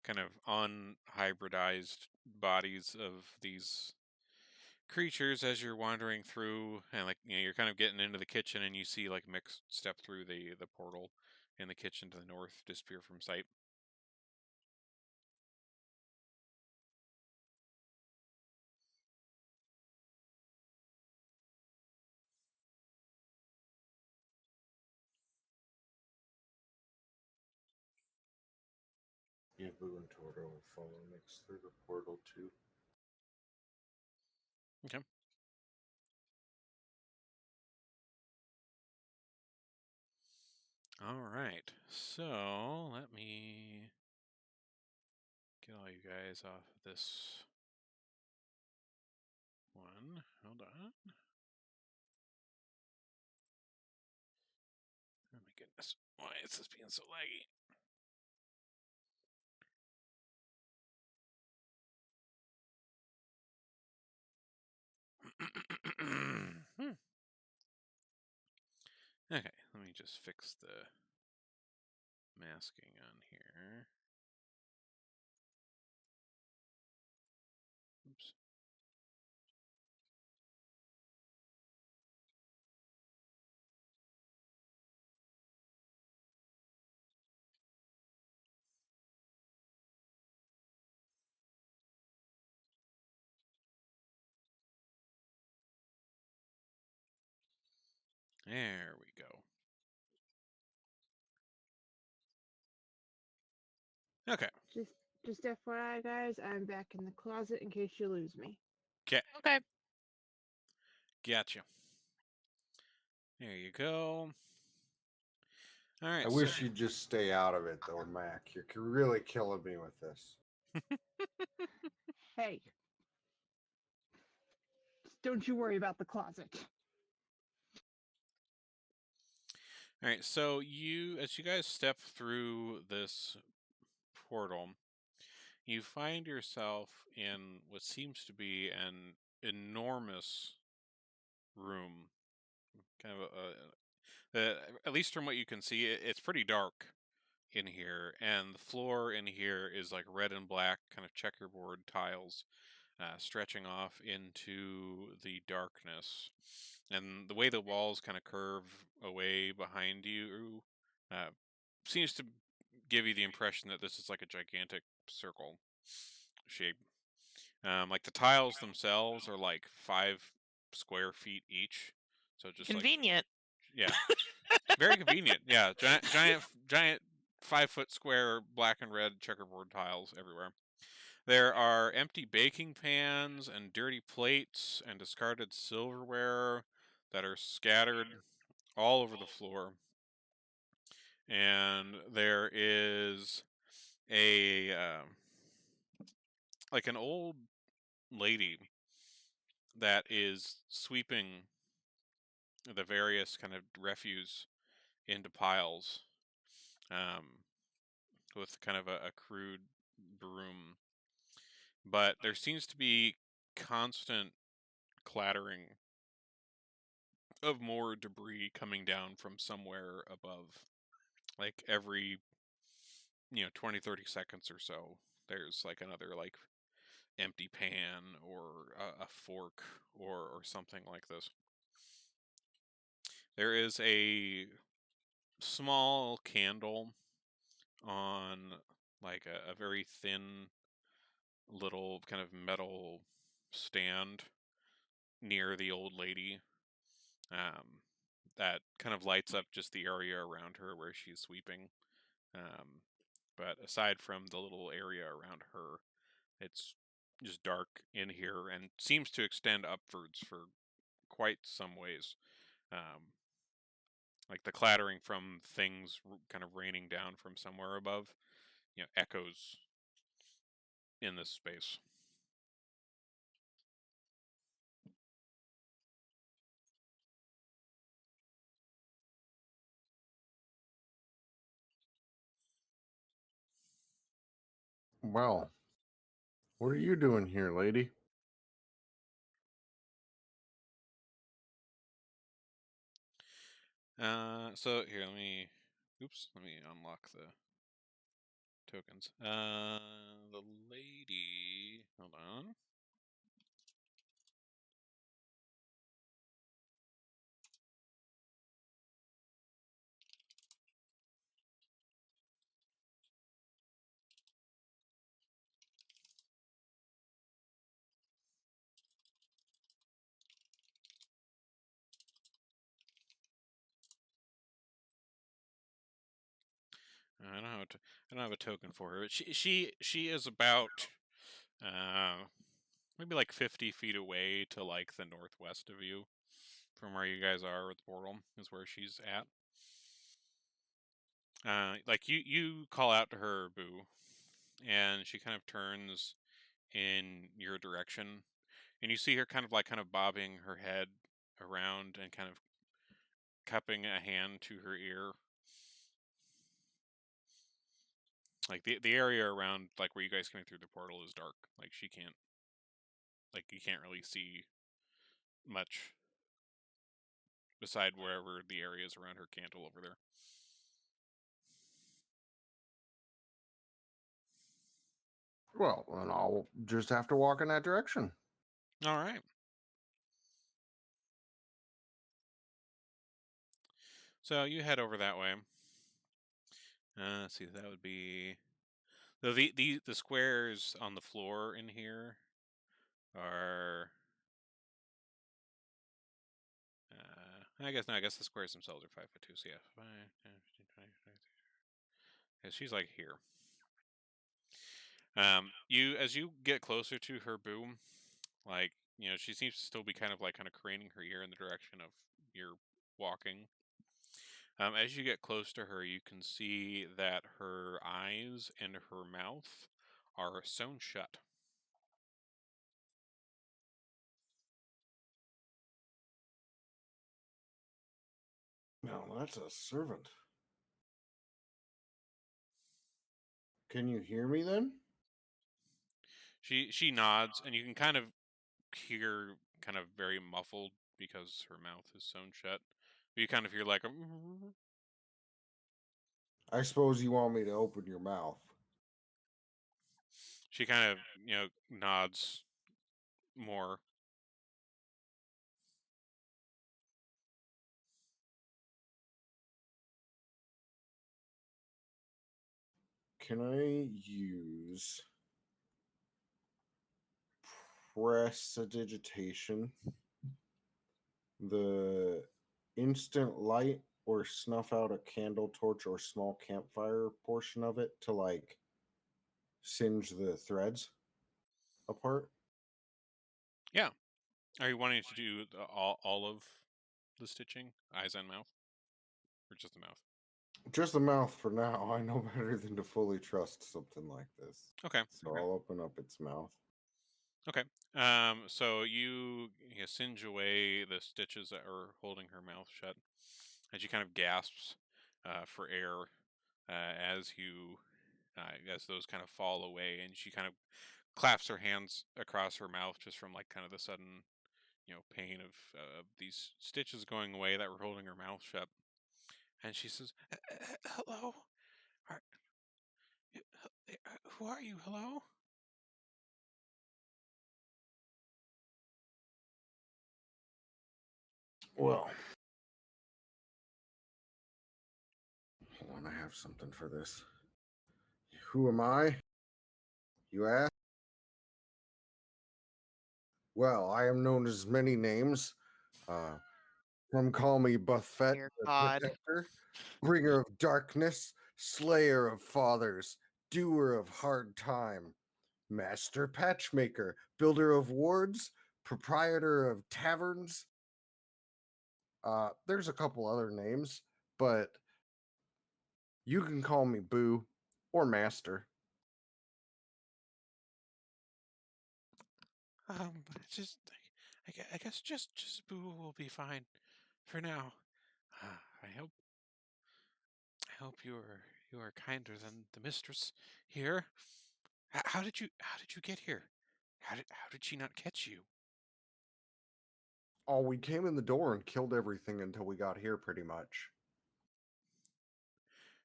kind of unhybridized bodies of these creatures as you're wandering through, and like you're kind of getting into the kitchen, and you see like Mick step through the portal in the kitchen to the north, disappear from sight. Yeah, Boo and Tordo will follow Mix through the portal too. Okay. All right. So let me get all you guys off of this one. Hold on. Oh my goodness. Why is this being so laggy? Okay, let me just fix the masking on here. Oops. There we go. Okay. Just FYI, guys, I'm back in the closet in case you lose me. Okay. Okay. Gotcha. There you go. All right. I wish you'd just stay out of it, though, Mac. You're really killing me with this. Hey, just don't you worry about the closet. All right. So as you guys step through this portal, you find yourself in what seems to be an enormous room. Kind of at least from what you can see, it's pretty dark in here, and the floor in here is like red and black kind of checkerboard tiles, stretching off into the darkness. And the way the walls kind of curve away behind you uh, seems to give you the impression that this is like a gigantic circle shape. Like the tiles themselves are like 5 square feet each, so just like, Convenient. yeah, very convenient. Yeah, giant 5 foot square black and red checkerboard tiles everywhere. There are empty baking pans and dirty plates and discarded silverware that are scattered all over the floor. And there is a like an old lady that is sweeping the various kind of refuse into piles, um, with kind of a crude broom. But there seems to be constant clattering of more debris coming down from somewhere above. Like every 20-30 seconds or so, there's like another like empty pan or a fork or something like this. There is a small candle on like a very thin little kind of metal stand near the old lady, um, that kind of lights up just the area around her where she's sweeping. But aside from the little area around her, it's just dark in here and seems to extend upwards for quite some ways. Like the clattering from things kind of raining down from somewhere above, echoes in this space. Well, what are you doing here, lady? So here, let me unlock the tokens. The lady, hold on. I don't have a token for her, but she is about maybe like 50 feet away to like the northwest of you, from where you guys are with the portal is where she's at. Like you call out to her, Boo, and she kind of turns in your direction, and you see her kind of bobbing her head around and kind of cupping a hand to her ear. Like the area around like where you guys came through the portal is dark. Like you can't really see much beside wherever the area is around her candle over there. Well, then I'll just have to walk in that direction. All right. So you head over that way. Let's see, that would be the squares on the floor in here are. I guess the squares themselves are 5'2". So yeah, 5, 10, 15, 20, 30. Yeah, she's like here. You as you get closer to her, Boom, like she seems to still be kind of craning her ear in the direction of your walking. As you get close to her, you can see that her eyes and her mouth are sewn shut. No, that's a servant. Can you hear me then? She nods, and you can kind of hear kind of very muffled because her mouth is sewn shut. You kind of hear like a. I suppose you want me to open your mouth. She kind of nods more. Can I use prestidigitation, the instant light or snuff out a candle, torch, or small campfire portion of it to like singe the threads apart? Yeah. Are you wanting to do all of the stitching, eyes and mouth, or just the mouth? Just the mouth for now. I know better than to fully trust something like this. Okay. So Okay. I'll open up its mouth. Okay. So you singe away the stitches that are holding her mouth shut, and she kind of gasps for air as those kind of fall away, and she kind of claps her hands across her mouth just from like kind of the sudden pain of these stitches going away that were holding her mouth shut, and she says, "Hello, are, who are you? Hello." Well, hold on, I have something for this. Who am I? You ask? Well, I am known as many names. Some call me Buffet Dear the God. Protector, bringer of darkness, slayer of fathers, doer of hard time. Master patchmaker, builder of wards, proprietor of taverns. There's a couple other names, but you can call me Boo or Master. But just, I guess just Boo will be fine for now. I hope you are kinder than the mistress here. How did you get here? How did she not catch you? Oh, we came in the door and killed everything until we got here, pretty much.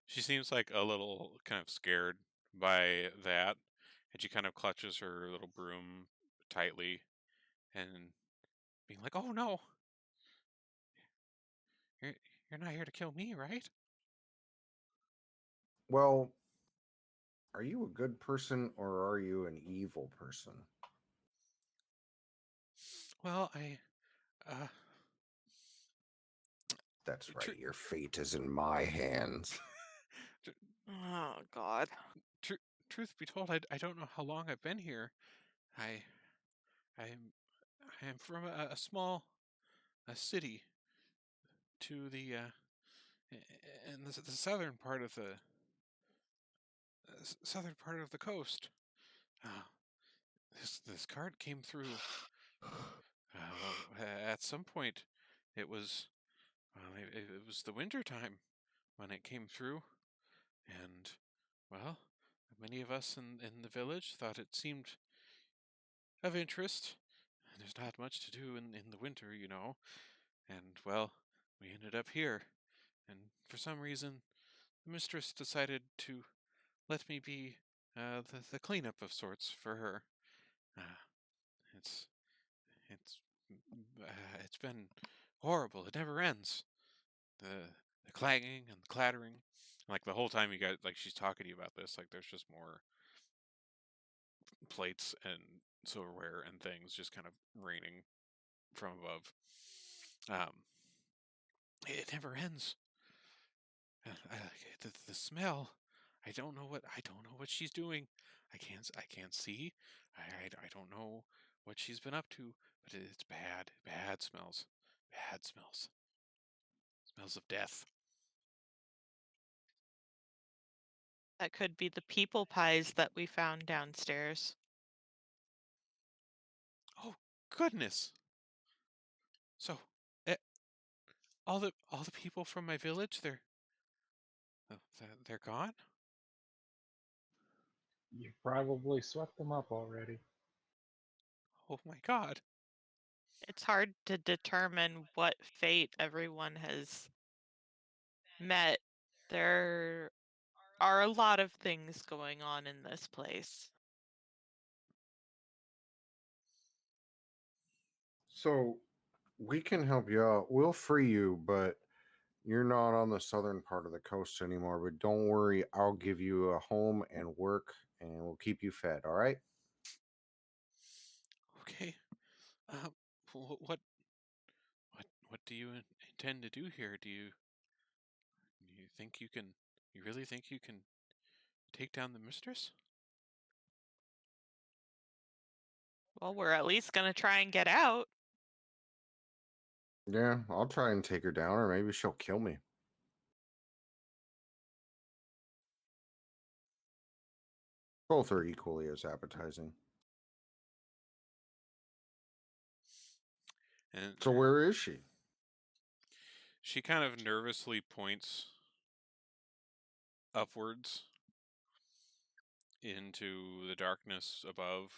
She seems like a little kind of scared by that, and she kind of clutches her little broom tightly and being like, "Oh no, you're you're not here to kill me, right?" Well, are you a good person or are you an evil person? Well, uh, That's tr- right. Your fate is in my hands. Oh God. tr- truth be told, I don't know how long I've been here. I I'm I am from a small city to the in the southern part of the southern part of the coast. Uh, this card came through. Well, at some point, it was it was the winter time when it came through, and well, many of us in the village thought it seemed of interest. There's not much to do in the winter, you know, and well, we ended up here, and for some reason, the mistress decided to let me be the cleanup of sorts for her. Uh, it's it's it's been horrible. It never ends. The clanging and the clattering, like the whole time you guys like she's talking to you about this, like there's just more plates and silverware and things just kind of raining from above. Um, it never ends. The smell. I don't know what she's doing. I can't see. I don't know what she's been up to, but it's bad. Bad smells. Bad smells. Smells of death. That could be the people pies that we found downstairs. Oh goodness. So, eh, all the people from my village, they're gone. You probably swept them up already. Oh my God. It's hard to determine what fate everyone has met. There are a lot of things going on in this place. So we can help you out. We'll free you, but you're not on the southern part of the coast anymore. But don't worry, I'll give you a home and work, and we'll keep you fed. All right? Okay. Um, what do you intend to do here? Do you think you can? You really think you can take down the mistress? Well, we're at least gonna try and get out. Yeah, I'll try and take her down, or maybe she'll kill me. Both are equally as appetizing. And So where is she? she kind of nervously points upwards into the darkness above,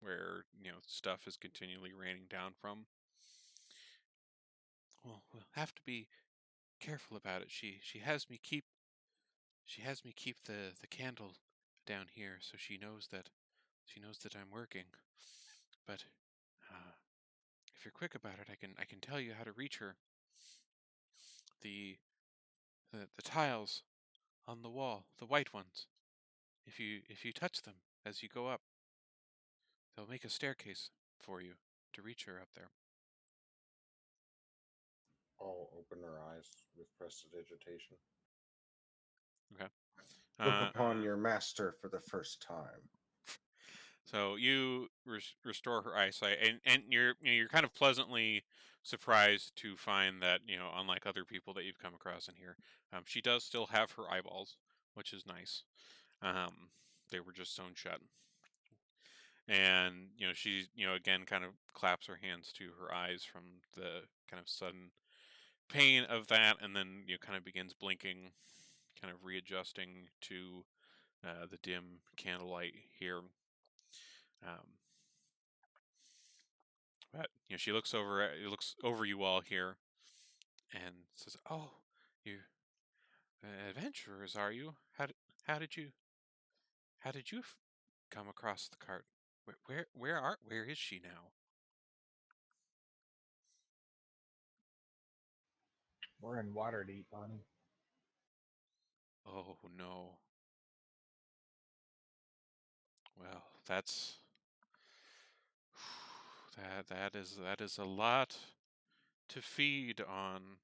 where stuff is continually raining down from. Well, we'll have to be careful about it. She has me keep the candle down here, so she knows that I'm working. But uh, if you're quick about it, I can tell you how to reach her. The the tiles on the wall, the white ones. If you touch them as you go up, they'll make a staircase for you to reach her up there. I'll open her eyes with prestidigitation. Okay. Look Uh, upon your master for the first time. So you restore her eyesight, and you're kind of pleasantly surprised to find that unlike other people that you've come across in here, she does still have her eyeballs, which is nice. They were just sewn shut, and she again kind of claps her hands to her eyes from the kind of sudden pain of that, and then kind of begins blinking, kind of readjusting to the dim candlelight here. But she looks over you all here and says, "Oh, you adventurers, are you? How did you how did you come across the cart? Where is she now?" We're in Waterdeep, honey. Oh no. Well, that's that is a lot to feed on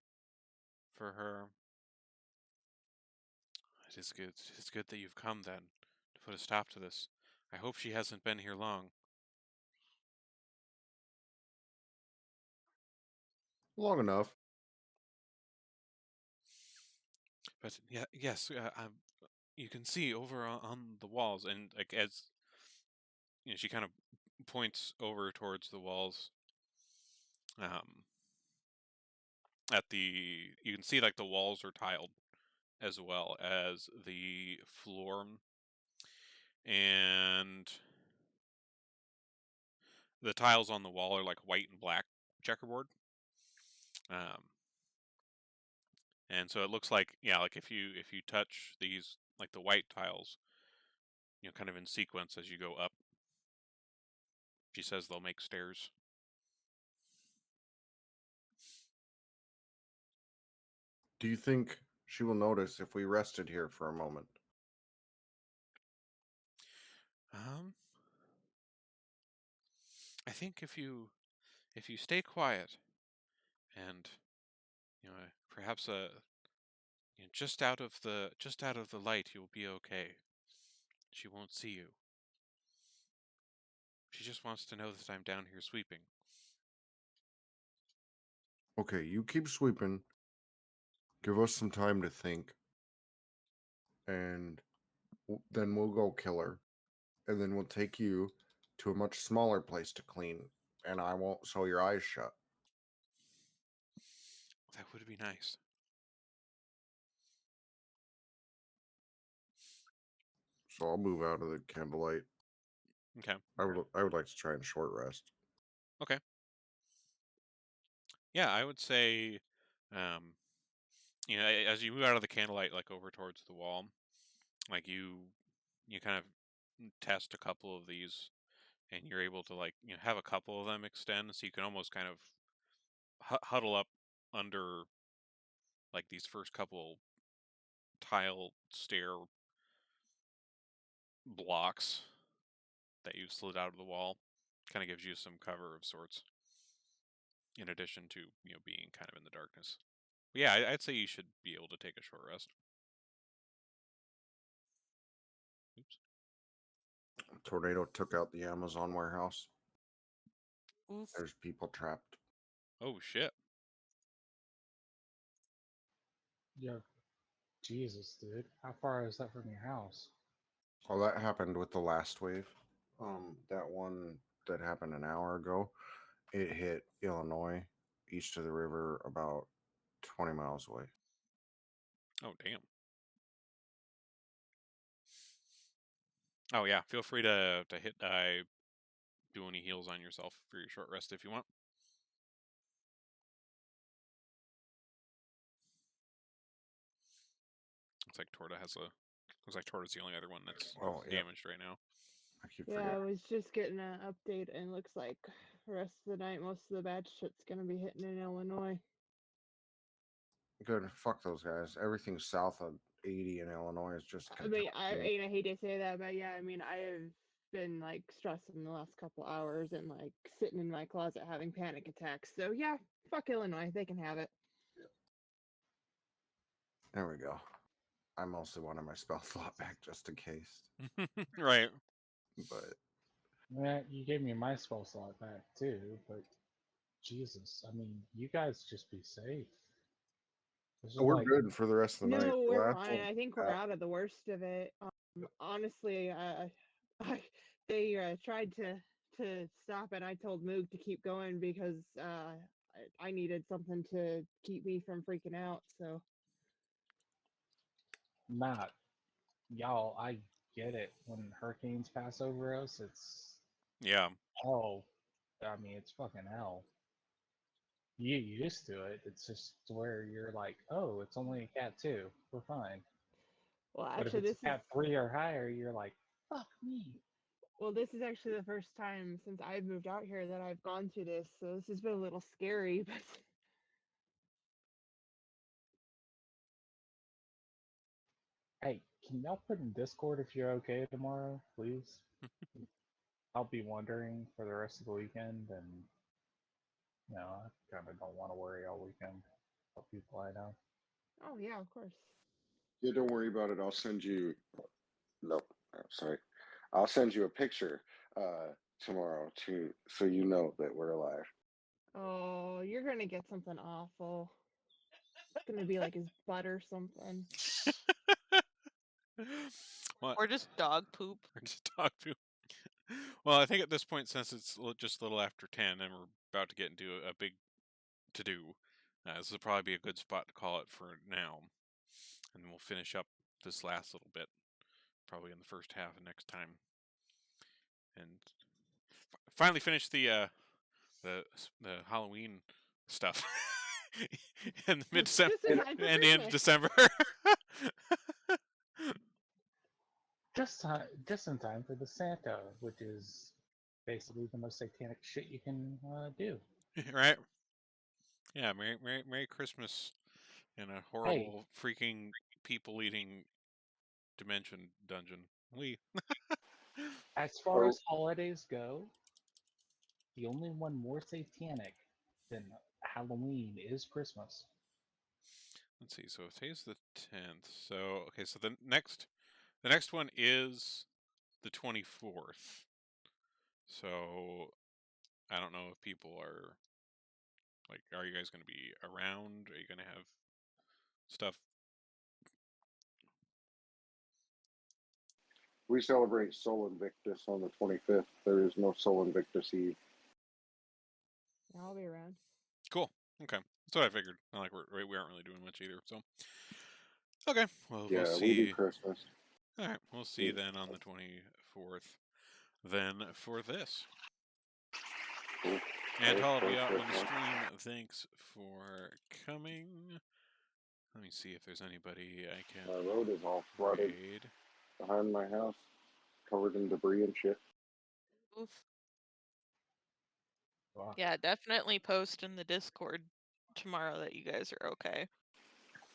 for her. It is good. It is good that you've come then to put a stop to this. I hope she hasn't been here long. Long enough. But yeah, yes, you can see over on the walls, and like as she kind of points over towards the walls. At the You can see like the walls are tiled as well as the floor, and the tiles on the wall are like white and black checkerboard. Um, and so it looks like like if you touch these like the white tiles, kind of in sequence as you go up. She says they'll make stairs. Do you think she will notice if we rested here for a moment? Um, I think if you stay quiet and perhaps just out of the light, you'll be okay. She won't see you. She just wants to know that I'm down here sweeping. Okay, you keep sweeping. Give us some time to think. And then we'll go kill her. And then we'll take you to a much smaller place to clean. And I won't sew your eyes shut. That would be nice. So I'll move out of the candlelight. Okay. I would like to try and short rest. Okay. Yeah, I would say, um, as you move out of the candlelight, like over towards the wall, like you kind of test a couple of these, and you're able to like have a couple of them extend, so you can almost kind of huddle up under like these first couple tile stair blocks that you've slid out of the wall. Kind of gives you some cover of sorts, in addition to being kind of in the darkness. But yeah, I'd say you should be able to take a short rest. Oops. Tornado took out the Amazon warehouse. Oof. There's people trapped. Oh shit. Yo, Jesus, dude. How far is that from your house? Oh, that happened with the last wave. That one that happened an hour ago, it hit Illinois, east of the river, about 20 miles away. Oh damn. Oh yeah. Feel free to hit die. Do any heals on yourself for your short rest if you want. Looks like Torta's the only other one that's Oh, yeah. damaged right now. I keep Yeah, I forgetting. was just getting an update, and looks like the rest of the night, most of the bad shit's gonna be hitting in Illinois. Good. Fuck those guys. Everything south of 80 in Illinois is just I mean, contaminated. I hate to say that, but yeah, I mean, I have been like stressing the last couple hours and like sitting in my closet having panic attacks. So yeah, fuck Illinois, they can have it. There we go. I mostly wanted my spell slot back just in case. Right. But Yeah, you gave me my spell slot back too, but Jesus, I mean, you guys just be safe. This is We're like, good for the rest of the night. No, The we're last fine. one- I think we're out of the worst of it. Honestly, I, they tried to stop it. I told Moog to keep going because I needed something to keep me from freaking out. So not y'all. I get it. When hurricanes pass over us, it's Yeah. hell. I mean, it's fucking hell. You used to it. It's just where you're like, oh, it's only a cat 2. We're fine. well, But if actually, it's this a is cat 3 or higher, you're like, fuck me. this is actually the first time since I've moved out here that I've gone through this. So this has been a little scary, but Hey, can y'all put in Discord if you're okay tomorrow, please? I'll be wondering for the rest of the weekend, and I kind of don't want to worry all weekend. Help people I know. oh yeah, of course. Yeah, don't worry about it. I'll send you. No, sorry. I'll send you a picture tomorrow too, so you know that we're alive. Oh, you're gonna get something awful. It's gonna be like his butt or something. What? Or just dog poop. Or just dog poop. Well, I think at this point, since it's just a little after 10 and we're about to get into a big to do, this will probably be a good spot to call it for now. And we'll finish up this last little bit, probably in the first half of next time. And finally finish the Halloween stuff in mid December Just in time for and in Christmas. December. Just in time for the Santa, which is basically the most satanic shit you can do. Right? Yeah, Merry Christmas in a Hey, horrible, freaking, people-eating dimension dungeon. as far Oh, as holidays go, the only one more satanic than Halloween is Christmas. Let's see. So today's the 10th. So okay. So the next one is the 24th. So I don't know if people are like, are you guys going to be around? Are you going to have stuff? we celebrate Sol Invictus on the 25th. There is no Sol Invictus Eve. Yeah, I'll be around. Cool. Okay. That's what I figured. Not like we aren't really doing much either. So okay. Well, we'll Yeah, we do see. Christmas. All right. We'll see then on the 24th. Then for this. Cool. And Right, I'll be right, out right, on the right. stream. Thanks for coming. Let me see if there's anybody I can My road is all flooded raid. behind my house, covered in debris and shit. Oof. Wow. Yeah, definitely post in the Discord tomorrow that you guys are okay.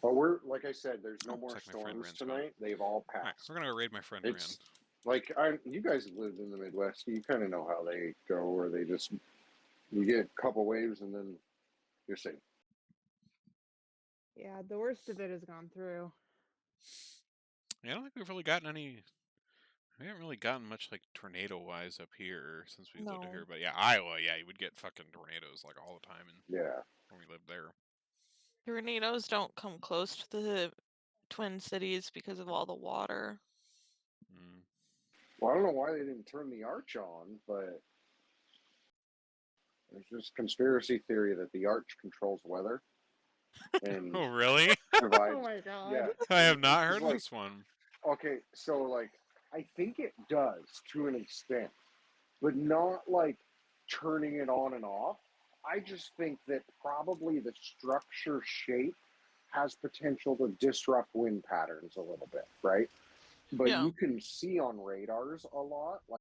But we're, like I said, there's no Oh, more looks like my friend storms Ren's gone. tonight. They've all All right, passed. we're gonna go raid my friend It's like you guys have lived in the Midwest. You kind of know how they go, where they just you get a couple waves and then you're safe. Yeah, the worst of it has gone through. Yeah, I don't think we've really gotten any. We haven't really gotten much like tornado wise up here since we lived No. here. But yeah, Iowa, yeah, you would get fucking tornadoes like all the time, and Yeah. when we lived there. Tornadoes don't come close to the Twin Cities because of all the water. Mm. Well, I don't know why they didn't turn the arch on, but there's this conspiracy theory that the arch controls weather and Oh, really? provides. Oh my god. Yeah, I have not 'cause, heard like, this one. okay, so like I think it does to an extent, but not like turning it on and off. I just think that probably the structure shape has potential to disrupt wind patterns a little bit, right? But Yeah. you can see on radars a lot, like